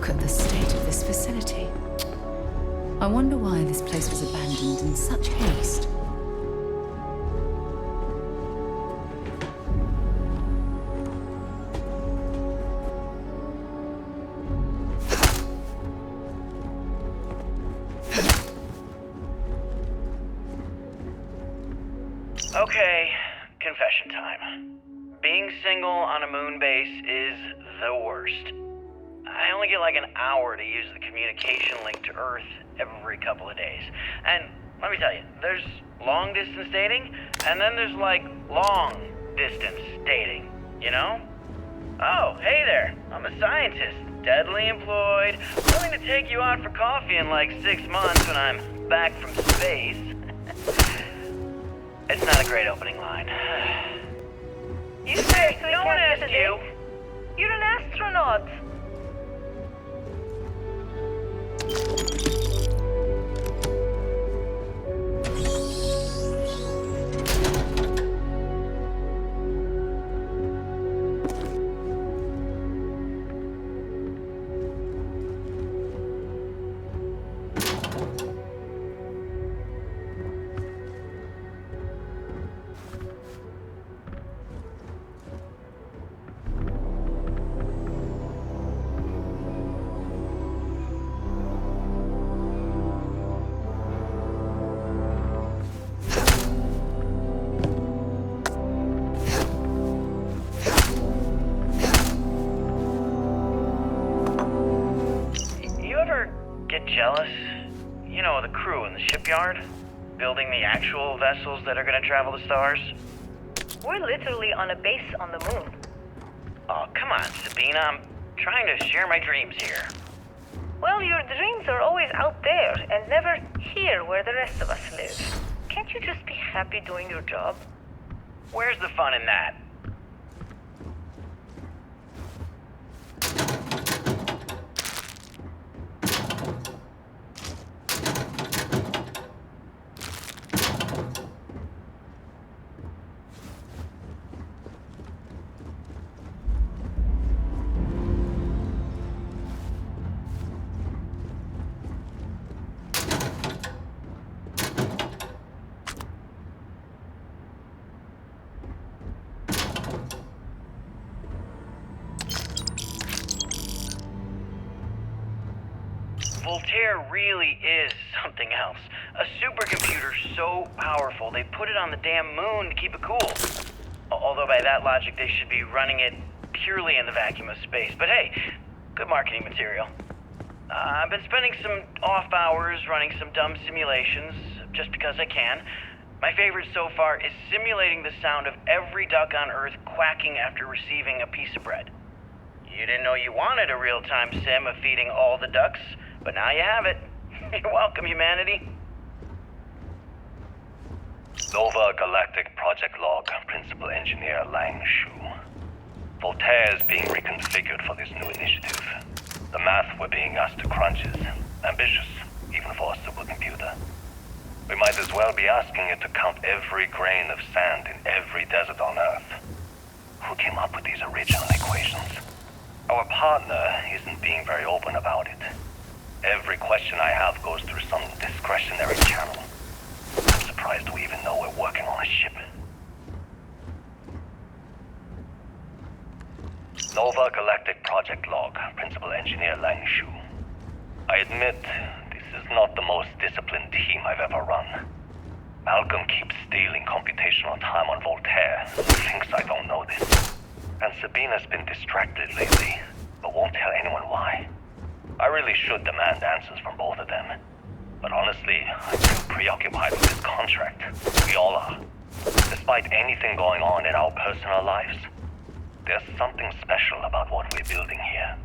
S2: Look at the state of this facility. I wonder why this place was abandoned in such haste.
S7: Okay, confession time. Being single on a moon base is the worst. I only get like an hour to use the communication link to Earth every couple of days. And let me tell you, there's long distance dating, and then there's like long distance dating, you know? Oh, hey there, I'm a scientist, deadly employed, willing to take you out for coffee in like 6 months when I'm back from space. It's not a great opening line.
S20: You seriously
S7: no one
S20: can't
S7: asked
S20: get a
S7: you.
S20: date? You're an astronaut.
S7: Get jealous? You know, the crew in the shipyard? Building the actual vessels that are gonna travel the stars?
S20: We're literally on a base on the moon.
S7: Oh, come on, Sabina. I'm trying to share my dreams here.
S20: Well, your dreams are always out there and never here where the rest of us live. Can't you just be happy doing your job?
S7: Where's the fun in that? Voltaire really is something else. A supercomputer so powerful they put it on the damn moon to keep it cool. Although by that logic they should be running it purely in the vacuum of space. But hey, good marketing material. I've been spending some off hours running some dumb simulations, just because I can. My favorite so far is simulating the sound of every duck on Earth quacking after receiving a piece of bread. You didn't know you wanted a real-time sim of feeding all the ducks, but now you have it. You're welcome, humanity.
S14: Nova Galactic Project Log, Principal Engineer Lang Shu. Voltaire is being reconfigured for this new initiative. The math we're being asked to crunch is ambitious, even for a supercomputer. We might as well be asking it to count every grain of sand in every desert on Earth. Who came up with these original equations? Our partner isn't being very open about it. Every question I have goes through some discretionary channel. I'm surprised we even know we're working on a ship. Nova Galactic Project Log, Principal Engineer Lang Shu. I admit, this is not the most disciplined team I've ever run. Malcolm keeps stealing computational time on Voltaire and thinks I don't know this. And Sabina's been distracted lately, but won't tell anyone why. I really should demand answers from both of them. But honestly, I'm too preoccupied with this contract. We all are. Despite anything going on in our personal lives, there's something special about what we're building here.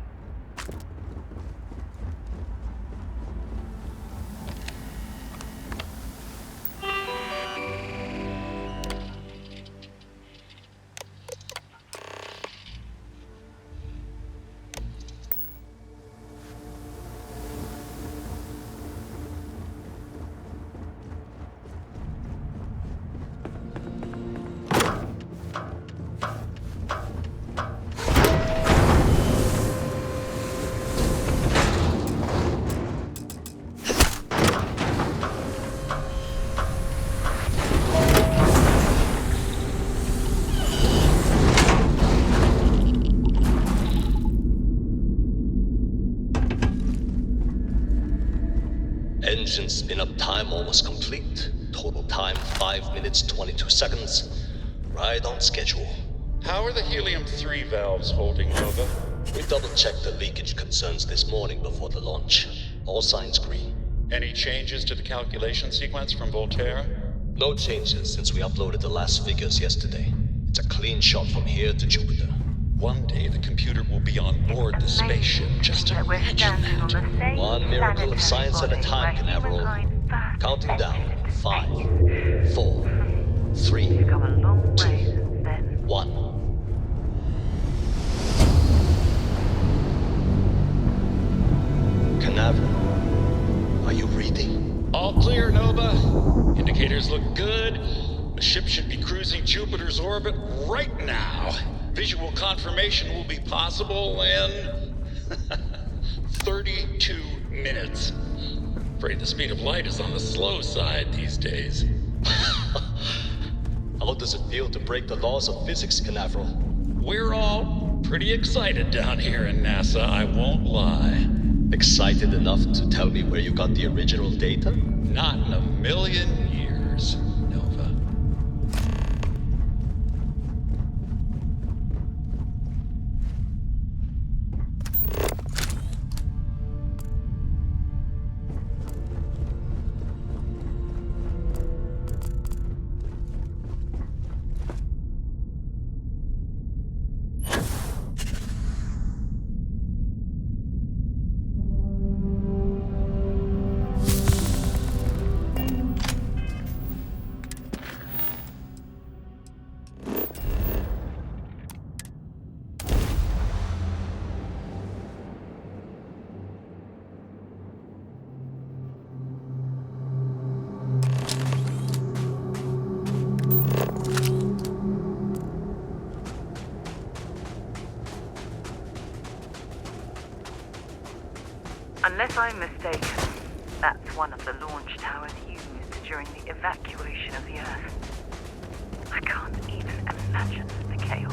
S4: Engine spin-up time almost complete. Total time 5 minutes 22 seconds. Right on schedule.
S13: How are the helium-3 valves holding, Nova?
S4: We double-checked the leakage concerns this morning before the launch. All signs green.
S13: Any changes to the calculation sequence from Voltaire?
S4: No changes since we uploaded the last figures yesterday. It's a clean shot from here to Jupiter.
S13: One day the computer will be on board the spaceship. Just imagine that.
S4: One miracle of science at a time, Canaveral. Counting down. 5, 4, 3, 2, 1. Canaveral, are you reading?
S13: All clear, Nova. Indicators look good. The ship should be cruising Jupiter's orbit right now. Visual confirmation will be possible in 32 minutes. Afraid the speed of light is on the slow side these days.
S4: How does it feel to break the laws of physics, Canaveral?
S13: We're all pretty excited down here in NASA, I won't lie.
S4: Excited enough to tell me where you got the original data?
S13: Not in a million years, Nova.
S20: Unless I'm mistaken, that's one of the launch towers used during the evacuation of the Earth. I can't even imagine the chaos.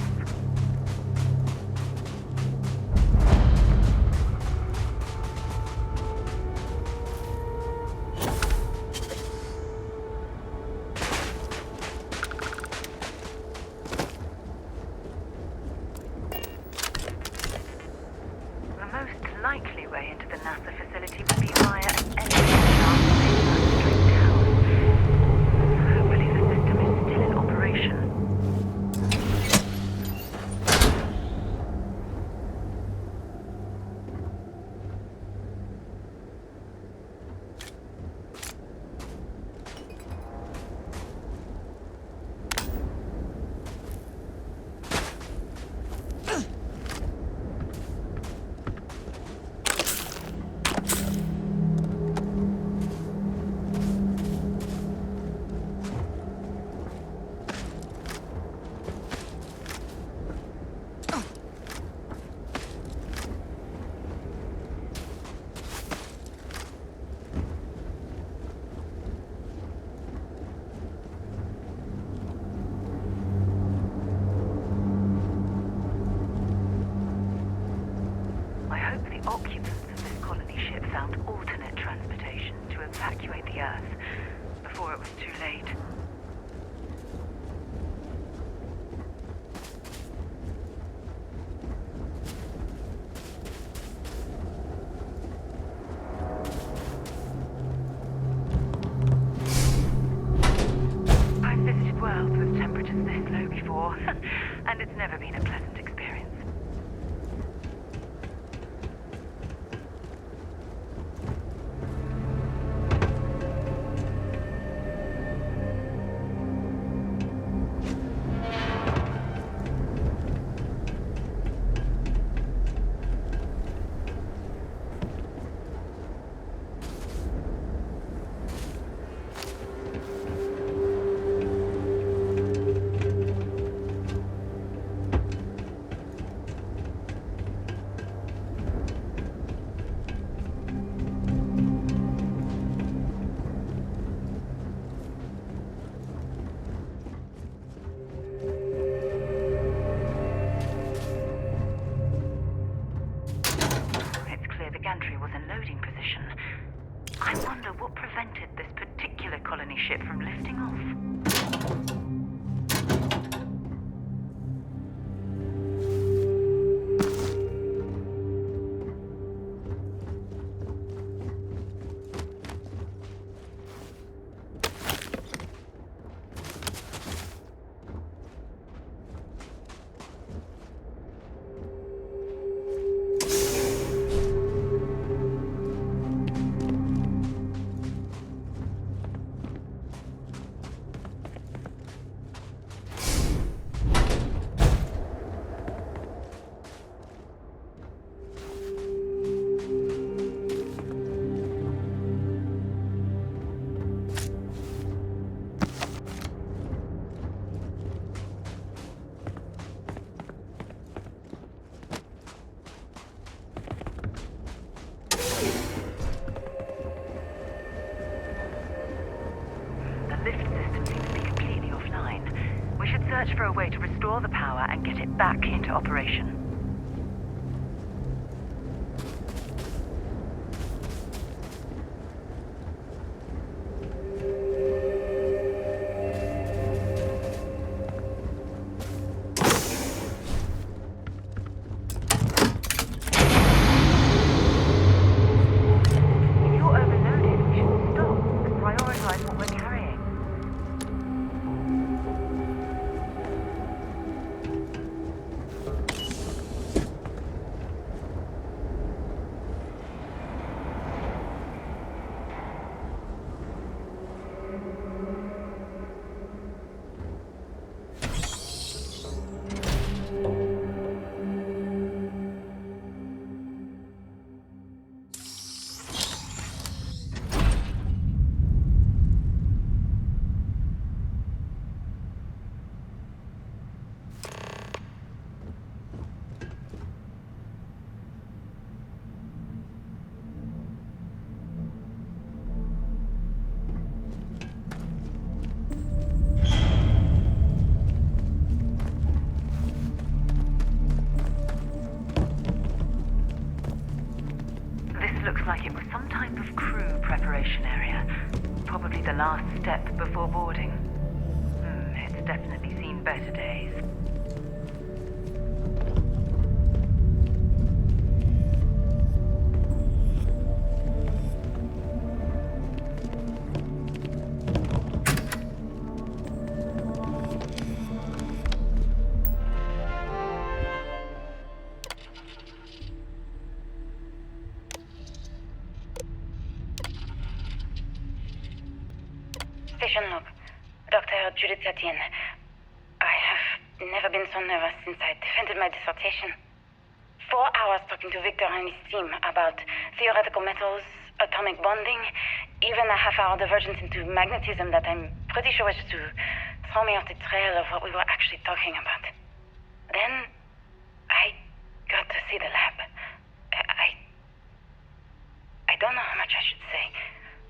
S20: The most likely way into the NASA facility would be via an elevator shaft straight down. Hopefully the system is still in operation. I hope the occupants of this colony ship found alternate transportation to evacuate the Earth before it was too late. I've visited worlds with temperatures this low before, and it's never been a pleasant experience. colony ship from lifting off. Search for a way to restore the power and get it back into operation. If you're overloaded, we should stop and prioritize what we're carrying. Looks like it was some type of crew preparation area. Probably the last step before boarding. It's definitely seen better days.
S11: Station log. Dr. Judith Etienne. I have never been so nervous since I defended my dissertation. 4 hours talking to Victor and his team about theoretical metals, atomic bonding, even a half-hour divergence into magnetism that I'm pretty sure was to throw me off the trail of what we were actually talking about. Then, I got to see the lab. I don't know how much I should say,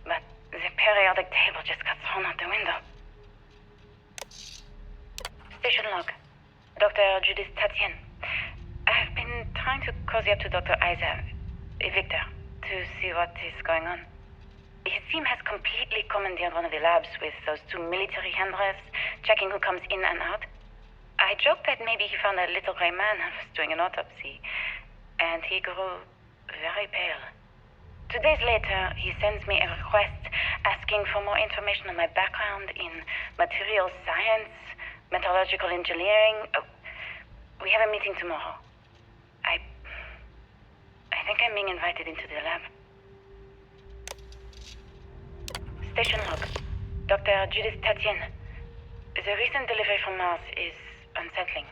S11: but the periodic table just got thrown out the window. Station log. Dr. Judith Etienne. I've been trying to cozy up to Dr. Victor, to see what is going on. His team has completely commandeered one of the labs with those 2 military handrails, checking who comes in and out. I joked that maybe he found a little gray man and was doing an autopsy, and he grew very pale. 2 days later, he sends me a request asking for more information on my background in materials science, metallurgical engineering. We have a meeting tomorrow. I think I'm being invited into the lab. Station log. Dr. Judith Etienne. The recent delivery from Mars is unsettling.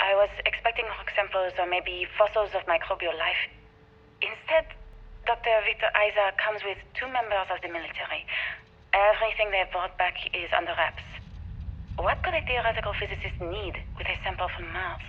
S11: I was expecting rock samples or maybe fossils of microbial life. Instead, Dr. Victor Isa comes with 2 members of the military. Everything they've brought back is under wraps. What could a theoretical physicist need with a sample from Mars?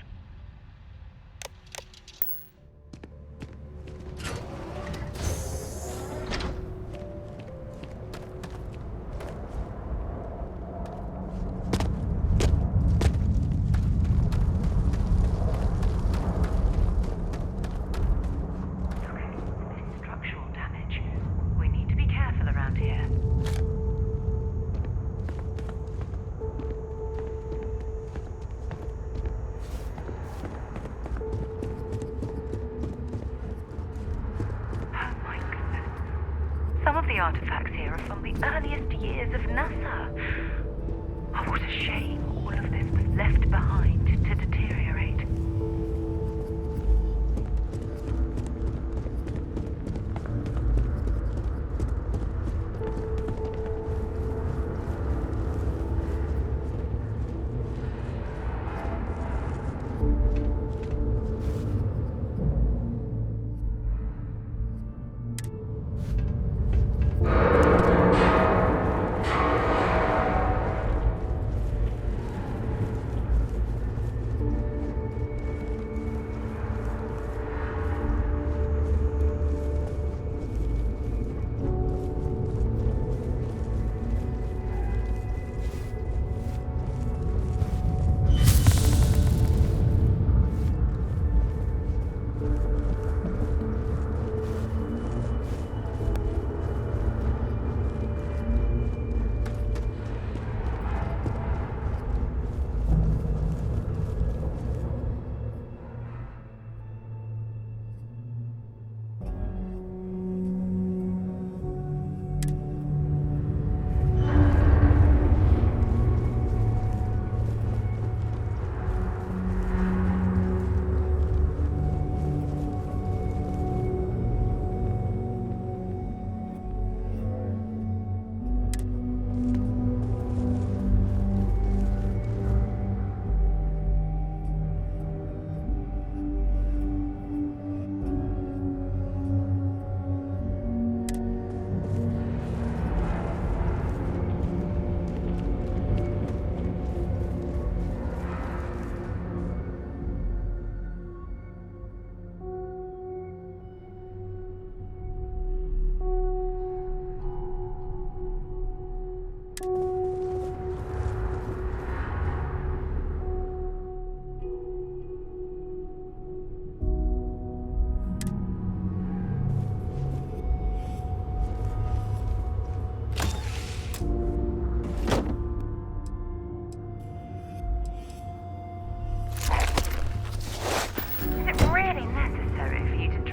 S20: the artifacts here are from the earliest years of NASA. Oh, what a shame all of this was left behind to deteriorate.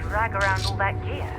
S20: Drag around all that gear.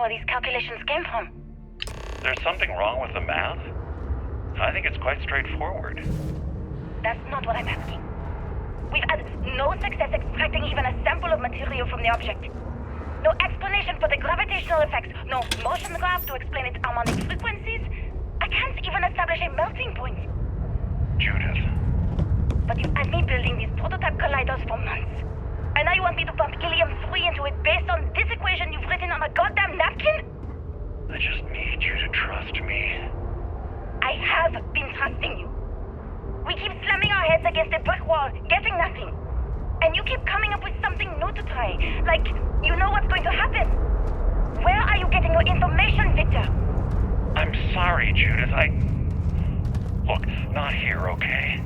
S20: Where these calculations came from.
S14: There's something wrong with the math? I think it's quite straightforward.
S11: That's not what I'm asking. We've had no success extracting even a sample of material from the object. No explanation for the gravitational effects, no motion graph to explain its harmonic frequencies. I can't even establish a melting point.
S14: Judith.
S11: But you've had me building these prototype colliders for months. And now you want me to pump helium-3 into it based on this equation you've written on a goddamn napkin?
S14: I just need you to trust me.
S13: sorry, Judith. Look, not here, okay?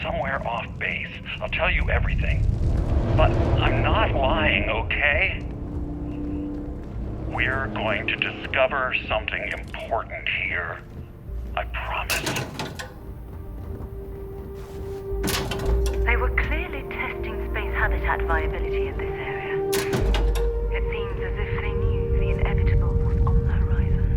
S13: Somewhere off base. I'll tell you everything. But I'm not lying, okay? We're going to discover something important here. I promise.
S20: They were clearly testing space habitat viability in this area. It seems as if they knew the inevitable was on the horizon.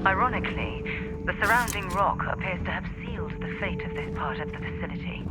S20: Ironically, the surrounding rock appears to have sealed the fate of this part of the facility.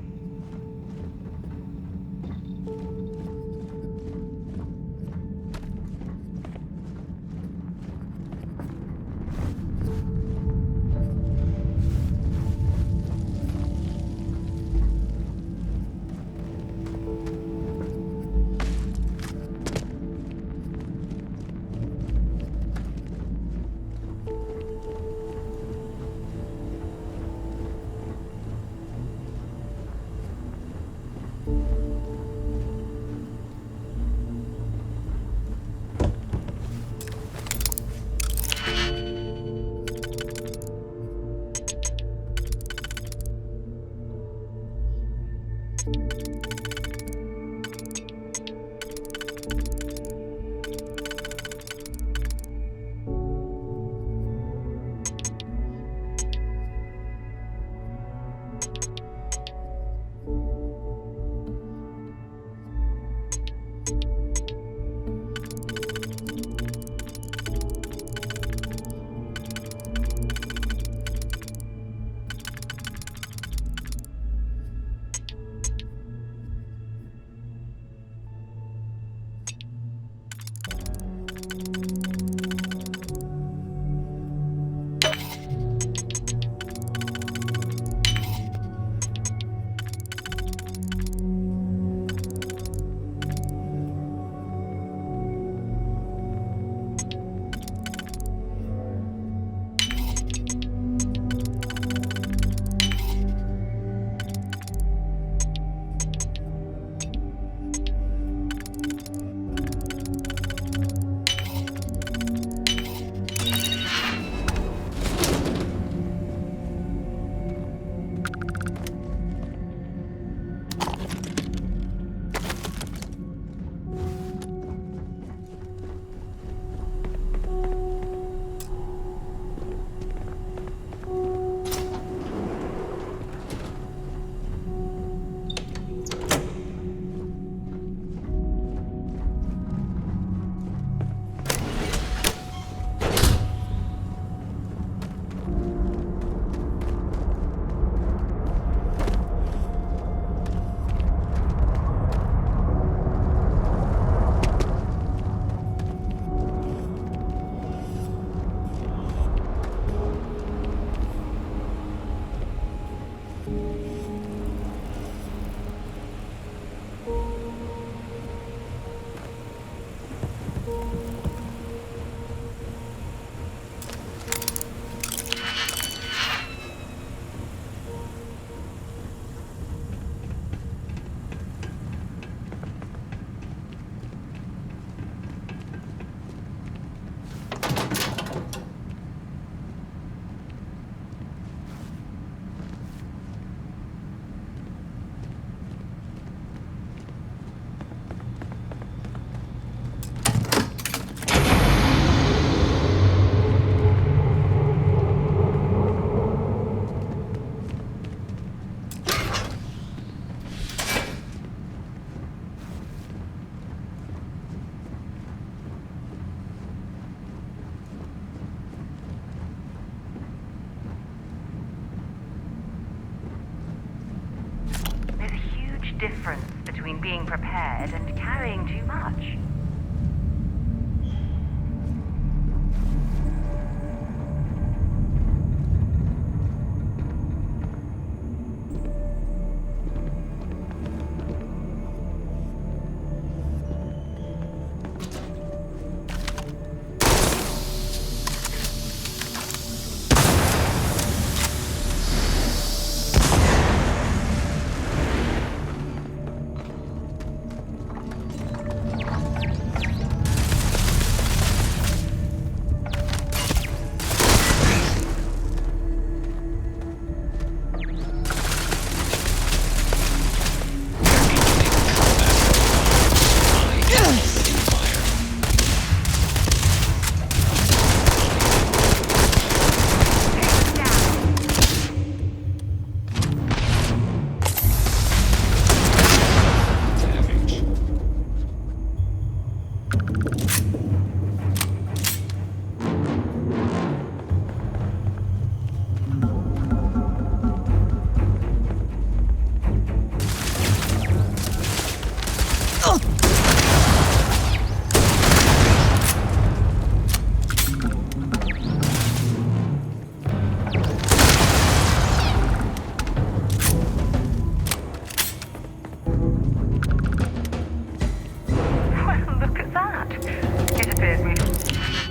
S20: huge difference between being prepared and carrying too much.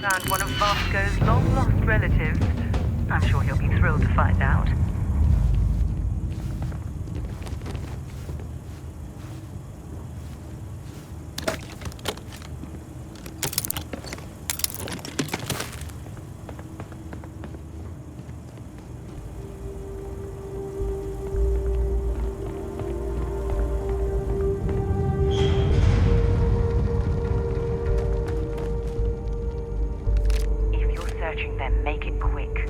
S20: Found one of Vasco's long-lost relatives. I'm sure he'll be thrilled to find out. Then make it quick.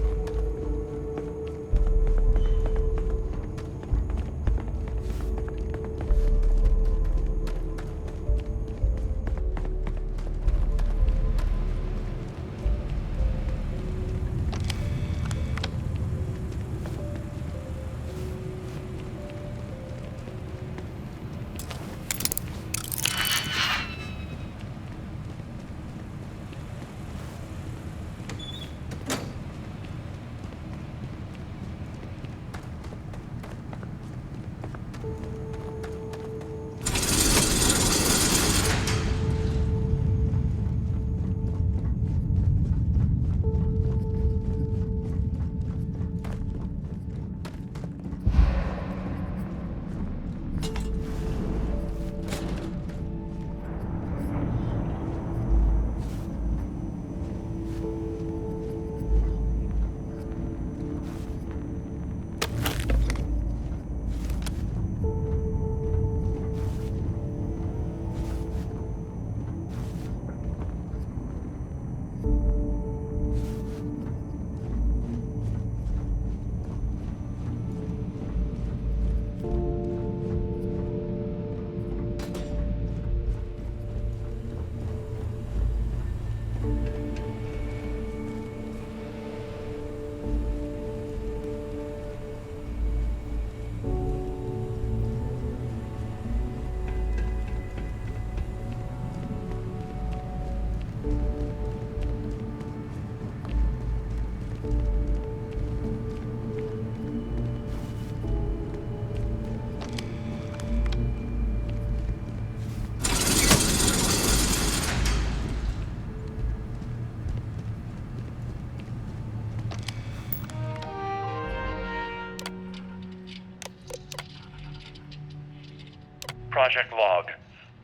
S6: Project Log,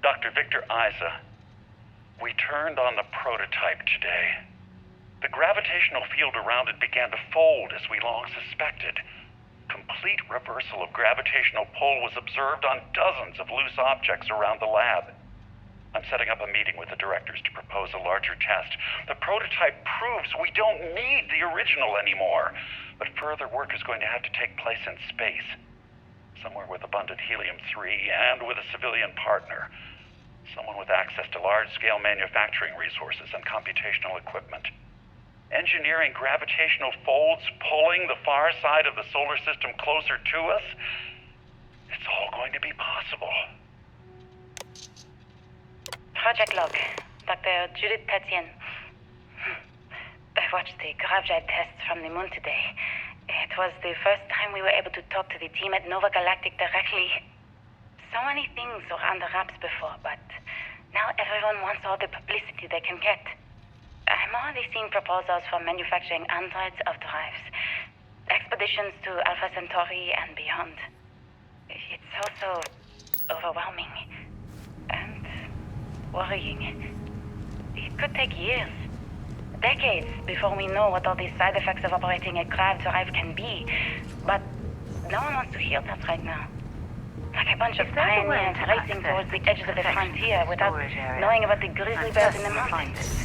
S6: Dr. Victor Isa. We turned on the prototype today. The gravitational field around it began to fold as we long suspected. Complete reversal of gravitational pull was observed on dozens of loose objects around the lab. I'm setting up a meeting with the directors to propose a larger test. The prototype proves we don't need the original anymore, but further work is going to have to take place in space. Somewhere with abundant helium-3 and with a civilian partner. Someone with access to large-scale manufacturing resources and computational equipment. Engineering gravitational folds pulling the far side of the solar system closer to us? it's all going to be possible.
S11: Project log. Dr. Judith Tatien. I watched the gravjite tests from the moon today. It was the first time we were able to talk to the team at Nova Galactic directly. So many things were under wraps before, but now everyone wants all the publicity they can get. I'm already seeing proposals for manufacturing androids of drives, expeditions to Alpha Centauri and beyond. It's also overwhelming and worrying. It could take years, decades, before we know what all the side effects of operating a grav drive can be. But no one wants to hear that right now. Like a bunch of pioneers racing towards the edges of the frontier without knowing about the grizzly bears in the mountains.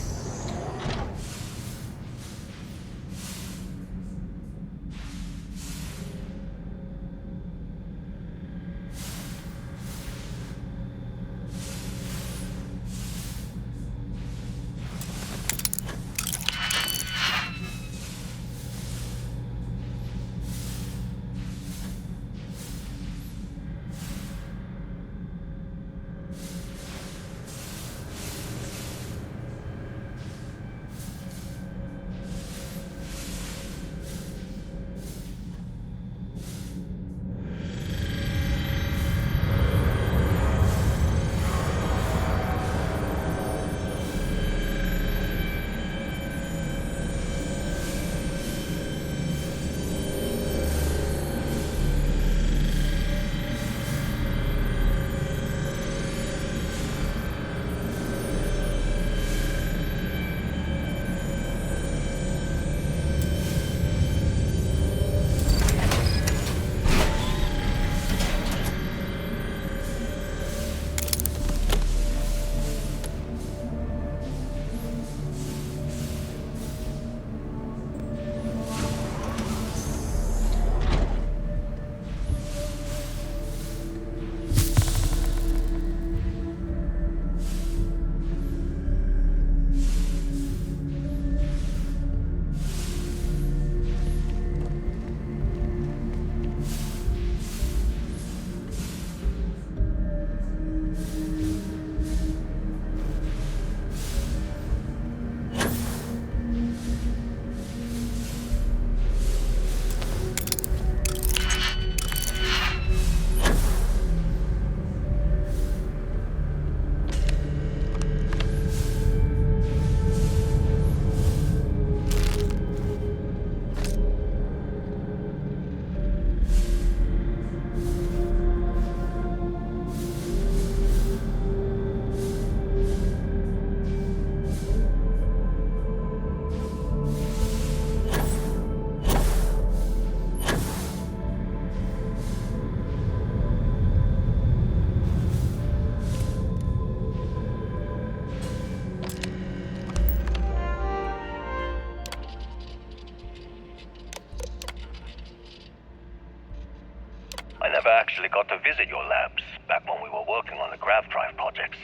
S14: I never actually got to visit your labs back when we were working on the grav drive projects.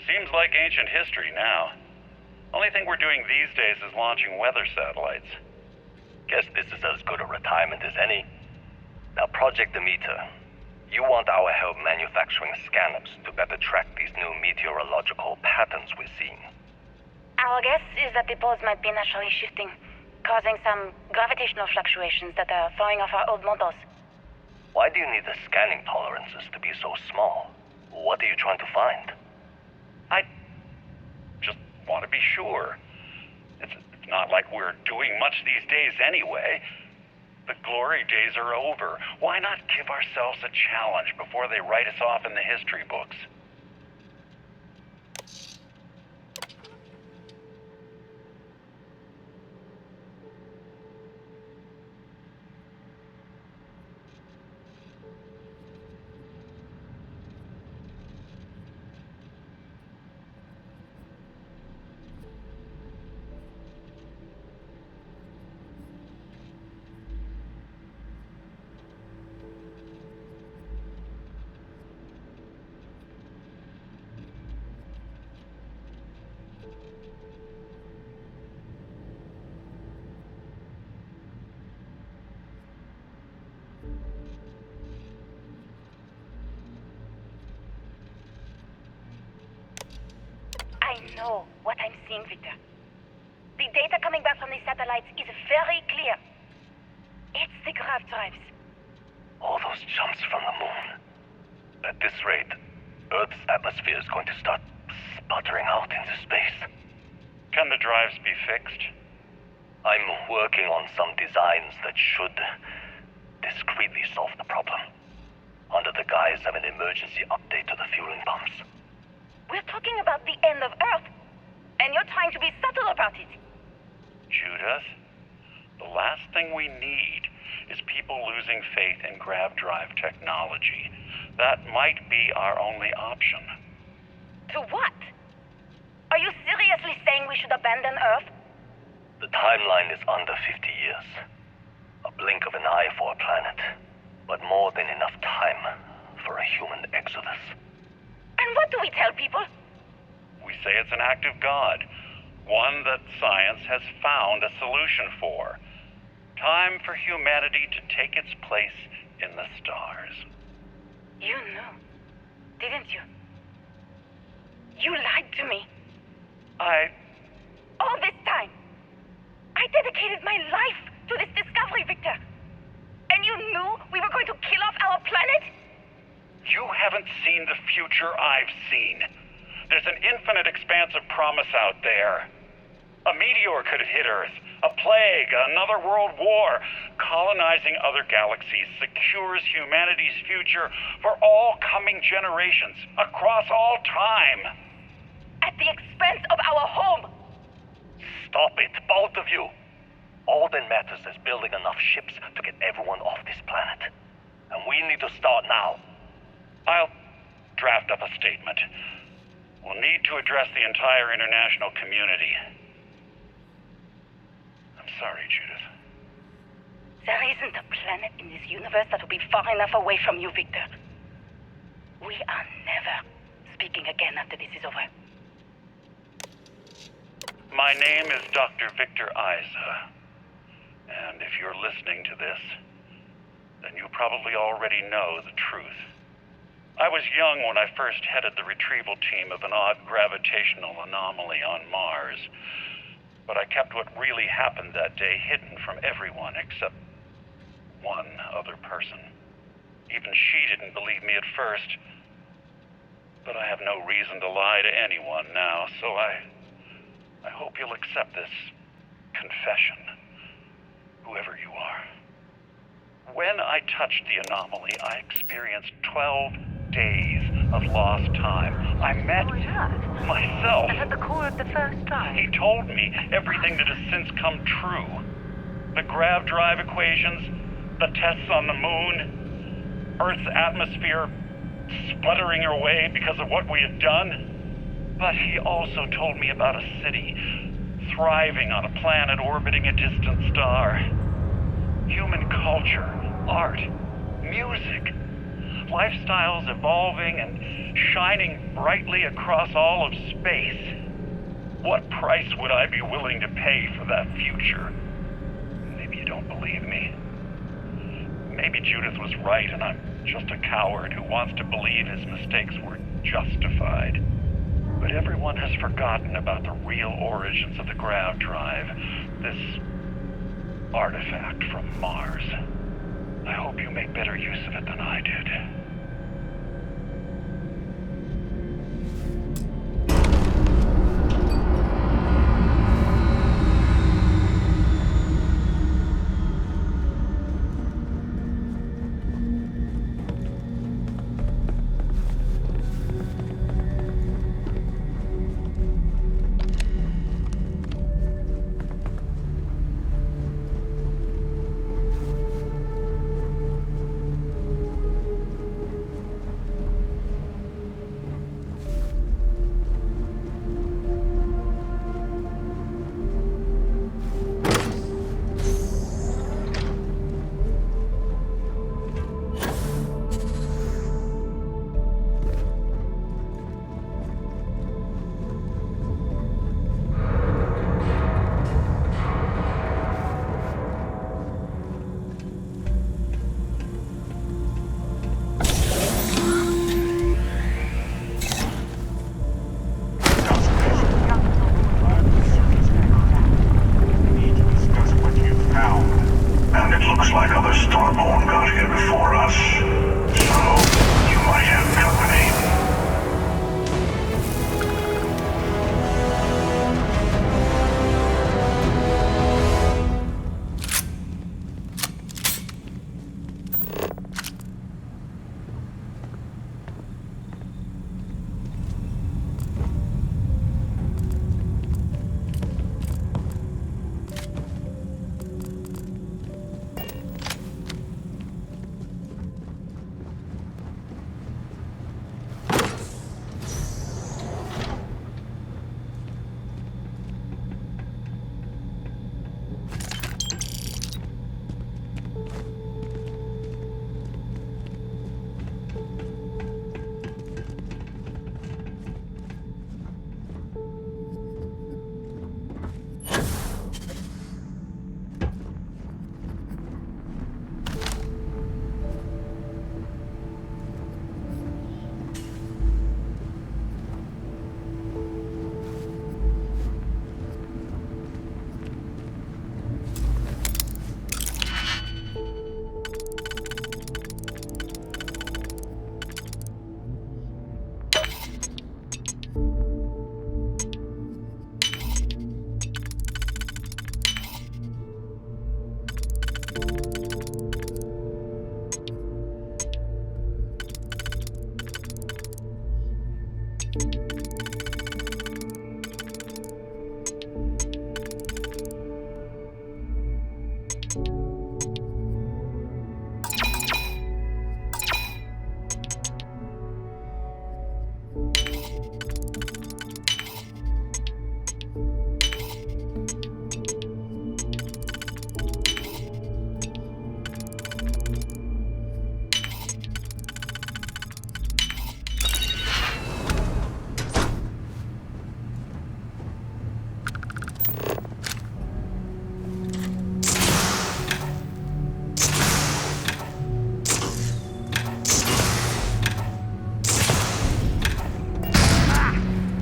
S6: Seems like ancient history now. Only thing we're doing these days is launching weather satellites.
S14: Guess this is as good a retirement as any. Now, Project Demeter, you want our help manufacturing scanners to better track these new meteorological patterns we're seeing.
S11: Our guess is that the poles might be naturally shifting, causing some gravitational fluctuations that are throwing off our old models.
S14: Why do you need the scanning tolerances to be so small? What are you trying to find?
S6: I just want to be sure. It's not like we're doing much these days anyway. The glory days are over. Why not give ourselves a challenge before they write us off in the history books?
S11: know what I'm seeing, Victor. The data coming back from the satellites is very clear. It's the grav drives.
S14: All those jumps from the moon. At this rate, Earth's atmosphere is going to start sputtering out into space.
S6: Can the drives be fixed?
S14: I'm working on some designs that should discreetly solve the problem, under the guise of an emergency update to the fueling pumps.
S11: We're talking about the end of Earth, and you're trying to be subtle about it.
S6: Judith, the last thing we need is people losing faith in grav drive technology. That might be our only option.
S11: To what? Are you seriously saying we should abandon Earth?
S14: The timeline is under 50 years. A blink of an eye for a planet, but more than enough time for a human exodus.
S11: And what do we tell people?
S6: We say it's an act of God, one that science has found a solution for. Time for humanity to take its place in the stars.
S11: You knew, didn't you? You lied to me. All this time, I dedicated my life to this discovery, Victor. And you knew we were going to kill off our planet?
S6: You haven't seen the future I've seen. There's an infinite expanse of promise out there. A meteor could hit Earth, a plague, another world war. Colonizing other galaxies secures humanity's future for all coming generations, across all time.
S11: At the expense of our home.
S14: Stop it, both of you. All that matters is building enough ships to get everyone off this planet. And we need to start now.
S6: I'll draft up a statement. We'll need to address the entire international community. I'm sorry, Judith.
S11: There isn't a planet in this universe that will be far enough away from you, Victor. We are never speaking again after this is over.
S6: My name is Dr. Victor Isa. And if you're listening to this, then you probably already know the truth. I was young when I first headed the retrieval team of an odd gravitational anomaly on Mars. But I kept what really happened that day hidden from everyone except one other person. Even she didn't believe me at first. But I have no reason to lie to anyone now, so I hope you'll accept this confession, whoever you are. When I touched the anomaly, I experienced 12 days of lost time. I met myself.
S20: And at the core of the first drive.
S6: He told me everything that has since come true. The grav drive equations, the tests on the moon, Earth's atmosphere sputtering away because of what we had done. But he also told me about a city thriving on a planet orbiting a distant star. Human culture, art, music, lifestyles evolving and shining brightly across all of space. What price would I be willing to pay for that future? Maybe you don't believe me. Maybe Judith was right and I'm just a coward who wants to believe his mistakes were justified. But everyone has forgotten about the real origins of the grav drive, this artifact from Mars. I hope you make better use of it than I did.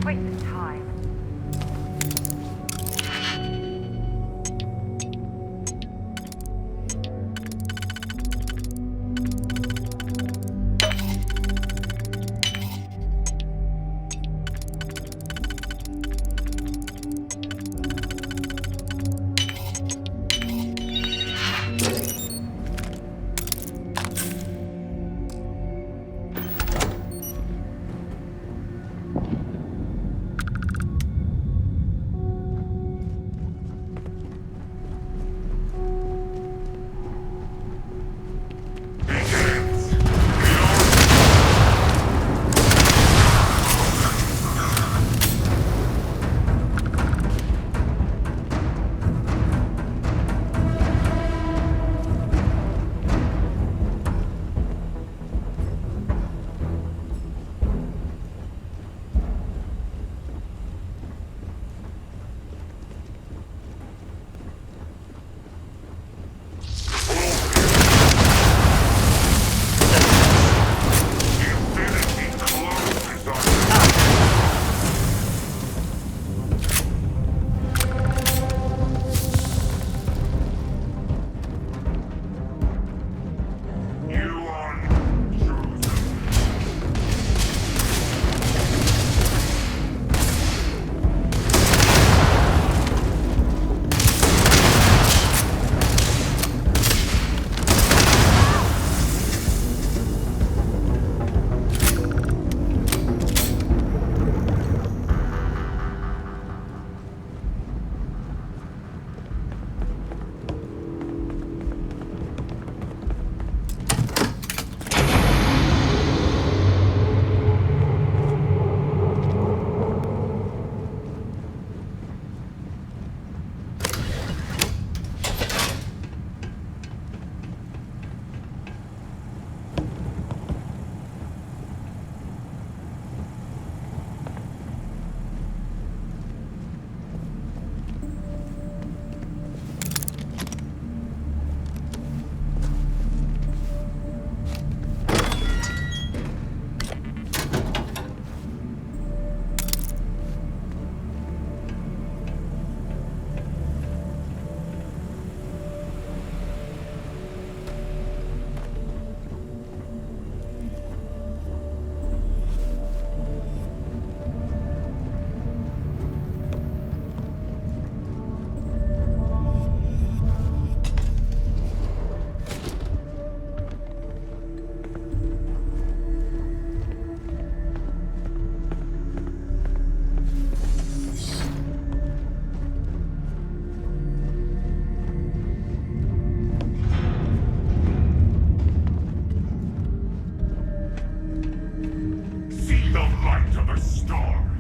S20: Wasted time.
S15: See the light of a star.